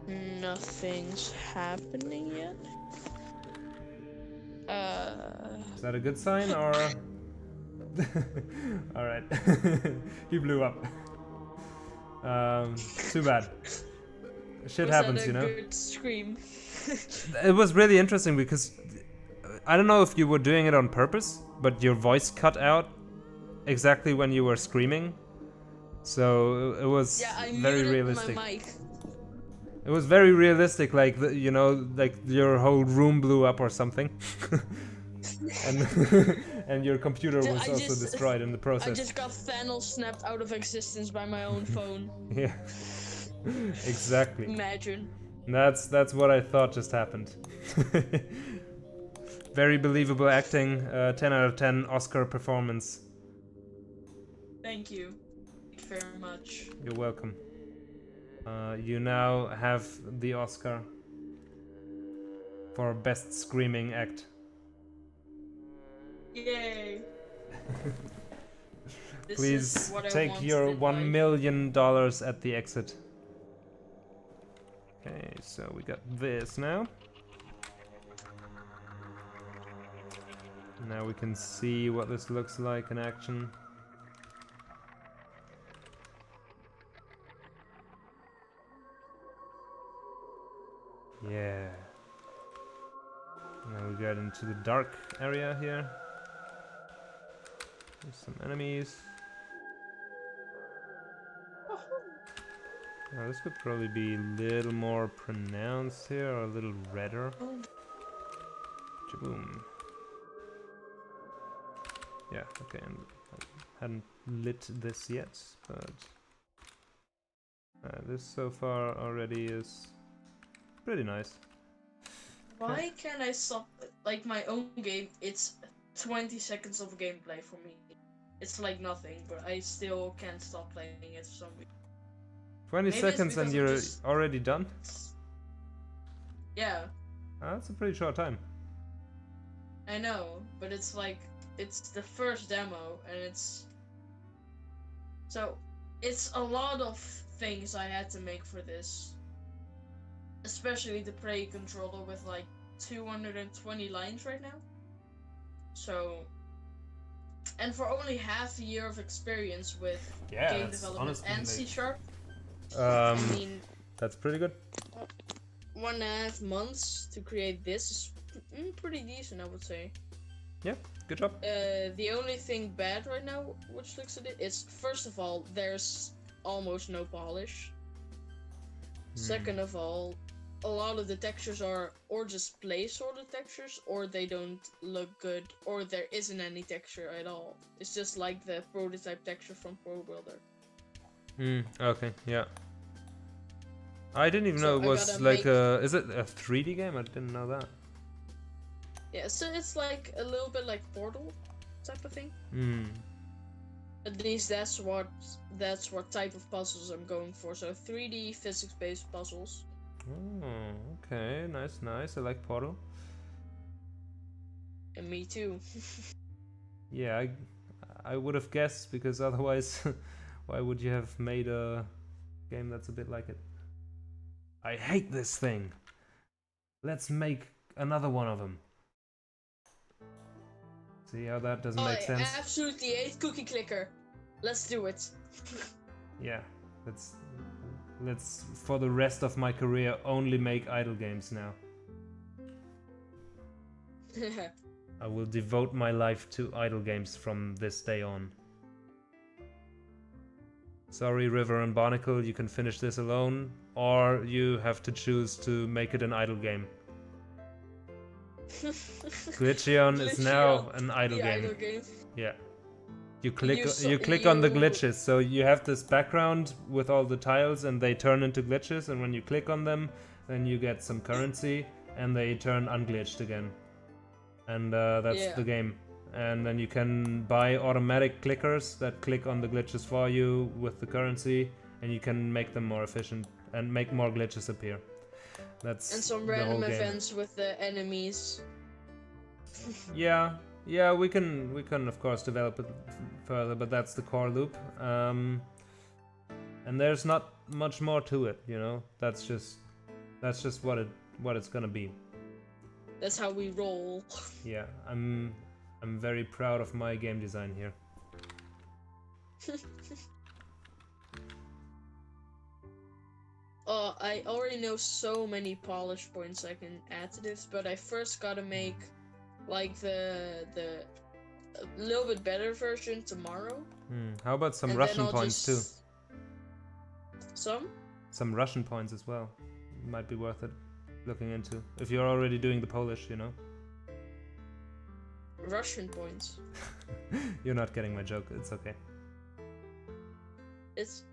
nothing's happening yet. Is that a good sign or? All right, he blew up. Too bad. Shit happens, you know. Good scream. It was really interesting because I don't know if you were doing it on purpose, but your voice cut out exactly when you were screaming. So it was very realistic. My mic. It was very realistic, like you know, like your whole room blew up or something, and and your computer was also destroyed in the process. I just got Thanos snapped out of existence by my own phone. Yeah, exactly. Imagine. That's what I thought just happened. Very believable acting. 10 out of 10 Oscar performance. Thank you. Thank you very much. You're welcome. You now have the Oscar for Best Screaming Act. Yay! Please take your $1 million at the exit. Okay, so we got this now. Now we can see what this looks like in action. Yeah. Now we get into the dark area here. There's some enemies. Now this could probably be a little more pronounced here, or a little redder. Chaboom. Yeah, okay, and I hadn't lit this yet, but this so far already is pretty nice. Why can't I stop, like my own game, it's 20 seconds of gameplay for me. It's like nothing, but I still can't stop playing it for some reason. 20 seconds and you're already done? Yeah. That's a pretty short time. I know, but it's like, it's the first demo, and it's... So, it's a lot of things I had to make for this. Especially the Prey controller with like 220 lines right now. So... And for only half a year of experience with game development and C#, I mean... That's pretty good. 1.5 months to create this is pretty decent, I would say. Yeah, good job. The only thing bad right now, which looks at it, is first of all, there's almost no polish. Second of all, a lot of the textures are or just placeholder textures, or they don't look good, or there isn't any texture at all. It's just like the prototype texture from Pro Builder. Okay, yeah. I didn't even know So it was like is it a 3D game? I didn't know that. Yeah, so it's like a little bit like Portal type of thing. At least that's what type of puzzles I'm going for. So 3D physics-based puzzles. Oh, okay, nice. I like Portal. And me too. Yeah, I would have guessed, because otherwise, why would you have made a game that's a bit like it? I hate this thing. Let's make another one of them. See how that doesn't make sense? I absolutely hate Cookie Clicker. Let's do it. Yeah, let's for the rest of my career only make idle games now. I will devote my life to idle games from this day on. Sorry, River and Barnacle, you can finish this alone, or you have to choose to make it an idle game. Glitcheon is now an idle game. Yeah. You click on the glitches, so you have this background with all the tiles and they turn into glitches, and when you click on them, then you get some currency and they turn unglitched again. And that's the game. And then you can buy automatic clickers that click on the glitches for you with the currency, and you can make them more efficient and make more glitches appear. That's and some the whole random game. events with the enemies. Yeah, we can of course develop it further, but that's the core loop. And there's not much more to it, you know. That's just what it's gonna be. That's how we roll. Yeah, I'm very proud of my game design here. I already know so many polish points I can add to this, but I first gotta make like the a little bit better version tomorrow. How about some and Russian points too? Some Russian points as well. Might be worth it looking into if you're already doing the Polish, you know. Russian points. You're not getting my joke. It's okay. It's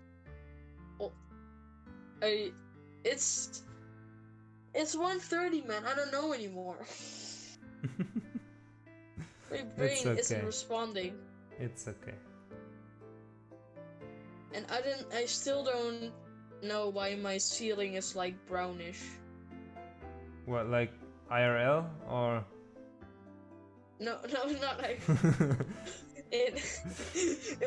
1:30, man. I don't know anymore. My brain isn't responding. It's okay. And I still don't know why my ceiling is like brownish. What, like IRL or? No, not like in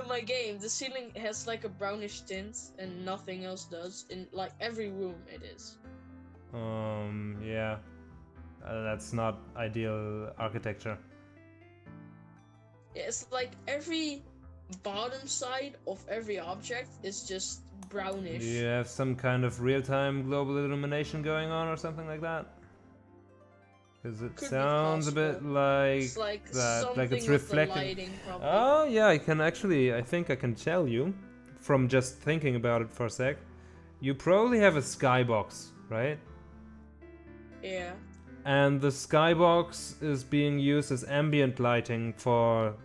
my game. The ceiling has like a brownish tint, and nothing else does. In like every room, it is. Yeah, that's not ideal architecture. Yeah, it's like every bottom side of every object is just brownish. Do you have some kind of real-time global illumination going on or something like that? Because it sounds a bit like that, like it's reflecting. Oh yeah, I think I can tell you from just thinking about it for a sec. You probably have a skybox, right? Yeah. And the skybox is being used as ambient lighting for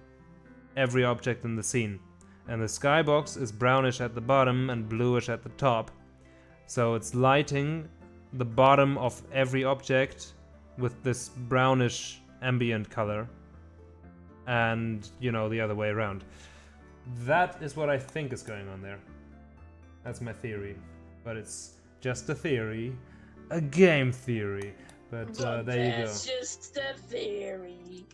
every object in the scene. And the skybox is brownish at the bottom and bluish at the top. So it's lighting the bottom of every object with this brownish ambient color, and you know, the other way around. That is what I think is going on there. That's my theory, but it's just a theory, a game theory. But But there you go. that's just a theory.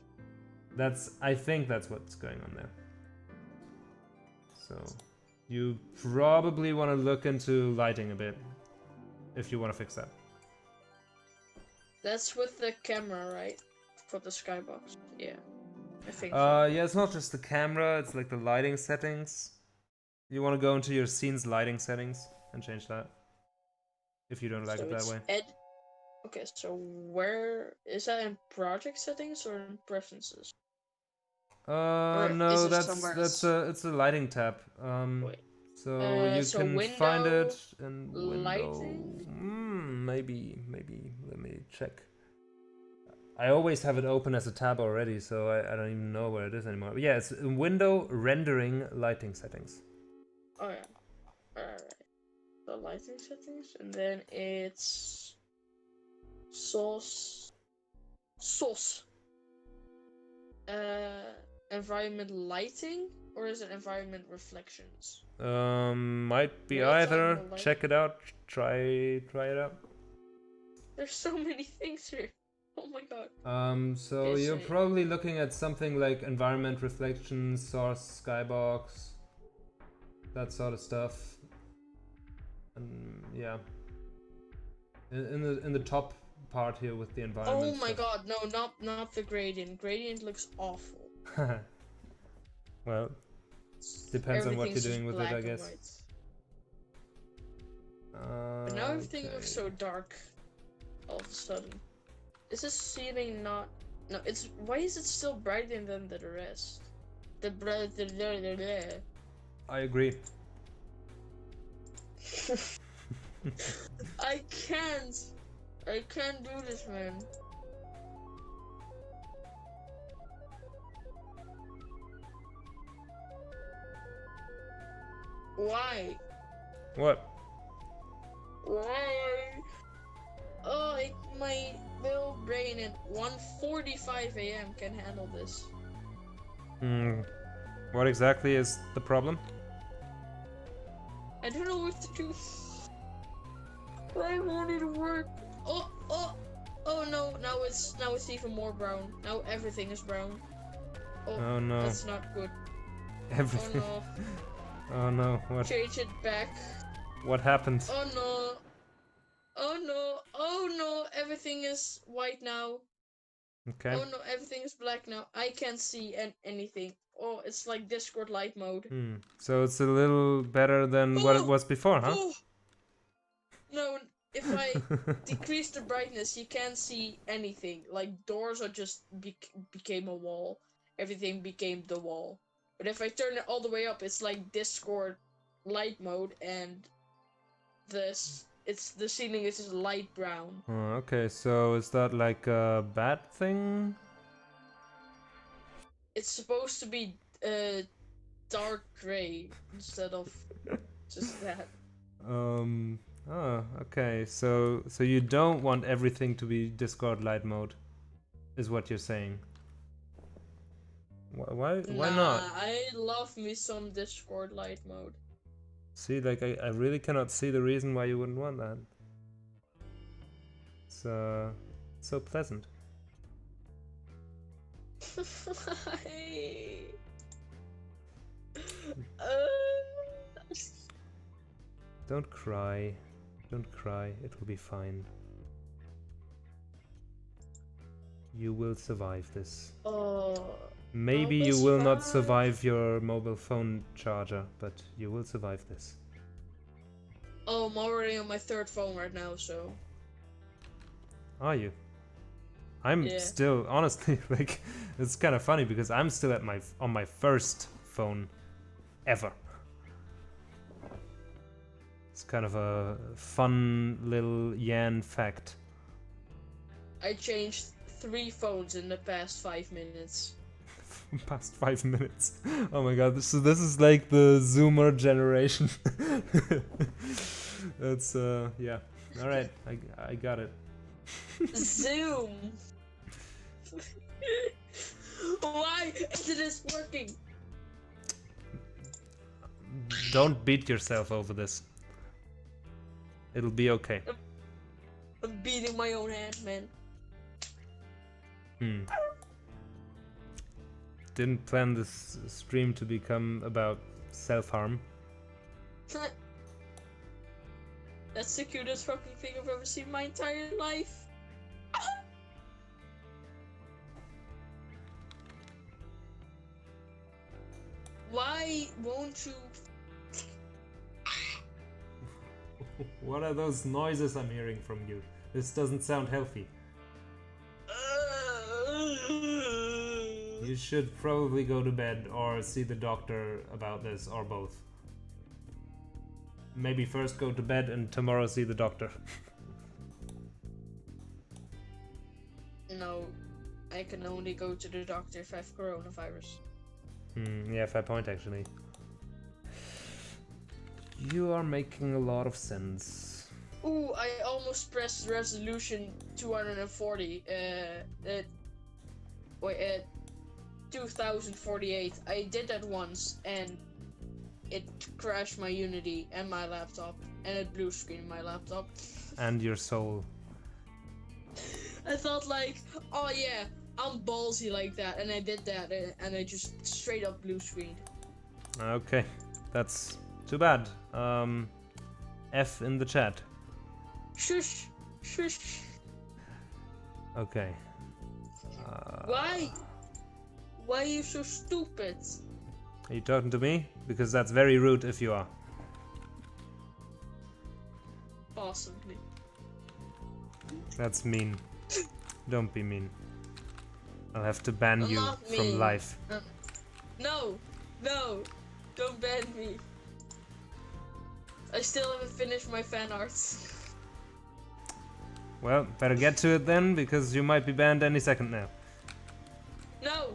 I think that's what's going on there. So, you probably want to look into lighting a bit if you want to fix that. That's with the camera, right? For the skybox. Yeah. I think so. Yeah, it's not just the camera, it's like the lighting settings. You want to go into your scene's lighting settings and change that. If you don't like it that way. Okay, so where is that in project settings or in preferences? Or No, is it that's somewhere it's else? a lighting tab. Wait. So you So can find window, it in lighting? maybe. Let me check. I always have it open as a tab already, so I don't even know where it is anymore. But yeah, it's in window rendering lighting settings. Oh yeah. Alright. The lighting settings, and then it's source. Environment lighting, or is it environment reflections? Might be Real time either. light- Check it out. Try it out. There's so many things here. Oh my god. So Okay, you're so- probably looking at something like environment reflections, source, skybox, that sort of stuff. And yeah, in the top part here with the environment. Oh my god, no, not the gradient. Gradient looks awful. God. Well, depends on what you're Everything's doing just with it, black I and guess. white. But now everything looks so dark. All of a sudden, is this ceiling not? No, it's why is it still brighter than the rest? The brighter. I agree. I can't do this, man. Why? What? Why? Oh, my little brain at 1:45 a.m. can handle this. What exactly is the problem? I don't know what to do. I want it to work. Oh no! Now it's even more brown. Now everything is brown. Oh no. That's not good. Everything. Oh Oh no. no! What? Change it back. What happened? Oh no! Oh no! Oh no! Everything is white now. Okay. Oh no! Everything is black now. I can't see anything. Oh, it's like Discord light mode. So it's a little better than what it was before, huh? Oh. No, if I decrease the brightness, you can't see anything. Like doors are just became a wall. Everything became the wall. But if I turn it all the way up, it's like Discord light mode, and the ceiling is just light brown. Oh, okay, so is that like a bad thing? It's supposed to be dark gray instead of just that. Oh, okay. So you don't want everything to be Discord light mode, is what you're saying. Why not? I love me some Discord light mode. See, like I really cannot see the reason why you wouldn't want that. It's so pleasant. Don't cry. Don't cry. It will be fine. You will survive this. Maybe you will not survive your mobile phone charger, but you will survive this. Oh, I'm already on my third phone right now, so. Are you? I'm still, honestly, like, it's kind of funny because I'm still at on my first phone ever. It's kind of a fun little Yan fact. I changed 3 phones in the past 5 minutes. Past 5 minutes. Oh my god, this is like the Zoomer generation. That's yeah. All right, I got it. Zoom. Why isn't this working? Don't beat yourself over this. It'll be okay. I'm beating my own hand, man. Hmm. Didn't plan this stream to become about self-harm. That's the cutest fucking thing I've ever seen in my entire life. Why won't you? What are those noises I'm hearing from you? This doesn't sound healthy. You should probably go to bed or see the doctor about this, or both. Maybe first go to bed and tomorrow see the doctor. No, I can only go to the doctor if I have coronavirus. Yeah, fair point actually. You are making a lot of sense. Ooh, I almost pressed resolution 240. 2048. I did that once and it crashed my Unity and my laptop, and it blue screened my laptop. And your soul. I thought like, oh yeah, I'm ballsy like that, and I did that, and I just straight up blue screened. Okay, that's too bad. F in the chat. Shush, shush. Okay. Why? Why are you so stupid? Are you talking to me? Because that's very rude if you are. Possibly. That's mean. Don't be mean. I'll have to ban I'm you not from mean. life. No, don't ban me. I still haven't finished my fan arts. Well, better get to it then, because you might be banned any second now. No.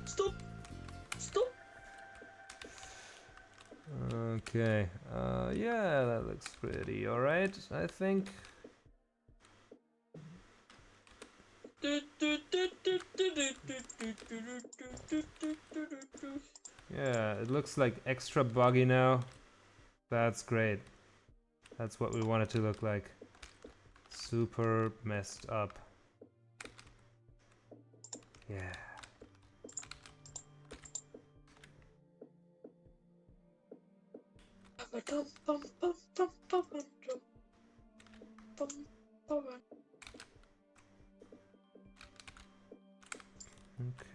Stop. Okay. Yeah, that looks pretty alright, I think. Yeah, it looks like extra buggy now. That's great. That's what we want it to look like. Super messed up. Yeah.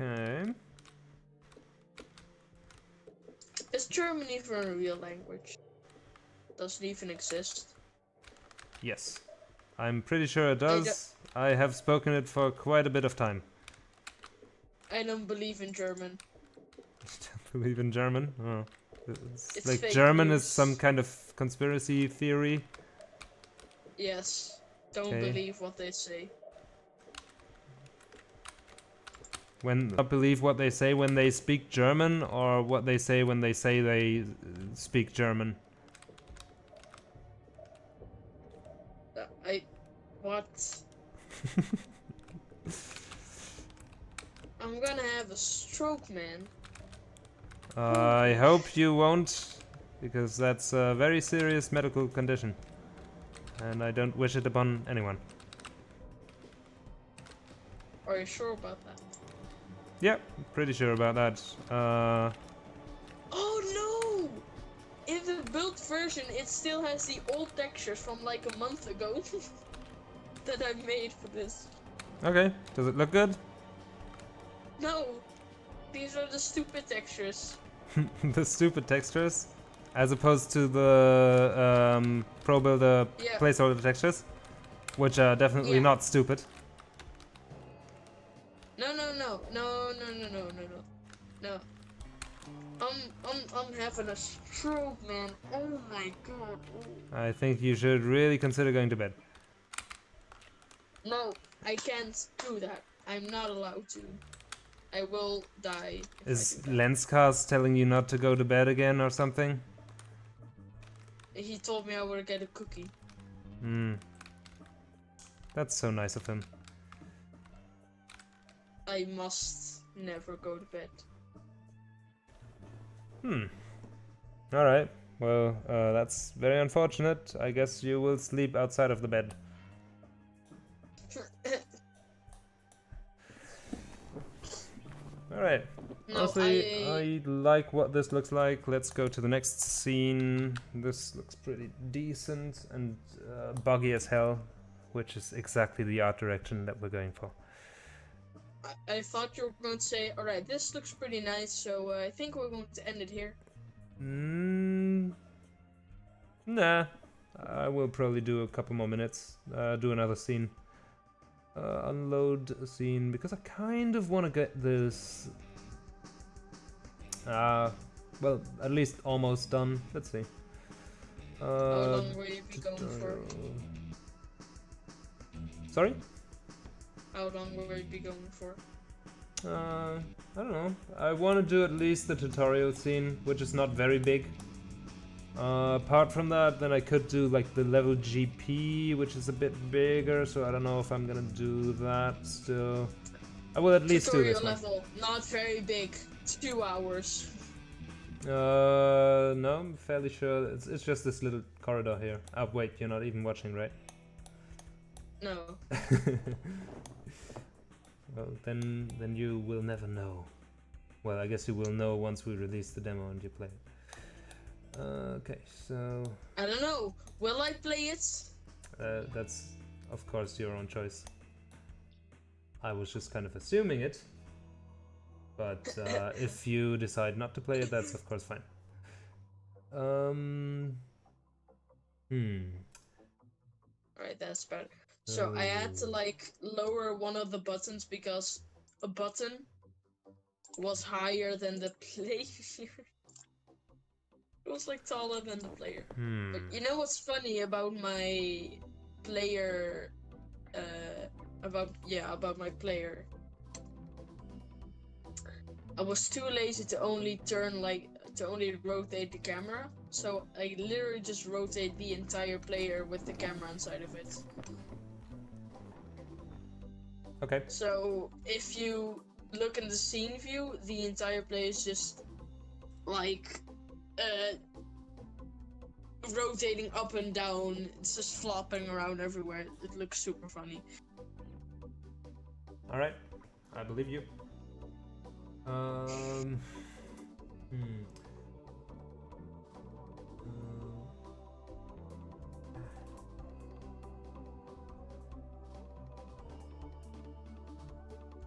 Okay. Is German even a real language? Does it even exist? Yes. I'm pretty sure it does. I have spoken it for quite a bit of time. I don't believe in German. Believe in German? Oh. It's like fake German news. is some kind of conspiracy theory. Yes. Don't Okay. believe what they say. Not believe what they say when they speak German, or what they say when they speak German. What? I'm gonna have a stroke, man. I hope you won't, because that's a very serious medical condition. And I don't wish it upon anyone. Are you sure about that? Yeah, pretty sure about that. Oh no! In the build version, it still has the old textures from like a month ago that I made for this. Okay, does it look good? No! These are the stupid textures. The stupid textures? As opposed to the Pro Builder Yeah. placeholder textures? Which are definitely Yeah. not stupid. No. I'm having a stroke, man. Oh my god. Oh. I think you should really consider going to bed. No, I can't do that. I'm not allowed to. I will die. if I Is do that. Lenscast telling you not to go to bed again or something? He told me I would get a cookie. That's so nice of him. I must never go to bed. Alright. Well, that's very unfortunate. I guess you will sleep outside of the bed. Alright. No, Honestly, I like what this looks like. Let's go to the next scene. This looks pretty decent and buggy as hell, which is exactly the art direction that we're going for. I thought you were going to say, alright, this looks pretty nice, so I think we're going to end it here. Nah. I will probably do a couple more minutes. Do another scene. Unload a scene, because I kind of want to get this... well, at least almost done. Let's see. How long will you be going for? Sorry? How long will you be going for? I don't know. I want to do at least the tutorial scene, which is not very big. Apart from that, then I could do like the level GP, which is a bit bigger, so I don't know if I'm gonna do that still. I will at least do this one. Level, not very big. 2 hours. No, I'm fairly sure it's just this little corridor here. Oh wait, you're not even watching, right? No. Well, then you will never know. Well, I guess you will know once we release the demo and you play it. Okay, so... I don't know. Will I play it? That's, of course, your own choice. I was just kind of assuming it. But if you decide not to play it, that's of course fine. Alright, that's better. So I had to like lower one of the buttons because a button was higher than the player. It was like taller than the player. But you know what's funny about my player? About my player. I was too lazy to only rotate the camera, so I literally just rotate the entire player with the camera inside of it. Okay. So if you look in the scene view, the entire player is just like rotating up and down. It's just flopping around everywhere. It looks super funny. Alright, I believe you.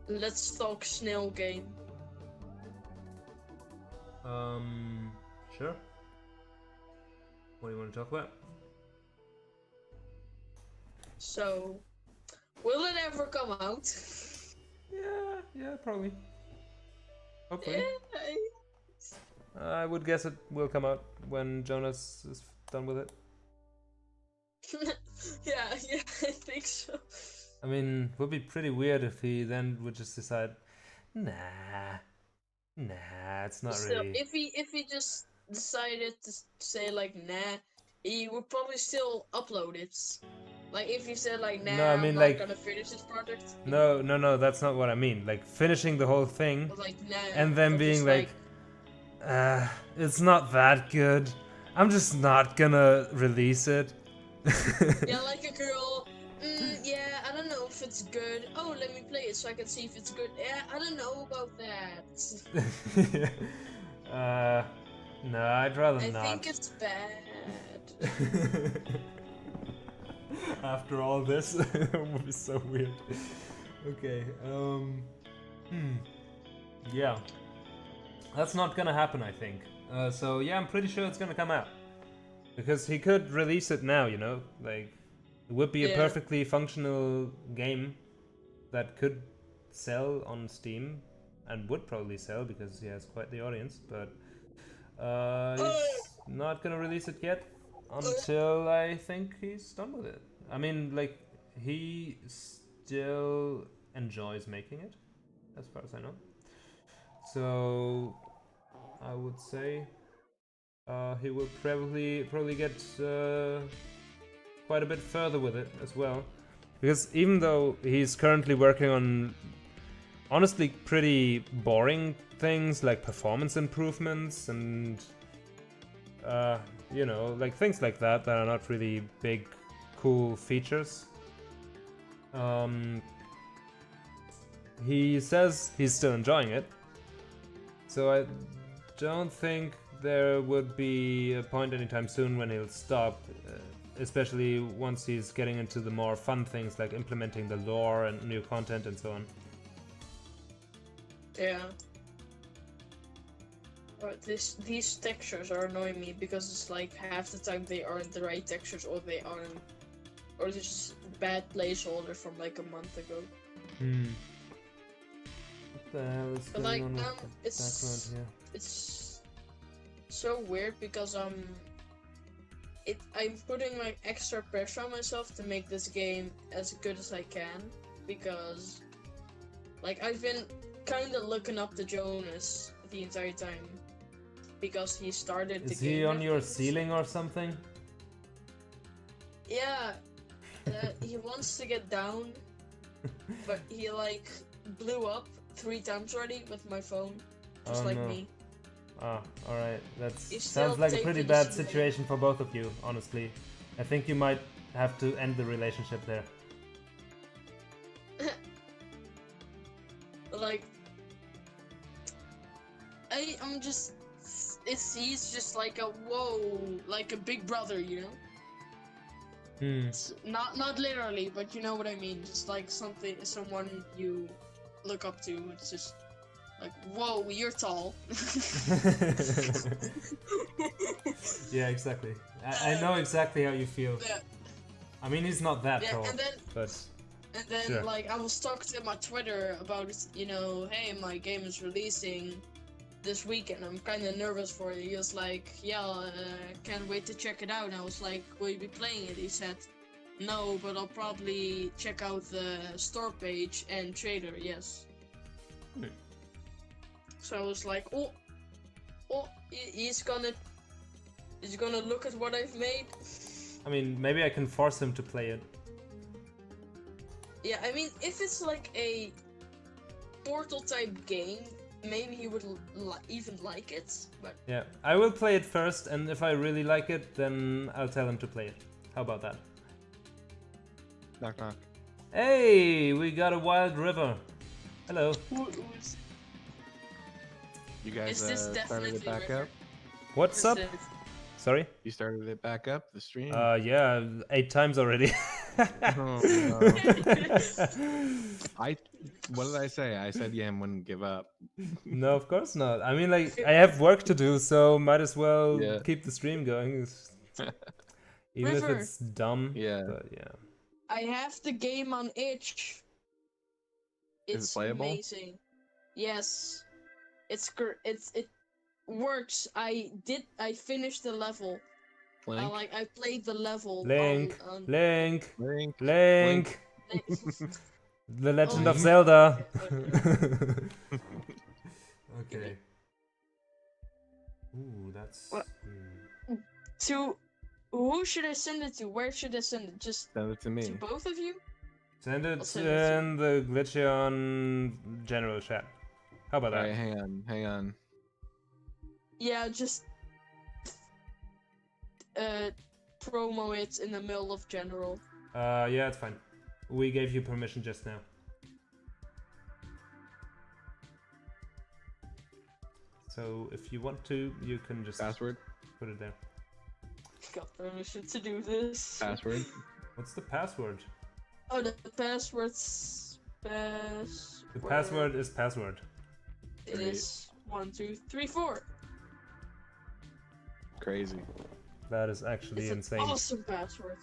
Let's talk snail game. Sure. What do you want to talk about? So, will it ever come out? Yeah, probably. Hopefully. Yeah, I would guess it will come out when Jonas is done with it. yeah, I think so. I mean, it would be pretty weird if he then would just decide, nah, it's not Still, really. if he just decided to say like nah, he would probably still upload it. Like if he said like nah, No, I mean, I'm not like, gonna finish this project. No, that's not what I mean. Like finishing the whole thing, Like nah, and then or being just like, it's not that good. I'm just not gonna release it. yeah, like a girl. Yeah, I don't know if it's good. Oh, let me play it so I can see if it's good. Yeah, I don't know about that. No, I'd rather I not. think it's bad. After all this, it would be so weird. Okay, yeah. That's not gonna happen, I think. So yeah, I'm pretty sure it's gonna come out. Because he could release it now, you know? Like, it would be a perfectly functional game that could sell on Steam, and would probably sell because he has quite the audience, but he's not gonna release it yet until I think he's done with it. I mean, like, he still enjoys making it, as far as I know. So, I would say he will probably get quite a bit further with it as well. Because even though he's currently working on honestly pretty boring things like performance improvements and you know, like things like that are not really big cool features, he says he's still enjoying it, so I don't think there would be a point anytime soon when he'll stop, especially once he's getting into the more fun things like implementing the lore and new content and so on. Yeah. But these textures are annoying me because it's like half the time they aren't the right textures or they aren't, or it's just bad placeholder from like a month ago. What the hell is But going like on now with the background here? it's so weird because I'm putting like extra pressure on myself to make this game as good as I can, because like I've been kind of looking up to Jonas the entire time because he started the Is game. he on with your us. ceiling or something? Yeah, he wants to get down, but he like blew up 3 times already with my phone, just Oh, like no. me. Ah, alright. That He's sounds still like a taped pretty to the bad ceiling. situation for both of you, honestly. I think you might have to end the relationship there. Like, I'm just, he's just like a whoa, like a big brother, you know? It's not literally, but you know what I mean. Just like someone you look up to. It's just like, whoa, you're tall. Yeah, exactly. I know exactly how you feel. Yeah. I mean, he's not that Yeah, tall, and then but sure. like I was talking to my Twitter about, you know, hey, my game is releasing this weekend. I'm kind of nervous for it. He was like, yeah, can't wait to check it out. And I was like, will you be playing it? He said, no, but I'll probably check out the store page and trailer. Yes. So I was like, oh, he's gonna look at what I've made. I mean, maybe I can force him to play it. Yeah, I mean, if it's like a Portal type game, maybe he would even like it. But Yeah, I will play it first, and if I really like it, then I'll tell him to play it. How about that? Knock knock. Hey, we got a wild river. Hello. You guys Is this started definitely it back river? up? What's up? Sorry? You started it back up, the stream? Yeah, 8 times already. Oh, no. What did I say? I said Yam wouldn't give up. No, of course not. I mean, like, I have work to do, so might as well Yeah. keep the stream going. Even River. if it's dumb. Yeah. But yeah. I have the game on itch. Is it It's playable? amazing. Yes, it works. I finished the level. Link? I played the level. Link, on Link, Link? Link, The Legend Oh, of yeah. Zelda. Okay. Okay. Ooh, that's. What? To who should I send it to? Where should I send it? Just Send it to me. to both of you? Send I'll it send it to in the Glitcheon general chat. How about Alright, that? hang on. Yeah, just promo it in the middle of general. Yeah, it's fine. We gave you permission just now. So if you want to, you can just Password? put it there. Got permission to do this. Password? What's the password? Oh, the password's The password is password. It is 1, 2, 3, 4. Crazy. That is actually It's insane. an awesome password.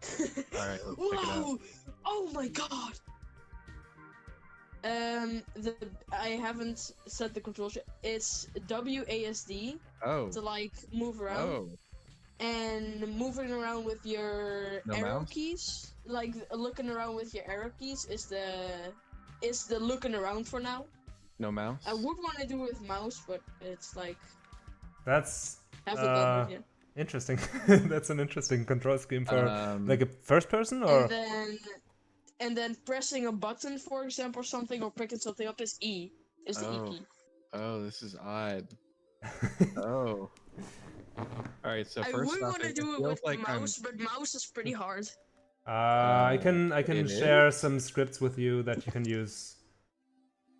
Alright, let's check it out. Whoa! Oh my god! I haven't set the controls yet. It's WASD Oh. to like move around, Oh. and moving around with your No arrow mouse? keys. Like looking around with your arrow keys is the looking around for now. No mouse? I would want to do it with mouse, but it's like That's haven't done it yet. interesting. That's an interesting control scheme for like a first person, or And then pressing a button, for example, or something, or picking something up is E. Is the Oh. E key. Oh, this is odd. Oh. Alright, so I first would off, want to it do it feels with like mouse, but mouse is pretty hard. I can it share some scripts with you that you can use.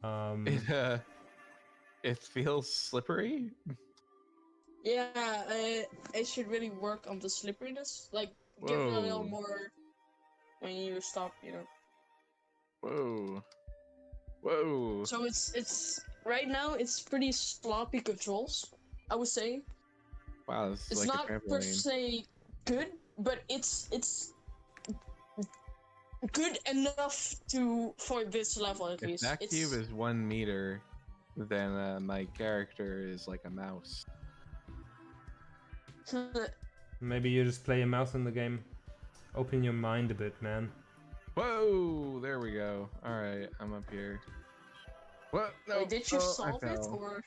It It feels slippery. Yeah, it should really work on the slipperiness. Like, give it a little Whoa. more when you stop, you know. Whoa. Whoa. So it's right now it's pretty sloppy controls, I would say. Wow, this is It's like a not per trampoline. se good, but it's good enough for this level at If least. that cube is 1 meter, then my character is like a mouse. Maybe you just play a mouse in the game. Open your mind a bit, man. Whoa! There we go. All right, I'm up here. What? No. Wait, did you I solve it fell. or?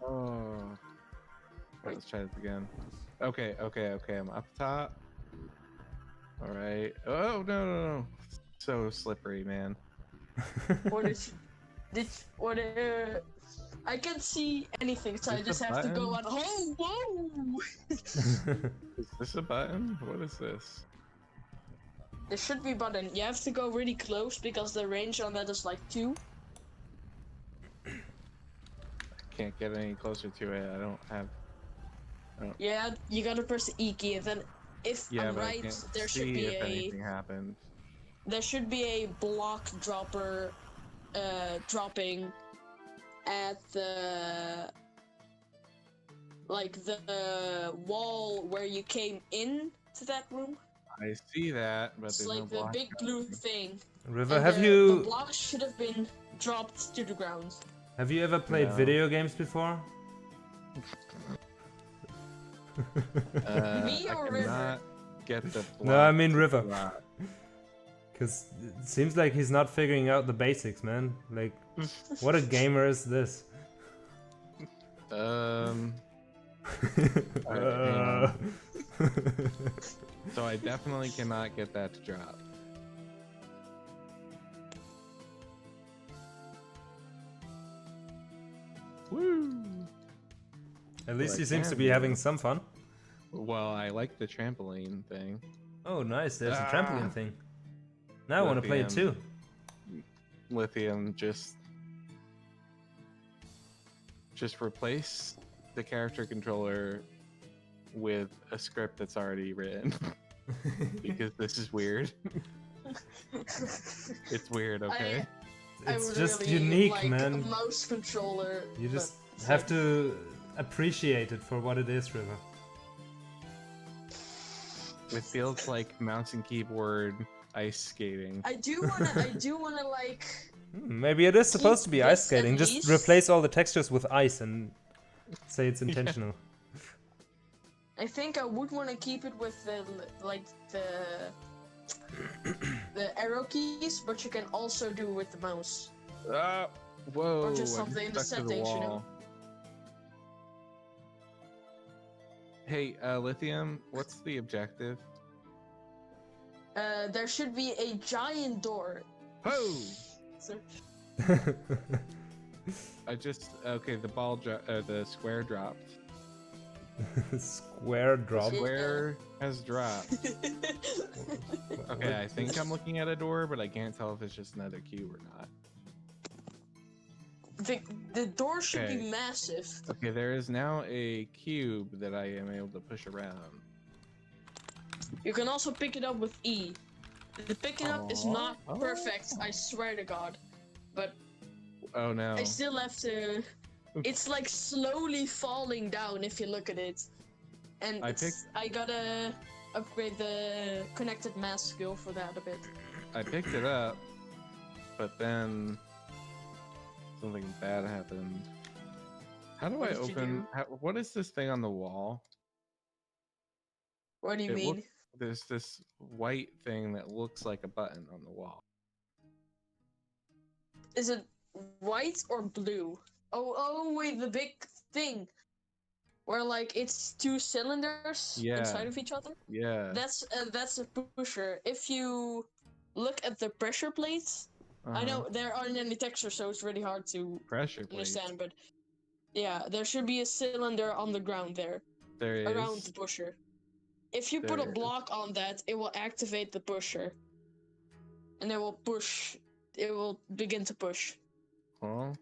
Oh. Let's try this again. Okay. I'm up top. All right. Oh no. So slippery, man. Or what? I can't see anything, so I Is just the have to go on. button? Oh, whoa! Is this a button? What is this? There should be a button. You have to go really close because the range on that is like 2. Can't get any closer to it. I don't have. Yeah, you gotta press the E key, and then if Yeah, I'm but I right, can't there see should be if a anything happened. block dropper dropping at the wall where you came in to that room. I see that, but It's there's like no the block. big blue thing. River, And have the you block should have been dropped to the ground. ever played No. video games before? Me I or cannot River? get the No, I block mean to River. drop. Because it seems like he's not figuring out the basics, man. Like, what a gamer is this? Alright, hang Uh, on. So I definitely cannot get that to drop. Woo! At least I he seems to can be do. having some fun. Well, I like the trampoline thing. Oh, nice. There's a Ah. trampoline thing. Now I want to play it too. Lithium, just replace the character controller with a script that's already written. Because this is weird. It's weird, okay? It's I just really unique, like man. A mouse controller. You just but it's have like- to appreciate it for what it is, River. It feels like mouse and keyboard ice skating. I do wanna like. Maybe it is supposed to be Keep ice this at skating. Just least. replace all the textures with ice and say it's intentional. I think I would want to keep it with the the arrow keys, but you can also do with the mouse. Ah, whoa! Or just I'm something in the stuck to settings, you know. wall. Hey, Lithium, what's the objective? There should be a giant door. Oh! So, Okay, the square dropped. Square drop. Yeah. Square has dropped. Okay, I think I'm looking at a door, but I can't tell if it's just another cube or not. the door should Okay. be massive. Okay, there is now a cube that I am able to push around. You can also pick it up with E. The picking up is not Aw. perfect, I swear to God. But Oh no. I still have to. It's like slowly falling down if you look at it. And I gotta upgrade the connected mass skill for that a bit. I picked it up, but then something bad happened. How do What I did you open? do? What is this thing on the wall? What do you It mean? There's this white thing that looks like a button on the wall. Is it white or blue? Oh wait, the big thing. Where like it's 2 cylinders Yeah. inside of each other? Yeah. That's a pusher. If you look at the pressure plates, I know there aren't any textures, so it's really hard to Pressure plate. understand, but yeah, there should be a cylinder on the ground there, There is. around the pusher. If you put a There is. block on that, it will activate the pusher. And it will begin to push. Huh?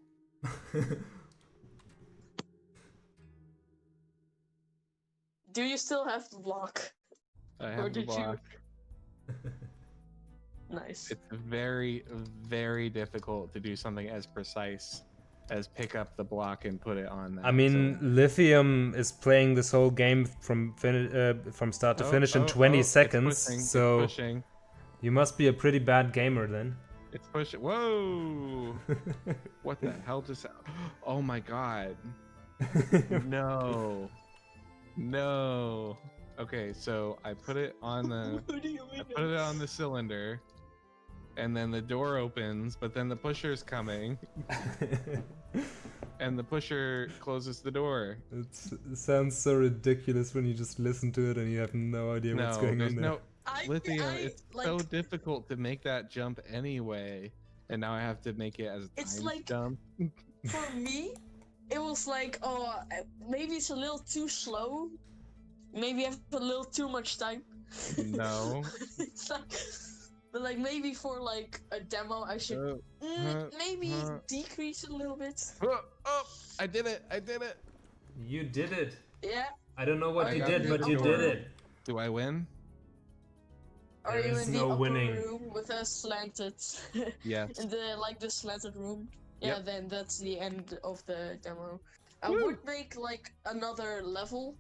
Do you still have the block? I Or have the did you? block. Nice. It's very, very difficult to do something as precise as pick up the block and put it on that. I mean, Lithium is playing this whole game from start to finish in 20 seconds, it's pushing, so it's pushing. you must be a pretty bad gamer then. It's pushing. Whoa! What the hell just? Oh my god! No, no. Okay, so I put it on the. What do you mean? I put it on the cylinder, and then the door opens, but then the pusher's coming, and the pusher closes the door. It sounds so ridiculous when you just listen to it and you have no idea what's going there's on there. no Lithium. It's so difficult to make that jump anyway, and now I have to make it as a It's time like- jump. For me, it was like, oh, maybe it's a little too slow. Maybe I have a little too much time. No. It's like, but like maybe for like a demo, I should maybe decrease it a little bit. Oh, I did it! I did it! You did it. Yeah. I don't know what I you got did, the but you door. did it. Do I win? Are There you is in the no upper winning. room with a slanted? Yes. In the slanted room. Yeah, Yep. then that's the end of the demo. I Woo. would make like another level.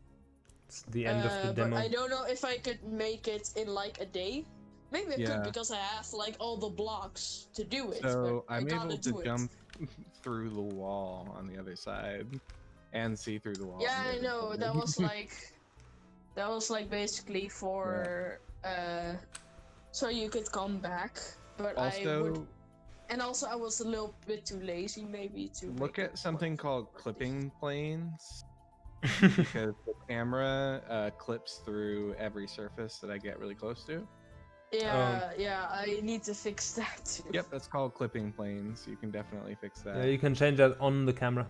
It's the end of the But demo. I don't know if I could make it in like a day. Maybe I Yeah. could because I have like all the blocks to do it. So but I I'm gotta able do to it. jump through the wall on the other side and see through the wall. Yeah, on the I other know. side. That was like basically for so you could come back. But I would, Also, and also I was a little bit too lazy maybe to look make at it something work. called clipping planes. Because the camera clips through every surface that I get really close to. Yeah, I need to fix that too. Yep, that's called clipping planes. You can definitely fix that. Yeah, you can change that on the camera.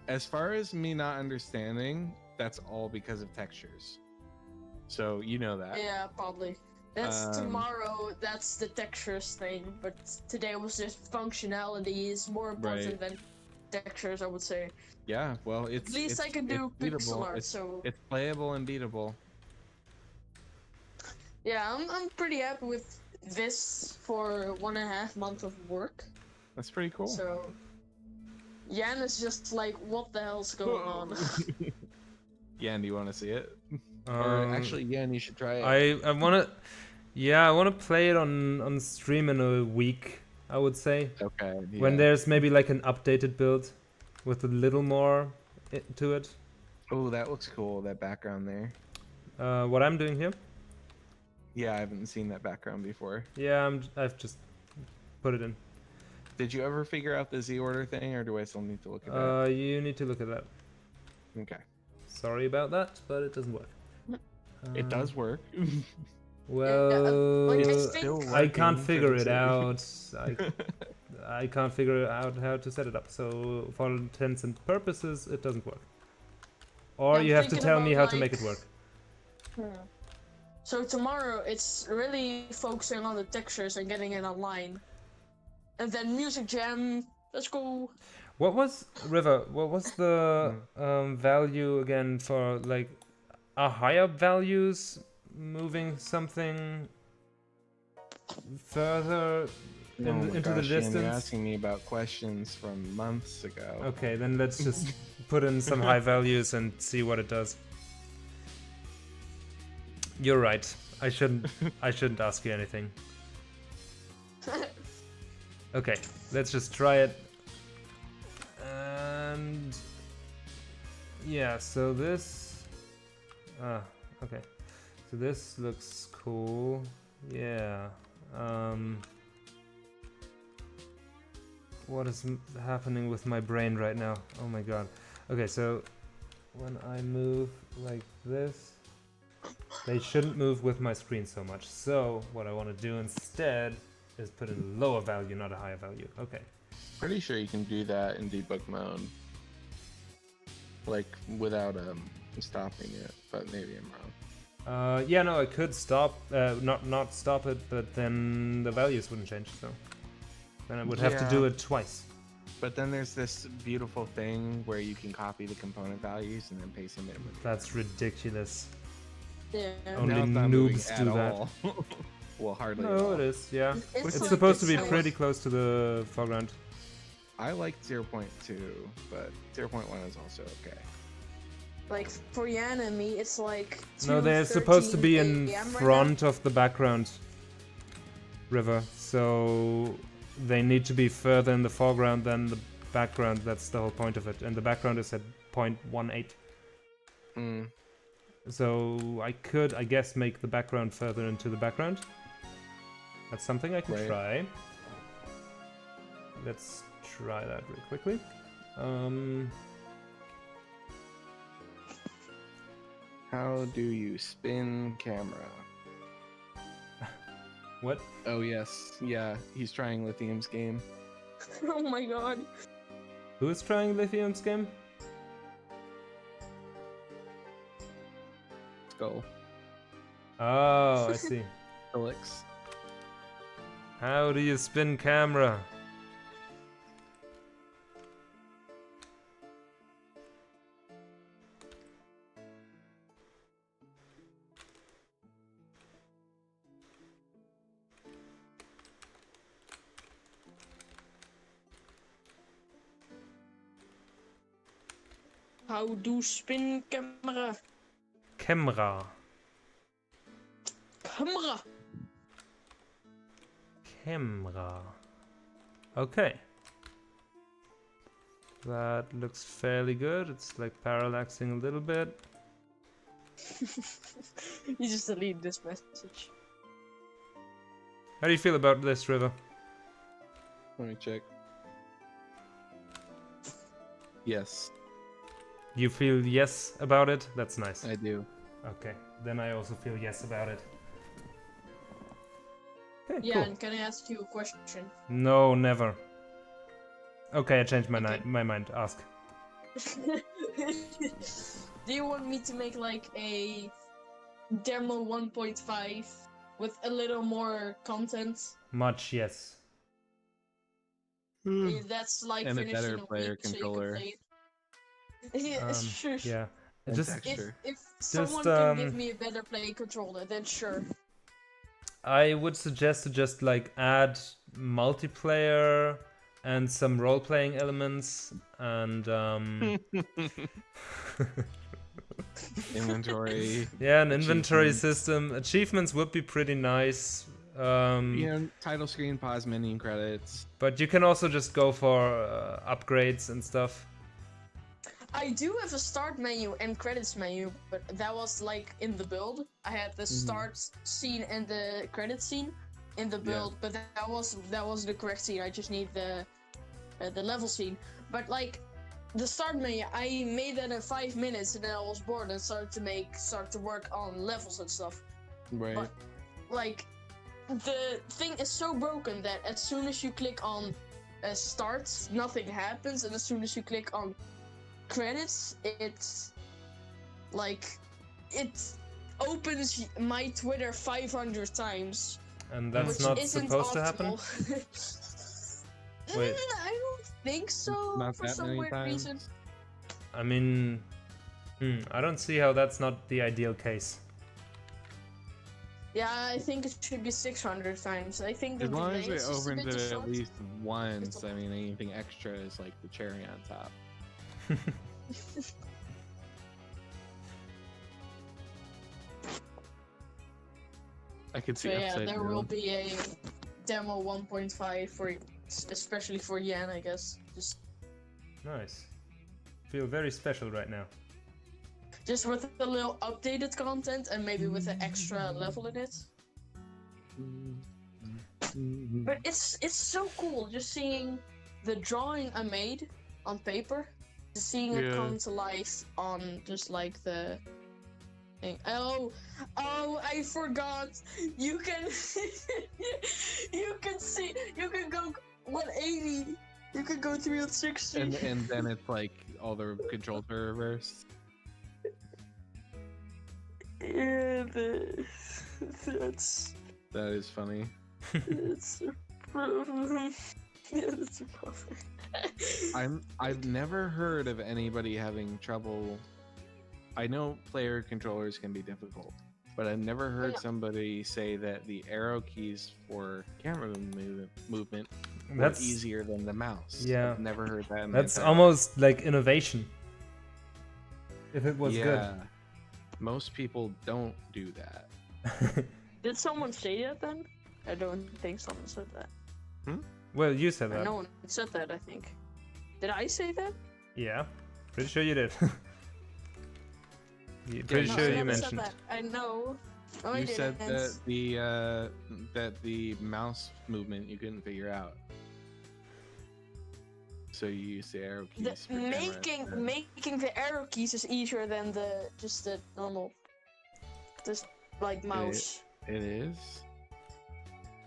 As far as me not understanding, that's all because of textures. So you know that. Yeah, probably. That's Um, tomorrow. That's the textures thing. But today was just functionality is more important than textures, I would say. Yeah, well, it's At least I can do it's beatable. pixel art. It's, So it's playable and beatable. yeah, I'm pretty happy with this for 1.5 months of work. That's pretty cool. So Jan is just like, what the hell's going on? Yan, do you want to see it? Or actually, Yan, you should try it. I wanna, yeah, I wanna play it on stream in a week. I would say Okay. when yeah. there's maybe like an updated build with a little more to it. Oh, that looks cool. That background there. What I'm doing here? Yeah, I haven't seen that background before. Yeah, I've just put it in. Did you ever figure out the Z order thing, or do I still need to look at that? You need to look at that. Okay. Sorry about that, but it doesn't work. It does work. Well, like, I It's think- still I can't working figure for it the out. I can't figure out how to set it up. So for all intents and purposes, it doesn't work. Or I'm you have to thinking tell me how about, to make it like- work. So tomorrow it's really focusing on the textures and getting it online. And then music jam. Let's go. What was River? What was the value again for like are higher values moving something further Oh my into the gosh, Yan, you're distance? asking me about questions from months ago. Okay, then let's just put in some high values and see what it does. You're right. I shouldn't ask you anything. Okay, let's just try it. And yeah, so this okay. So this looks cool. Yeah. What is happening with my brain right now? Oh my god. Okay, so when I move like this, they shouldn't move with my screen so much. So what I want to do instead is put in a lower value, not a higher value. Okay. Pretty sure you can do that in debug mode. Like, without stopping it, but maybe I'm wrong. Yeah, no, I could stop, not stop it, but then the values wouldn't change. So then I would have to do Yeah. it twice. But then there's this beautiful thing where you can copy the component values and then paste them in. That's ridiculous. Yeah. Only Now it's not moving noobs at do that. all. Well, hardly at No, all. it is, yeah. It's It's like supposed to the be same- pretty close to the foreground. I like 0.2, but 0.1 is also okay. Like for Yan and me, it's like No, they're supposed to be in 2:13 AM right front of the background river, so they need to be further in the foreground than the background. That's the whole point of it. And the background is at 0.18. Mm. So I could, I guess, make the background further into the background. That's something I can Right. try. Let's try that real quickly. How do you spin camera? What? Oh yes, yeah, he's trying Lithium's game. now. Oh my god. Who is trying Lithium's game? Skull. Oh, I see. Felix. How do you spin camera? How do spin camera? Camera. Camera. Camera. Okay. That looks fairly good. It's like parallaxing a little bit. You just delete this message. How do you feel about this, River? Let me check. Yes, You feel yes about it? That's nice. I do. Okay, then I also feel yes about it. Okay, Yeah, cool. and can I ask you a question? No, never. Okay, I changed my, Okay. my mind. Ask. Do you want me to make like a demo 1.5 with a little more content? Much yes. That's like And a finished better in a player week, so you can controller. play it. Yeah, sure. Yeah. And Just texture. If someone can give um, me a better play controller, then sure. I would suggest to just like add multiplayer and some role-playing elements and Inventory. yeah, an inventory Achievements. system. Achievements would be pretty nice. Title screen, pause menu, credits. But you can also just go for upgrades and stuff. I do have a start menu and credits menu, but that was like in the build. I had the start scene and the credit scene in the build, but that was the correct scene. I just need the level scene. But like the start menu, I made that in 5 minutes, and then I was bored and started to work on levels and stuff. Right. But like the thing is so broken that as soon as you click on start, nothing happens, and as soon as you click on credits, it's like it opens my Twitter 500 times, And that's which not isn't supposed to happen? optimal. Wait. I don't think so. Not for that some many weird times. reason. I mean, I don't see how that's not the ideal case. Yeah, I think it should be 600 times. I think the As long delay as is it just a opens bit it too at short. least once, I mean, anything extra is like the cherry on top. I could see So yeah, upside there down. will be a demo 1.5 for, especially for Yan, I guess. Nice. Feel very special right now. Just with a little updated content and maybe with an extra level in it. But it's so cool just seeing the drawing I made on paper, just seeing it Yeah. come to life on just like the thing. Oh, I forgot. You can you can go 180. You can go 360. And then it's like all the controls are reversed. Yeah, that's That is funny. it's a problem. That's perfect. I've never heard of anybody having trouble. I know player controllers can be difficult, but I've never heard somebody say that the arrow keys for camera movement were That's easier than the mouse. Yeah. I've never heard that. In my That's entire almost like innovation. If it was yeah. Most people don't do that. good. Did someone say that then? I don't think someone said that. Well, you said Or that. no one said that, I think. Did I say that? Yeah, pretty sure you did. Pretty no, sure I you never said mentioned. that. I know. No, I You said didn't. that the mouse movement you couldn't figure out. So you use the arrow keys. The, for camera. making the arrow keys is easier than the normal, just like mouse. It is.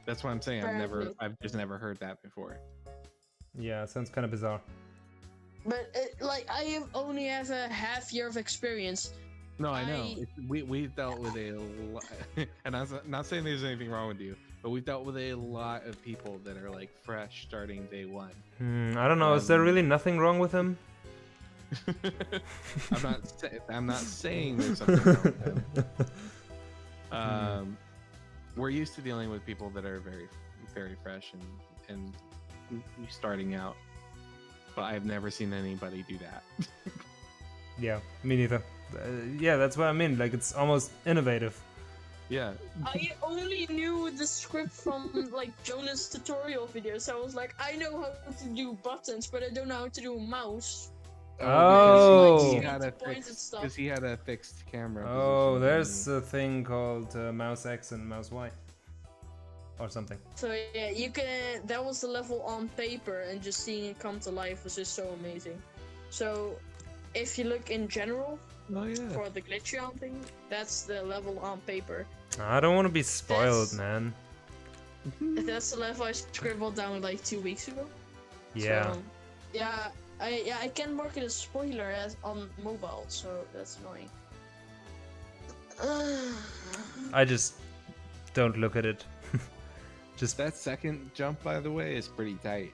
That's what I'm saying. Apparently. I've just never heard that before. Yeah, sounds kind of bizarre. But I only have a half year of experience. No, I know. We've dealt with a lot, and I'm not saying there's anything wrong with you, but we've dealt with a lot of people that are like fresh starting day one. I don't know. Is there really nothing wrong with him? I'm not saying there's something wrong with them. We're used to dealing with people that are very, very fresh and starting out, but I've never seen anybody do that. Yeah, me neither. Yeah, that's what I mean. Like, it's almost innovative. Yeah. I only knew the script from like Jonah's tutorial videos. So I was like, I know how to do buttons, but I don't know how to do a mouse. Oh. Because he had a fixed camera. Oh, position. there's a thing called mouse X and mouse Y. Or something. So yeah, you can. That was the level on paper, and just seeing it come to life was just so amazing. So, if you look in general for the Glitcheon thing, that's the level on paper. I don't want to be spoiled, man. That's the level I scribbled down like 2 weeks ago. Yeah. So, I can mark it as spoiler as on mobile, so that's annoying. I just don't look at it. Just that second jump, by the way, is pretty tight.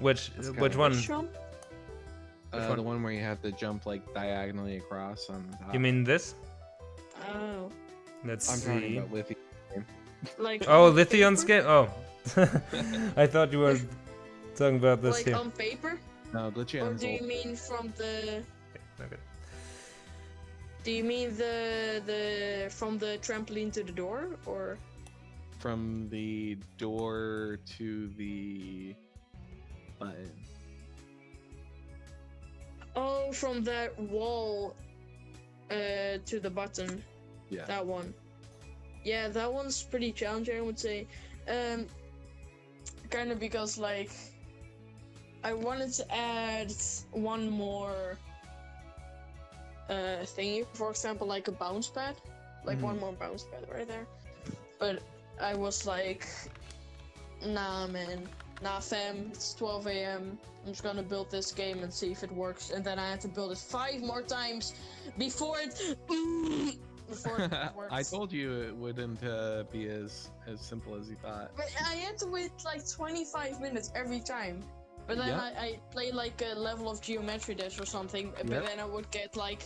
which kinda one? Glitcheon? The one where you have to jump like diagonally across on the top. You mean this? Oh, Let's I'm see. talking about Lithium. like Oh, on Lithium's paper? game. Oh, I thought you were talking about this Like here. on paper? No, Or Glitcheon's do you old. mean from the? Okay. Do you mean the from the trampoline to the door, or? From the door to the button. Oh, from that wall to the button. Yeah. That one. Yeah, that one's pretty challenging, I would say. Kind of because, like, I wanted to add one more thingy. For example, like a bounce pad. Like one more bounce pad right there. But I was like, nah, man. Nah, fam, it's 12 a.m. I'm just gonna build this game and see if it works. And then I had to build it 5 more times before it worked. I told you it wouldn't be as simple as you thought. But I had to wait like 25 minutes every time. But then Yep. I played like a level of Geometry Dash or something. But Yep. then I would get like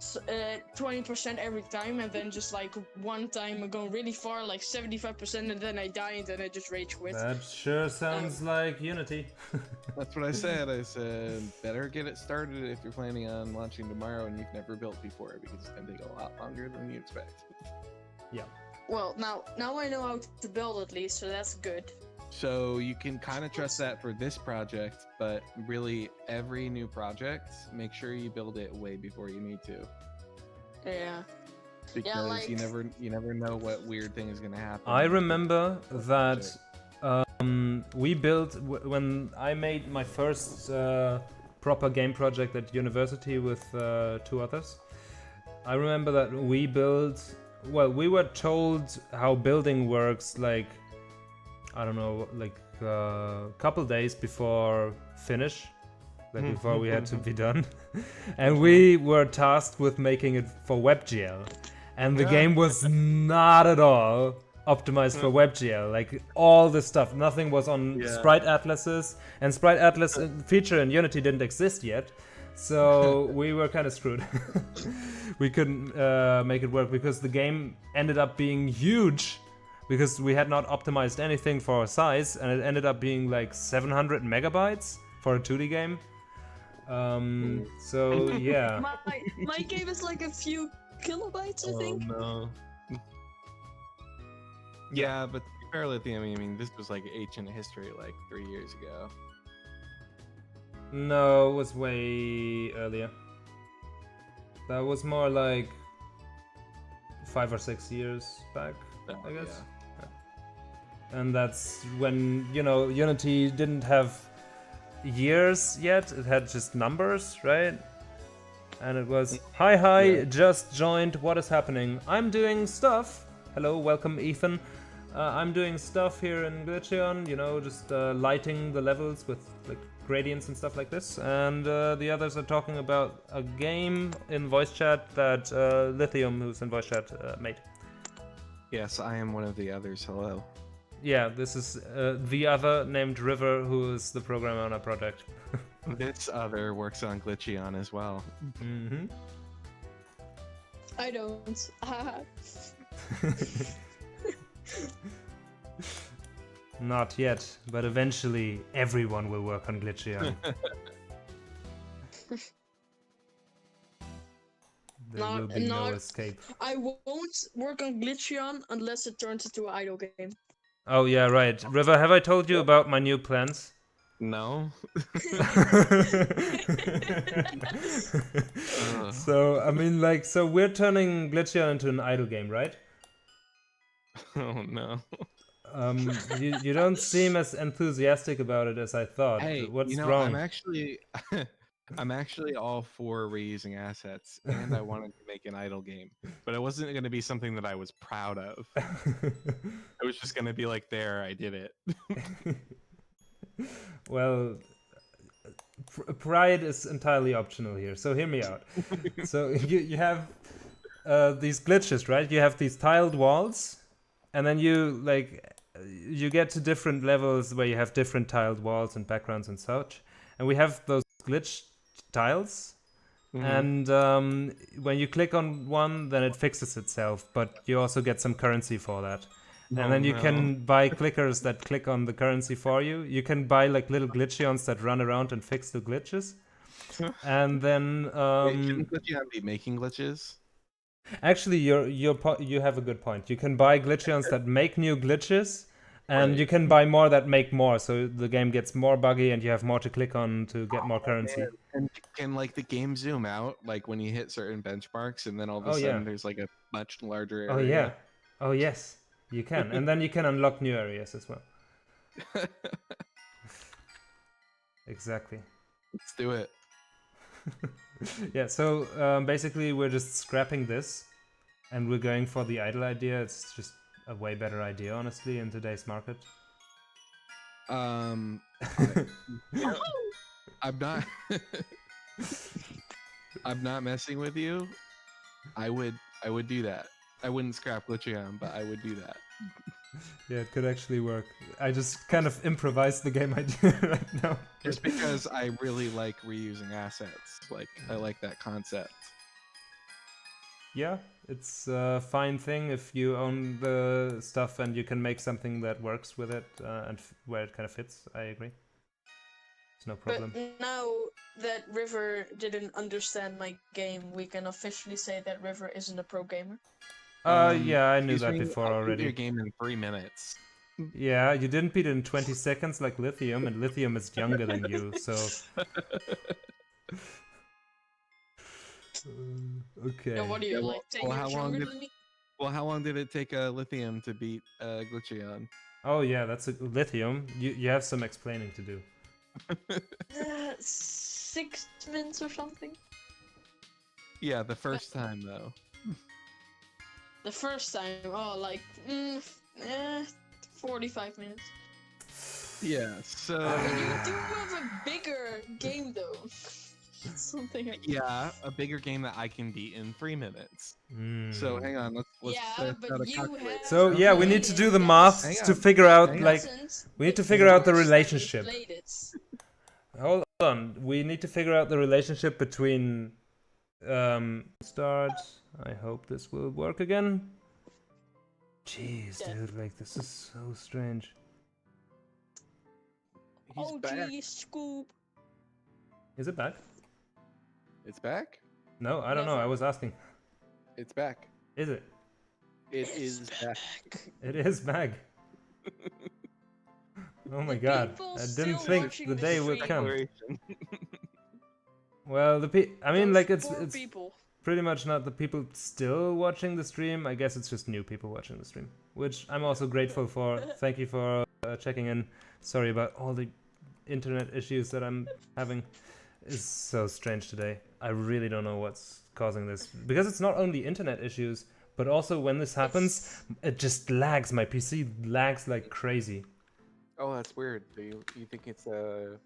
20% every time, and then just like one time I'm going really far, like 75%, and then I die, and then I just rage quit. That sure sounds like Unity. That's what I said. I said, better get it started if you're planning on launching tomorrow and you've never built before, because it's gonna take a lot longer than you expect. Yeah. Well, now I know how to build at least, so that's good. So you can kind of trust that for this project, but really every new project, make sure you build it way before you need to, Yeah. because like- you never know what weird thing is gonna happen. I remember that we built when I made my first proper game project at university with 2 others. I remember that we built. Well, we were told how building works, like, I don't know, like a couple days before finish, like before we had to be done. And we were tasked with making it for WebGL. And the game was not at all optimized for WebGL. Like all this stuff, nothing was on sprite atlases, and sprite atlas feature in Unity didn't exist yet. So we were kind of screwed. We couldn't make it work because the game ended up being huge because we had not optimized anything for size, and it ended up being like 700 megabytes for a 2D game. So yeah. My game is like a few kilobytes, I think. Oh no. Yeah, but to be fair, Lithium, I mean, this was like ancient history like 3 years ago. No, it was way earlier. That was more like 5 or 6 years back, I guess. Yeah. And that's when, you know, Unity didn't have years yet, it had just numbers, right? And it was, hi, just joined, what is happening? I'm doing stuff. Hello, welcome Ethan. I'm doing stuff here in Glitcheon, you know, just lighting the levels with like gradients and stuff like this. And the others are talking about a game in voice chat that Lithium, who's in voice chat, made. Yes, I am one of the others. Hello. Yeah, this is the other named River, who is the programmer on our project. This other works on Glitcheon as well. Mm-hmm. I don't. Not yet, but eventually everyone will work on Glitcheon. There will be no escape. I won't work on Glitcheon unless it turns into an idle game. Oh yeah, right. River, have I told you about my new plans? No. So, I mean, like, so we're turning Glitcheon into an idle game, right? Oh no. You don't seem as enthusiastic about it as I thought. Hey, what's you know, wrong? I'm actually all for reusing assets, and I wanted to make an idle game, but it wasn't going to be something that I was proud of. It was just going to be like, there, I did it. Well, pride is entirely optional here, so hear me out. So you have these glitches, right? You have these tiled walls, and then you get to different levels where you have different tiled walls and backgrounds and such. And we have those glitch tiles, and when you click on one, then it fixes itself, but you also get some currency for that. And then you can buy clickers that click on the currency for you. You can buy like little glitcheons that run around and fix the glitches. And then shouldn't Glitcheon be making glitches? Actually, you have a good point. You can buy glitcheons that make new glitches, and you can buy more that make more, so the game gets more buggy and you have more to click on to get more currency. And can like the game zoom out like when you hit certain benchmarks, and then all of a sudden there's like a much larger area? Oh yeah. Oh yes, you can. And then you can unlock new areas as well. Exactly. Let's do it. Yeah, so basically we're just scrapping this and we're going for the idle idea. It's just a way better idea, honestly, in today's market. I'm not I'm not messing with you. I would do that. I wouldn't scrap Glitcheon, but I would do that. Yeah, it could actually work. I just kind of improvised the game idea right now. Just because I really like reusing assets. Like, I like that concept. Yeah, it's a fine thing if you own the stuff and you can make something that works with it and where it kind of fits. I agree. It's no problem. But now that River didn't understand my game, we can officially say that River isn't a pro gamer. Yeah, I knew that before already. Your game in 3 minutes. Yeah, you didn't beat it in 20 seconds like Lithium, and Lithium is younger than you, so... Okay. No, what are you, like 10 years younger than me? Well, how long did it take Lithium to beat Glitcheon? Oh yeah, that's a Lithium. You have some explaining to do. 6 minutes or something? Yeah, the first time though. The first time, 45 minutes. Yeah, so... You do have a bigger game though. Something like Yeah, a bigger game that I can beat in 3 minutes. Hmm. So hang on, let's Yeah, test but out a you calculator. have So yeah, we played need to it. do the That maths Hang to on. figure out Hang on. like wasn't we need to the figure out the first time you relationship. played it. Hold on, we need to figure out the relationship between start. I hope this will work again. Jeez, Yeah. dude, like this is so strange. He's Oh, back. geez, Scoop. Is it back? It's back. No, I don't know. I Never. was asking. It's back. Is it? It is back. It is back. Oh my The god! people I still didn't think watching the the day would stream. come. Declaration. Well, I mean, Those like it's poor people. pretty much not the people still watching the stream. I guess it's just new people watching the stream, which I'm also grateful for. Thank you for checking in. Sorry about all the internet issues that I'm having. It's so strange today. I really don't know what's causing this because it's not only internet issues, but also when this happens, it just lags. My PC lags like crazy. Oh, that's weird. Do you think it's So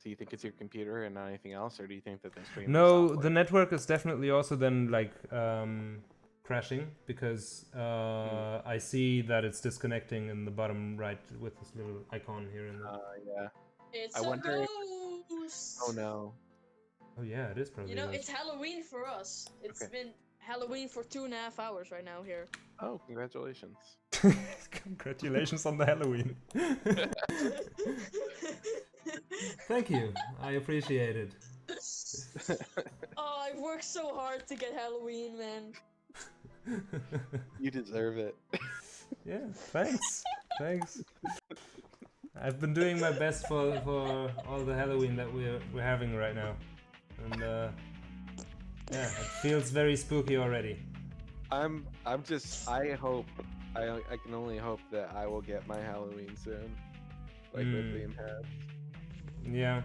you think it's your computer and not anything else, or do you think that the stream? No, software? the network is definitely also then like crashing because I see that it's disconnecting in the bottom right with this little icon here in the. Yeah. It's I a wonder if- ghost. Oh no. Oh yeah, it is probably. You know, those. it's Halloween for us. It's Okay. been Halloween for 2.5 hours right now here. Oh, congratulations. Congratulations on the Halloween. Thank you. I appreciate it. Oh, I've worked so hard to get Halloween, man. You deserve it. Yeah, thanks. Thanks. I've been doing my best for all the Halloween that we're having right now. And yeah, it feels very spooky already. I'm just I can only hope that I will get my Halloween soon. Like with Liam has. Yeah.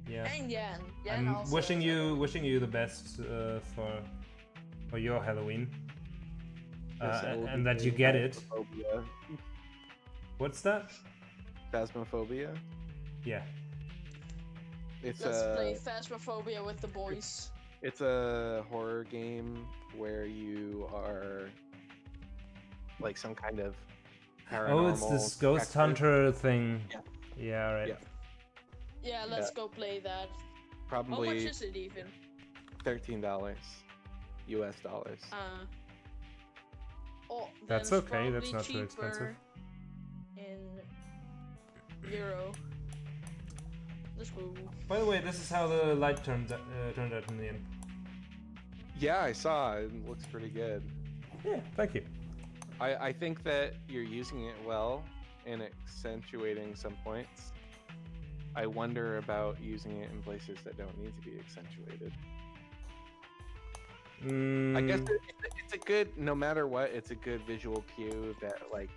Yeah. And Jan. I'm also wishing has you the best for your Halloween. Yes, I will And be that you playing get it. Phasmophobia. What's that? Phasmophobia. Yeah. It's Let's play a Phasmophobia with the boys. it's a horror game where you are like some kind of paranormal. Oh, it's this ghost detective. hunter thing. Yeah. Yeah, right. Yeah. Yeah, let's go play that. How much Probably is it even? $13 US dollars. Oh, That's then it's okay, that's probably not too expensive. cheaper In euro. Let's go. By the way, this is how the light turned out in the end. Yeah, I saw. It looks pretty good. Yeah, thank you. I think that you're using it well and accentuating some points. I wonder about using it in places that don't need to be accentuated. I guess it's a good, no matter what, it's a good visual cue that like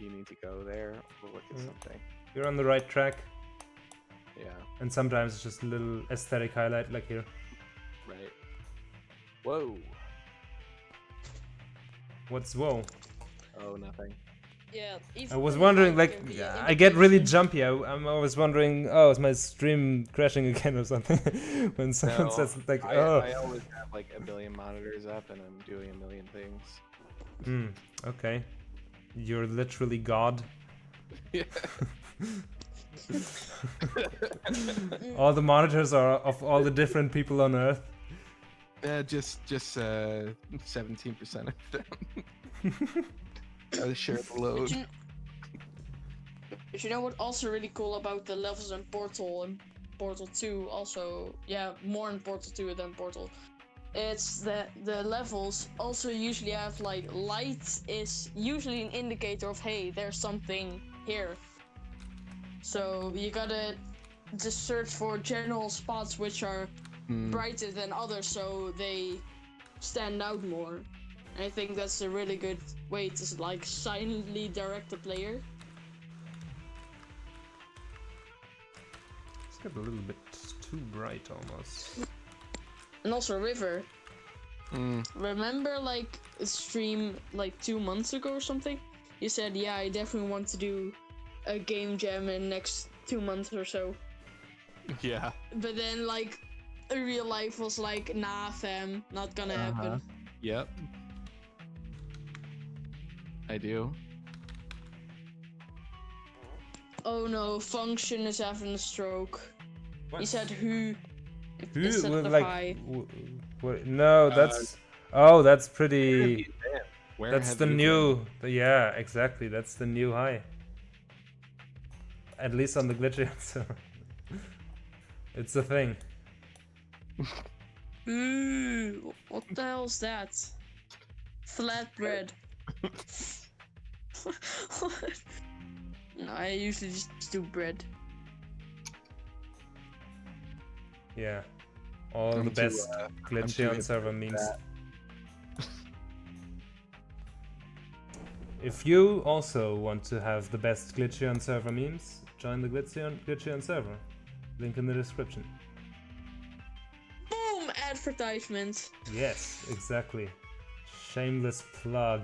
you need to go there or look at something. You're on the right track, Yeah, and sometimes it's just a little aesthetic highlight, like here. right. Whoa. What's whoa? Oh, nothing. Yeah. I was wondering, like, I get really jumpy. I'm always wondering, oh, is my stream crashing again or something? When someone No, says, like, I oh. always have like a billion monitors up and I'm doing a million things. Okay. You're literally God. Yeah. All the monitors are of all the different people on Earth. Just 17% of them. I share the load. But you know what? Also really cool about the levels in Portal and Portal 2. Also, yeah, more in Portal 2 than Portal. It's that the levels also usually have like light is usually an indicator of hey, there's something here. So you gotta just search for general spots which are brighter than others, so they stand out more. And I think that's a really good way to like silently direct the player. It's got a little bit too bright almost. And also River. Remember like a stream like 2 months ago or something? You said, yeah, I definitely want to do a game jam in the next 2 months or so. Yeah. But then like real life was like, nah fam, not gonna happen. Yep. I do. Oh no, Function is having a stroke. What? He said who Who instead with of like? hi. No, that's. Oh, that's pretty. Where That's have the you new. Yeah, exactly. That's the new high. At least on the Glitcheon server. It's a thing. Ooh, what the hell's that? Flatbread. What? No, I usually just do bread. Yeah. All I'm the too, best I'm too Glitcheon hip server for memes. that. If you also want to have the best Glitcheon server memes, join the Glitcheon server. Link in the description. Boom! Advertisement. Yes, exactly. Shameless plug.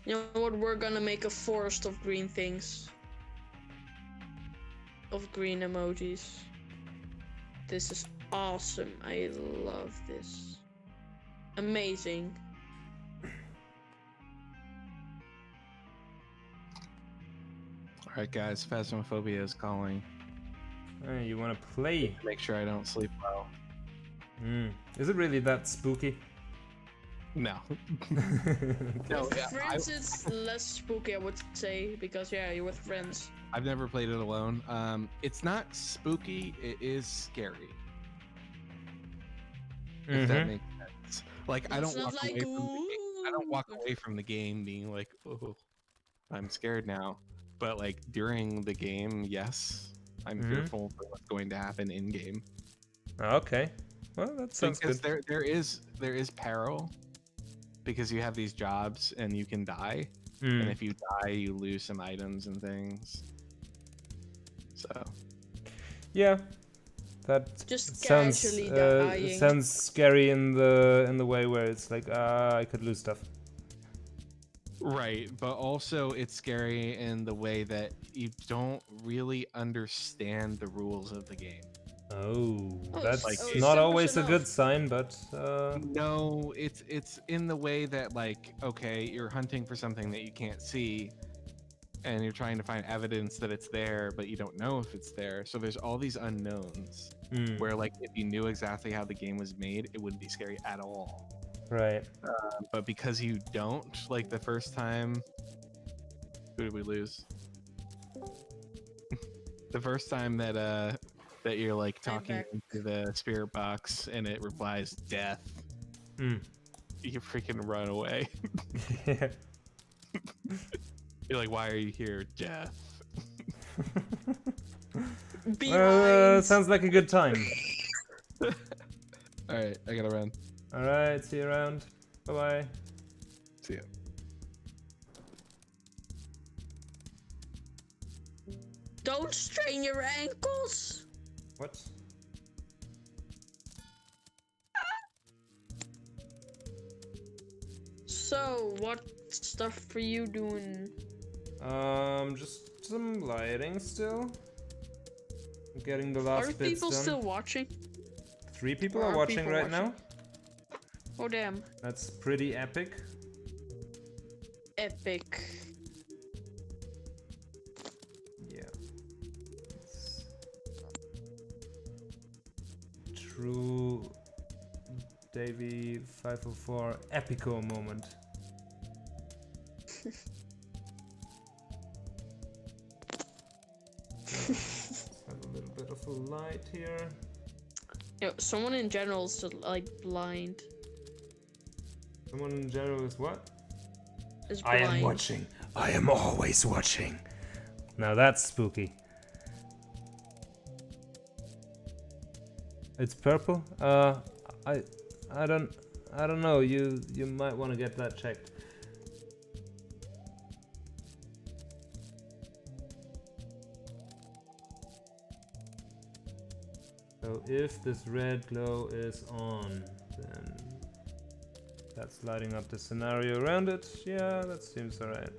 You know what? We're gonna make a forest of green things. Of green emojis. This is awesome. I love this. Amazing. All right, guys. Phasmophobia is calling. Hey, you want to play? Make sure I don't sleep well. Is it really that spooky? No. No, with yeah, friends it's less spooky, I would say, because yeah, you're with friends. I've never played it alone. It's not spooky. It is scary. If that makes sense. Like I It's don't not walk like, away from the game. I don't walk "Ooh." away from the game being like, oh, I'm scared now. But like during the game, yes, I'm fearful for what's going to happen in game. Okay. Well, that sounds Because good. there is peril because you have these jobs and you can die. And if you die, you lose some items and things. So Yeah, that Just sounds casually dying. sounds scary in the way where it's like I could lose stuff. right, but also it's scary in the way that you don't really understand the rules of the game. Oh, Oh, that's like, not simple always a enough. good sign, but No, it's in the way that like, okay, you're hunting for something that you can't see and you're trying to find evidence that it's there, but you don't know if it's there. So there's all these unknowns where like if you knew exactly how the game was made, it wouldn't be scary at all. right. But because you don't, like the first time, who did we lose? The first time that that you're like I'm talking back. into the spirit box and it replies death, you freaking run away. Yeah. You're like, why are you here? Death. Behind. Sounds like a good time. All right, I gotta run. All right, see you around. Bye bye. See ya. Don't strain your ankles. What? So, what stuff are you doing? Just some lighting still. Getting the Are last bits people done. still watching? 3 people Or are are watching people right watching? now. Oh damn. That's pretty epic. Epic. Yeah. It's true Davey 504 epico moment. Have a little bit of a light here. Yo, someone in general is still, like blind. Someone in general is what? Is I blind. am watching. I am always watching. Now that's spooky. It's purple? I don't know. You might want to get that checked. So if this red glow is on, then that's lighting up the scenario around it. Yeah, that seems alright.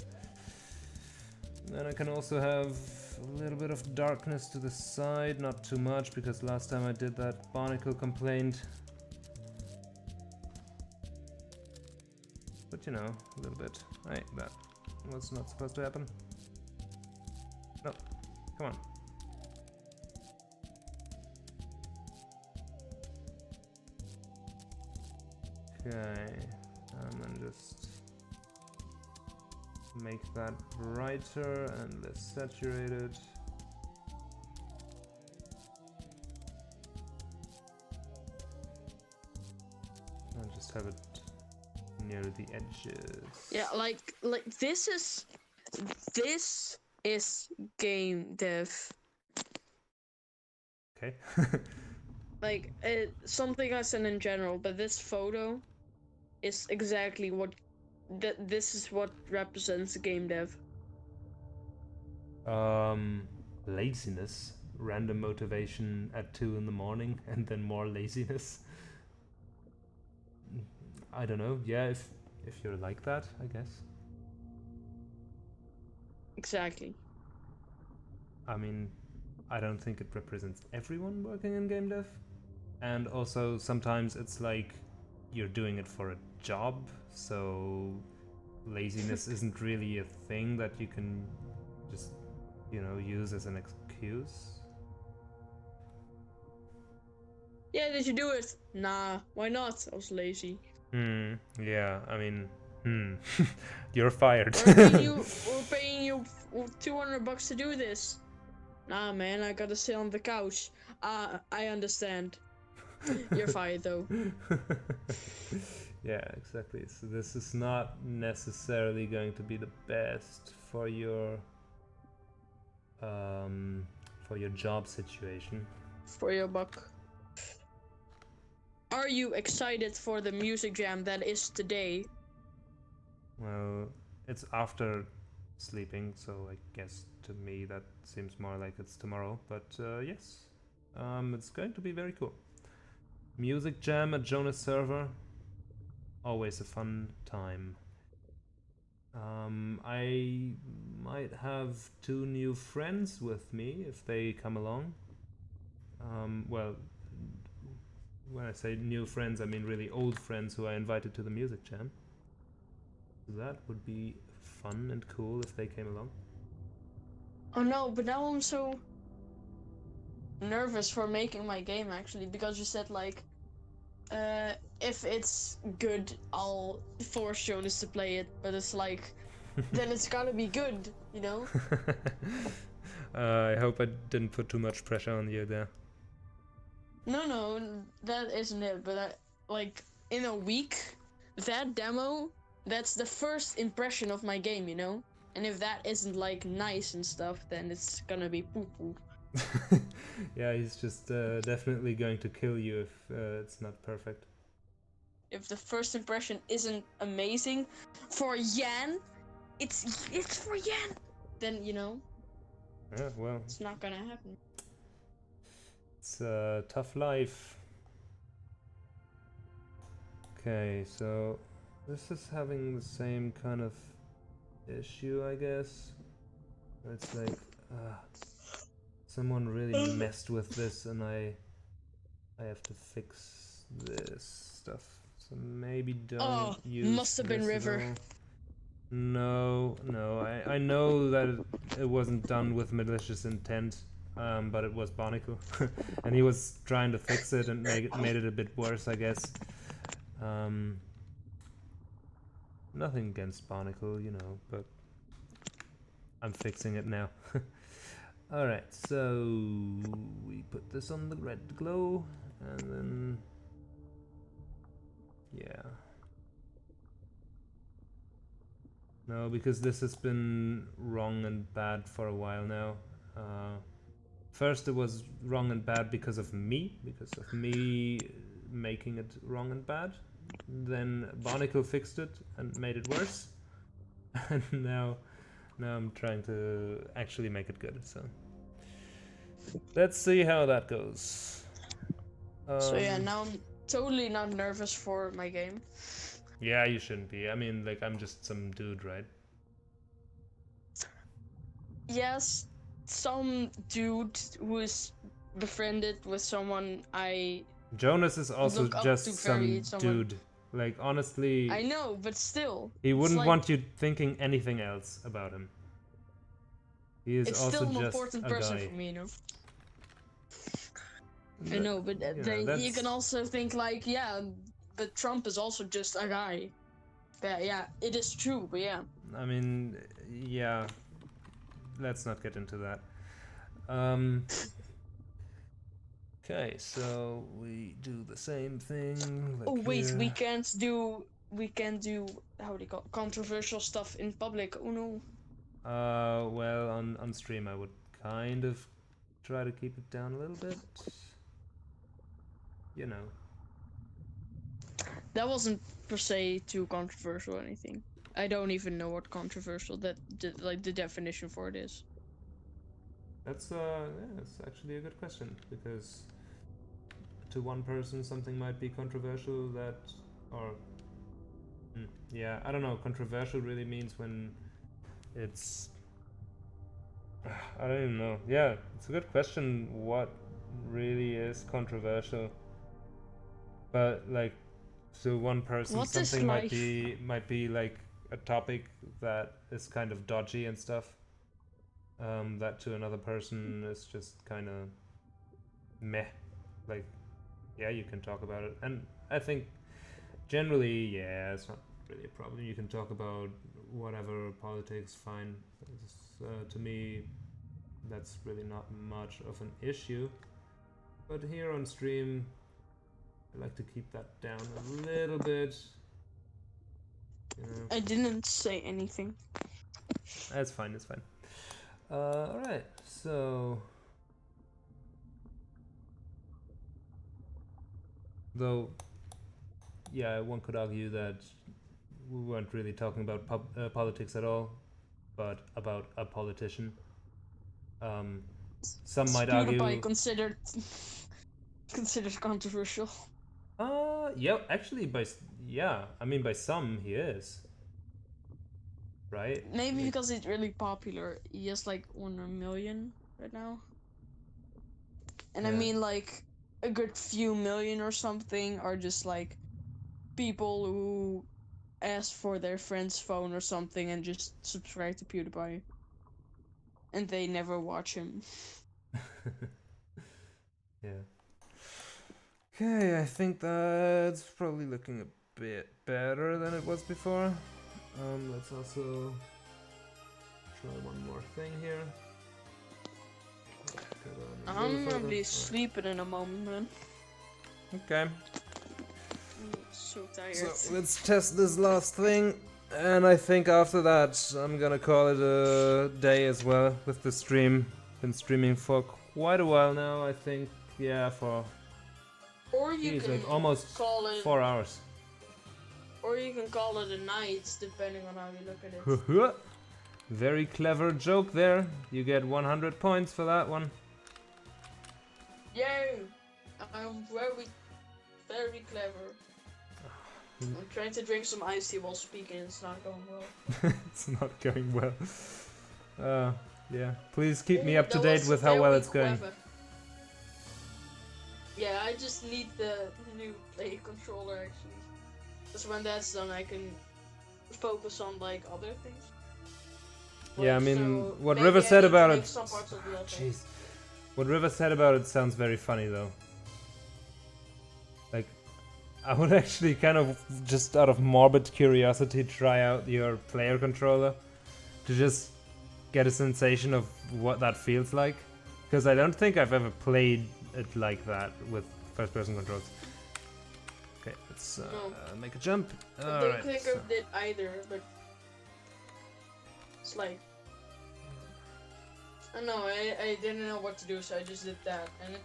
Then I can also have a little bit of darkness to the side, not too much, because last time I did that, Barnacle complained. But you know, a little bit. Hey, that was not supposed to happen. No, come on. Okay, and then just make that brighter and less saturated. And just have it near the edges. Yeah, like this is game dev. Okay. Like something I said in general, but this photo is exactly what this is what represents game dev. Laziness, random motivation at 2 in the morning, and then more laziness. I don't know. Yeah, if you're like that, I guess. Exactly. I mean, I don't think it represents everyone working in game dev. And also, sometimes it's like you're doing it for a job, so laziness isn't really a thing that you can just, you know, use as an excuse. Yeah, did you do it? Nah, why not? I was lazy. Yeah, I mean, you're fired. We're paying you $200 to do this. Nah, man, I gotta sit on the couch. I understand. You're fired, though. Yeah, exactly. So this is not necessarily going to be the best for your job situation. For your buck. Are you excited for the music jam that is today? Well, it's after sleeping, so I guess to me that seems more like it's tomorrow. But yes, it's going to be very cool. Music jam at Jonas server, always a fun time. I might have 2 new friends with me if they come along. Well, when I say new friends, I mean really old friends who I invited to the music jam. That would be fun and cool if they came along. Oh no, but now I'm so nervous for making my game actually, because you said like if it's good I'll force Jonas to play it, but it's like then it's gotta be good, you know? I hope I didn't put too much pressure on you there. No, that isn't it, but like in a week, that demo, that's the first impression of my game, you know? And if that isn't like nice and stuff, then it's gonna be poo-poo. Yeah, he's just definitely going to kill you if it's not perfect. If the first impression isn't amazing for Yan, it's for Yan, then you know, Yeah, well, it's not gonna happen. it's a tough life. Okay, so this is having the same kind of issue, I guess. It's like someone really messed with this, and I have to fix this stuff. So maybe don't use. Must have been this at River. all. No, I know that it wasn't done with malicious intent, but it was Barnacle, and he was trying to fix it and made it a bit worse, I guess. Nothing against Barnacle, you know, but I'm fixing it now. Alright, so we put this on the red glow, and then yeah. No, because this has been wrong and bad for a while now. First it was wrong and bad because of me making it wrong and bad. Then Barnacle fixed it and made it worse. And now I'm trying to actually make it good, so let's see how that goes. So yeah, now I'm totally not nervous for my game. Yeah, you shouldn't be. I mean, like, I'm just some dude, right? yes, some dude who is befriended with someone I Jonas is also look up just to some someone. dude. Like, honestly, I know, but still, he it's wouldn't like want you thinking anything else about him. He is it's also still an just important a person guy. for me, you know. I know, but You know, then you can that's... also think like, yeah, but Trump is also just a guy. Yeah, it is true, but yeah. I mean, yeah. Let's not get into that. Okay, so we do the same thing. Like Oh wait, here. we can't do how do you call controversial stuff in public. Oh no. Well, on stream I would kind of try to keep it down a little bit. You know. That wasn't per se too controversial or anything. I don't even know what controversial like the definition for it is. That's yeah, that's actually a good question, because to one person something might be controversial that, or yeah, I don't know. Controversial really means when it's I don't even know. Yeah, it's a good question. What really is controversial? But like, to one person, What is something life? might be like a topic that is kind of dodgy and stuff. That to another person is just kind of meh. Like, yeah, you can talk about it, and I think generally, yeah, it's not really a problem. You can talk about whatever, politics, fine. To me, that's really not much of an issue. But here on stream, I like to keep that down a little bit. You know, I didn't say anything. that's fine. It's fine. All right. So, though, yeah, one could argue that we weren't really talking about politics at all, but about a politician. Some Is might PewDiePie argue. considered controversial? Yeah, actually, yeah, I mean, by some he is, right? Maybe Like, because he's really popular. He has like 1 million right now. And I yeah. mean like a good few million or something are just like people who ask for their friend's phone or something and just subscribe to PewDiePie. And they never watch him. Yeah. Okay, I think that's probably looking a bit better than it was before. Let's also try one more thing here. I'm gonna be sleeping in a moment, man. Okay. I'm so tired. So let's test this last thing, and I think after that I'm gonna call it a day as well with the stream. Been streaming for quite a while now, I think. Yeah, for Or you can like almost call it 4 hours. Or you can call it a night, depending on how you look at it. Very clever joke there. You get 100 points for that one. Yay! I'm very clever. I'm trying to drink some iced tea while speaking, it's not going well. It's not going well. Yeah. Please keep me Ooh, up to that date was with how well very it's going. clever. Yeah, I just need the new play controller actually. Because when that's done, I can focus on like other things. Yeah, I Like, mean, so what maybe River I said need to about make it. some parts of the other. Jeez. What River said about it sounds very funny though. Like, I would actually kind of, just out of morbid curiosity, try out your player controller to just get a sensation of what that feels like. Because I don't think I've ever played it like that with first-person controls. Okay, let's make a jump. I don't Alright. think I did either, but it's like I don't know, I didn't know what to do, so I just did that. And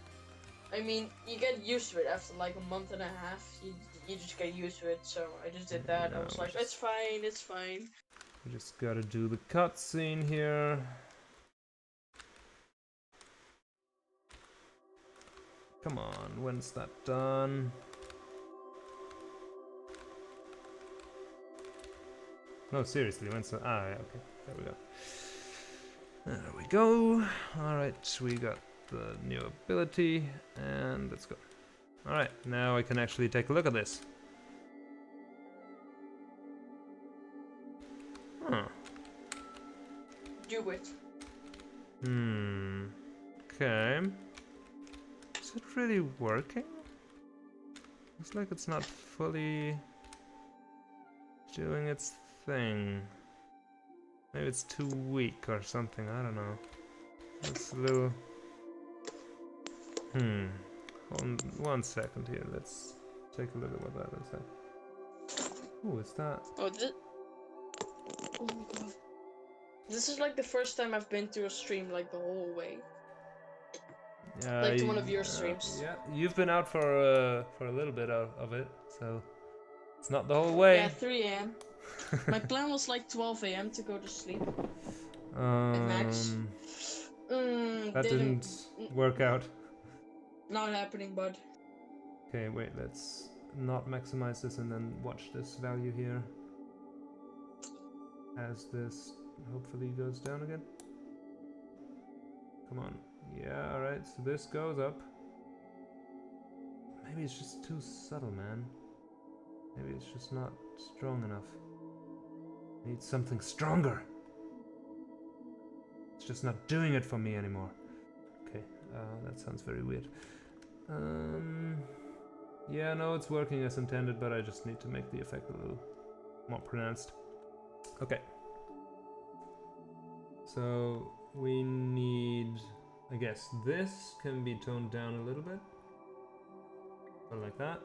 I mean, you get used to it after like a month and a half. You just get used to it. So I just did that. I was like, it's fine, it's fine. We just gotta do the cutscene here. Come on, when's that done? No, seriously, when's that? Ah, yeah, okay, there we go. There we go. Alright, we got the new ability, and let's go. Alright, now I can actually take a look at this. Huh. Do it. Okay. Is it really working? Looks like it's not fully doing its thing. Maybe it's too weak or something, I don't know. It's a little... Hold on 1 second here, let's take a look at what that looks like. Ooh, is that... Oh, oh my god. This is like the first time I've been to a stream like the whole way. Like to one of your streams. Yeah, you've been out for a little bit of it, so... It's not the whole way. Yeah, 3 a.m. My plan was like 12 a.m. to go to sleep. Max. That didn't work out. Not happening, bud. Okay, wait, let's not maximize this and then watch this value here. As this hopefully goes down again. Come on. Yeah, alright, so this goes up. Maybe it's just too subtle, man. Maybe it's just not strong enough. Need something stronger. It's just not doing it for me anymore. Okay, that sounds very weird. Yeah, no, it's working as intended, but I just need to make the effect a little more pronounced. Okay. So we need, I guess, this can be toned down a little bit. Or like that.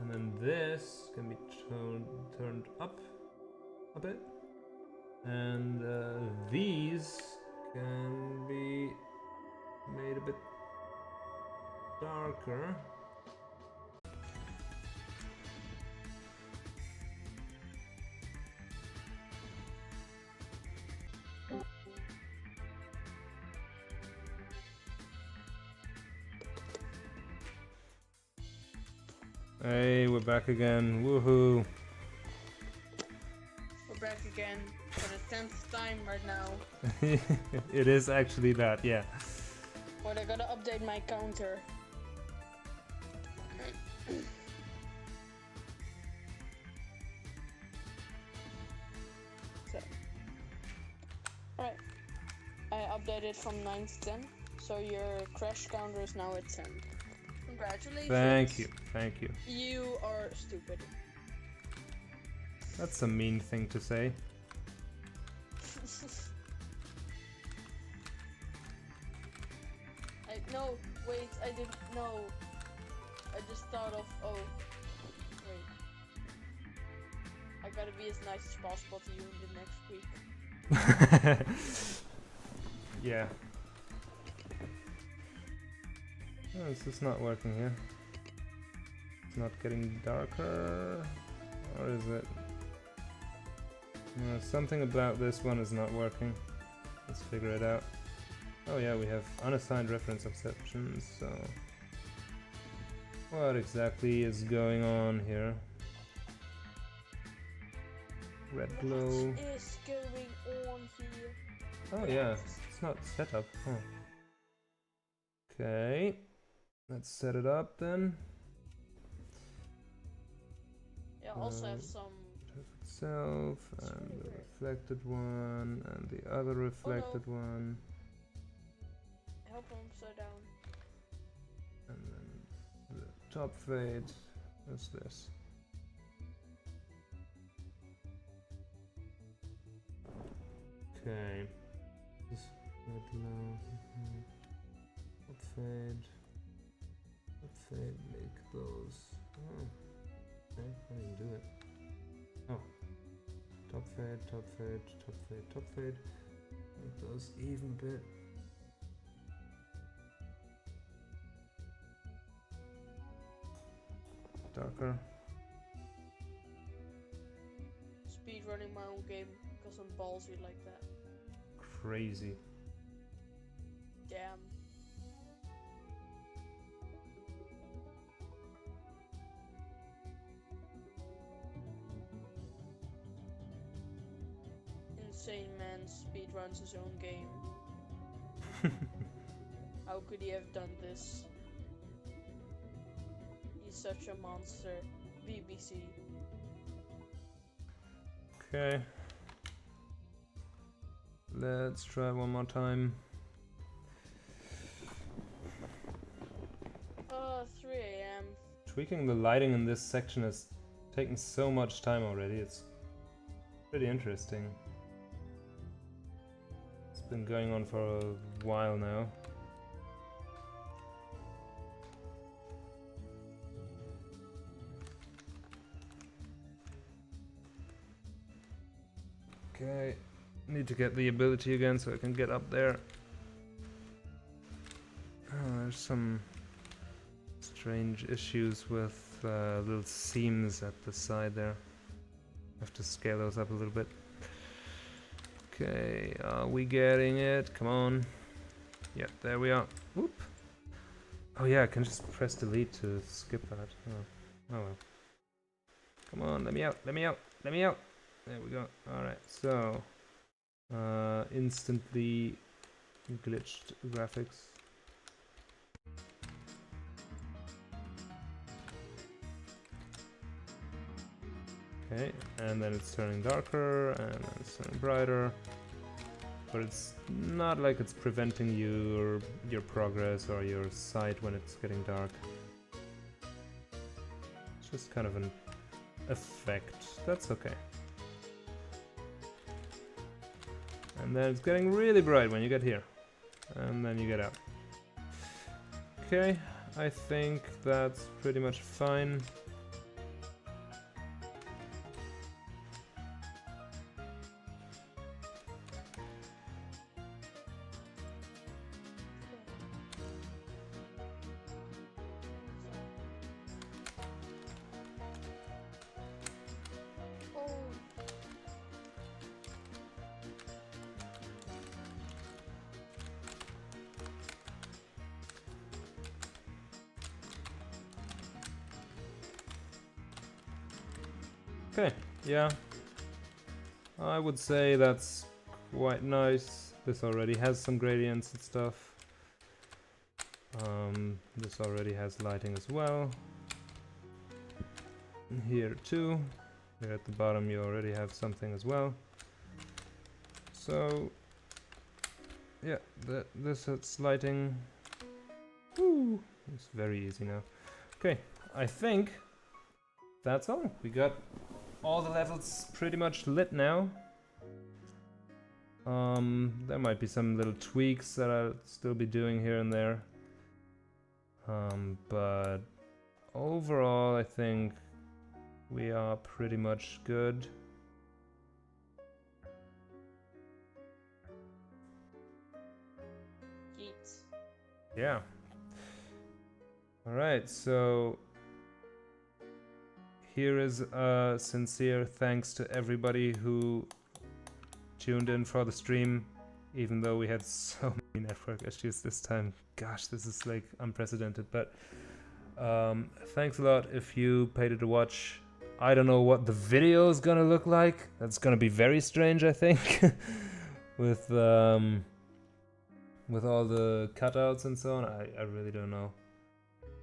And then this can be turned up a bit. And these can be made a bit darker. Hey, we're back again. Woohoo! We're back again for the 10th time right now. It is actually that, yeah. But I gotta update my counter. So, alright. I updated from 9 to 10, so your crash counter is now at 10. Congratulations. Thank you, thank you. You are stupid. That's a mean thing to say. No, wait, I didn't know. I just thought of, oh, wait. I gotta be as nice as possible to you in the next week. Yeah. Oh, this is not working here. It's not getting darker. Or is it? No, something about this one is not working. Let's figure it out. Oh yeah, we have unassigned reference exceptions, so... What exactly is going on here? Red glow... What is going on here? Oh yeah, it's not set up, huh. Okay, let's set it up then. Yeah, also have some... Itself, and the reflected one, and the other reflected one. Help him upside down. And then the top fade is this. Okay. This red low. Top fade. Top fade, make those. Oh. Okay, I didn't do it. Oh. Top fade, top fade, top fade, top fade. Make those even bit. Darker. Speed running my own game because I'm ballsy like that. Crazy. Damn. insane man speedruns his own game. How could he have done this? He's such a monster. BBC. Okay. Let's try one more time. 3 a.m. Tweaking the lighting in this section has taken so much time already. It's pretty interesting. It's been going on for a while now. Okay, need to get the ability again so I can get up there. There's some strange issues with little seams at the side there. Have to scale those up a little bit. Okay, are we getting it? Come on. Yeah, there we are. Whoop. Oh yeah, I can just press delete to skip that. Oh well. Come on, let me out, let me out, let me out. There we go. Alright, so instantly glitched graphics. Okay, and then it's turning darker, and then it's turning brighter. But it's not like it's preventing your progress or your sight when it's getting dark. It's just kind of an effect. That's okay. And then it's getting really bright when you get here. And then you get out. Okay, I think that's pretty much fine. Okay, yeah, I would say that's quite nice. This already has some gradients and stuff. This already has lighting as well. Here too. Here at the bottom you already have something as well. So, yeah, this has lighting. Woo! It's very easy now. Okay, I think that's all. We got all the levels pretty much lit now. There might be some little tweaks that I'll still be doing here and there. But overall I think we are pretty much good. Yeet. Yeah. Alright, so here is a sincere thanks to everybody who tuned in for the stream, even though we had so many network issues this time. Gosh, this is like unprecedented, but thanks a lot if you paid it a watch. I don't know what the video is gonna look like. That's gonna be very strange, I think, with all the cutouts and so on. I really don't know.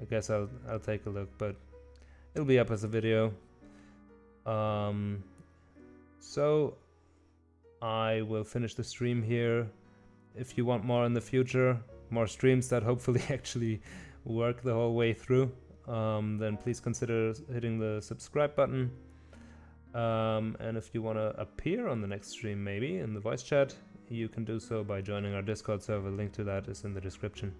I guess I'll take a look, but it'll be up as a video. So I will finish the stream here. If you want more in the future, more streams that hopefully actually work the whole way through, then please consider hitting the subscribe button. And if you want to appear on the next stream, maybe in the voice chat, you can do so by joining our Discord server. Link to that is in the description.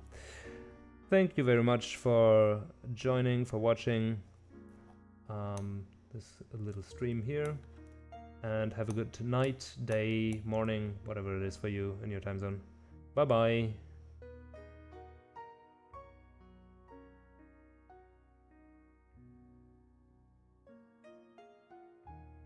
Thank you very much for joining, for watching this little stream here, and have a good night, day, morning, whatever it is for you in your time zone. Bye bye.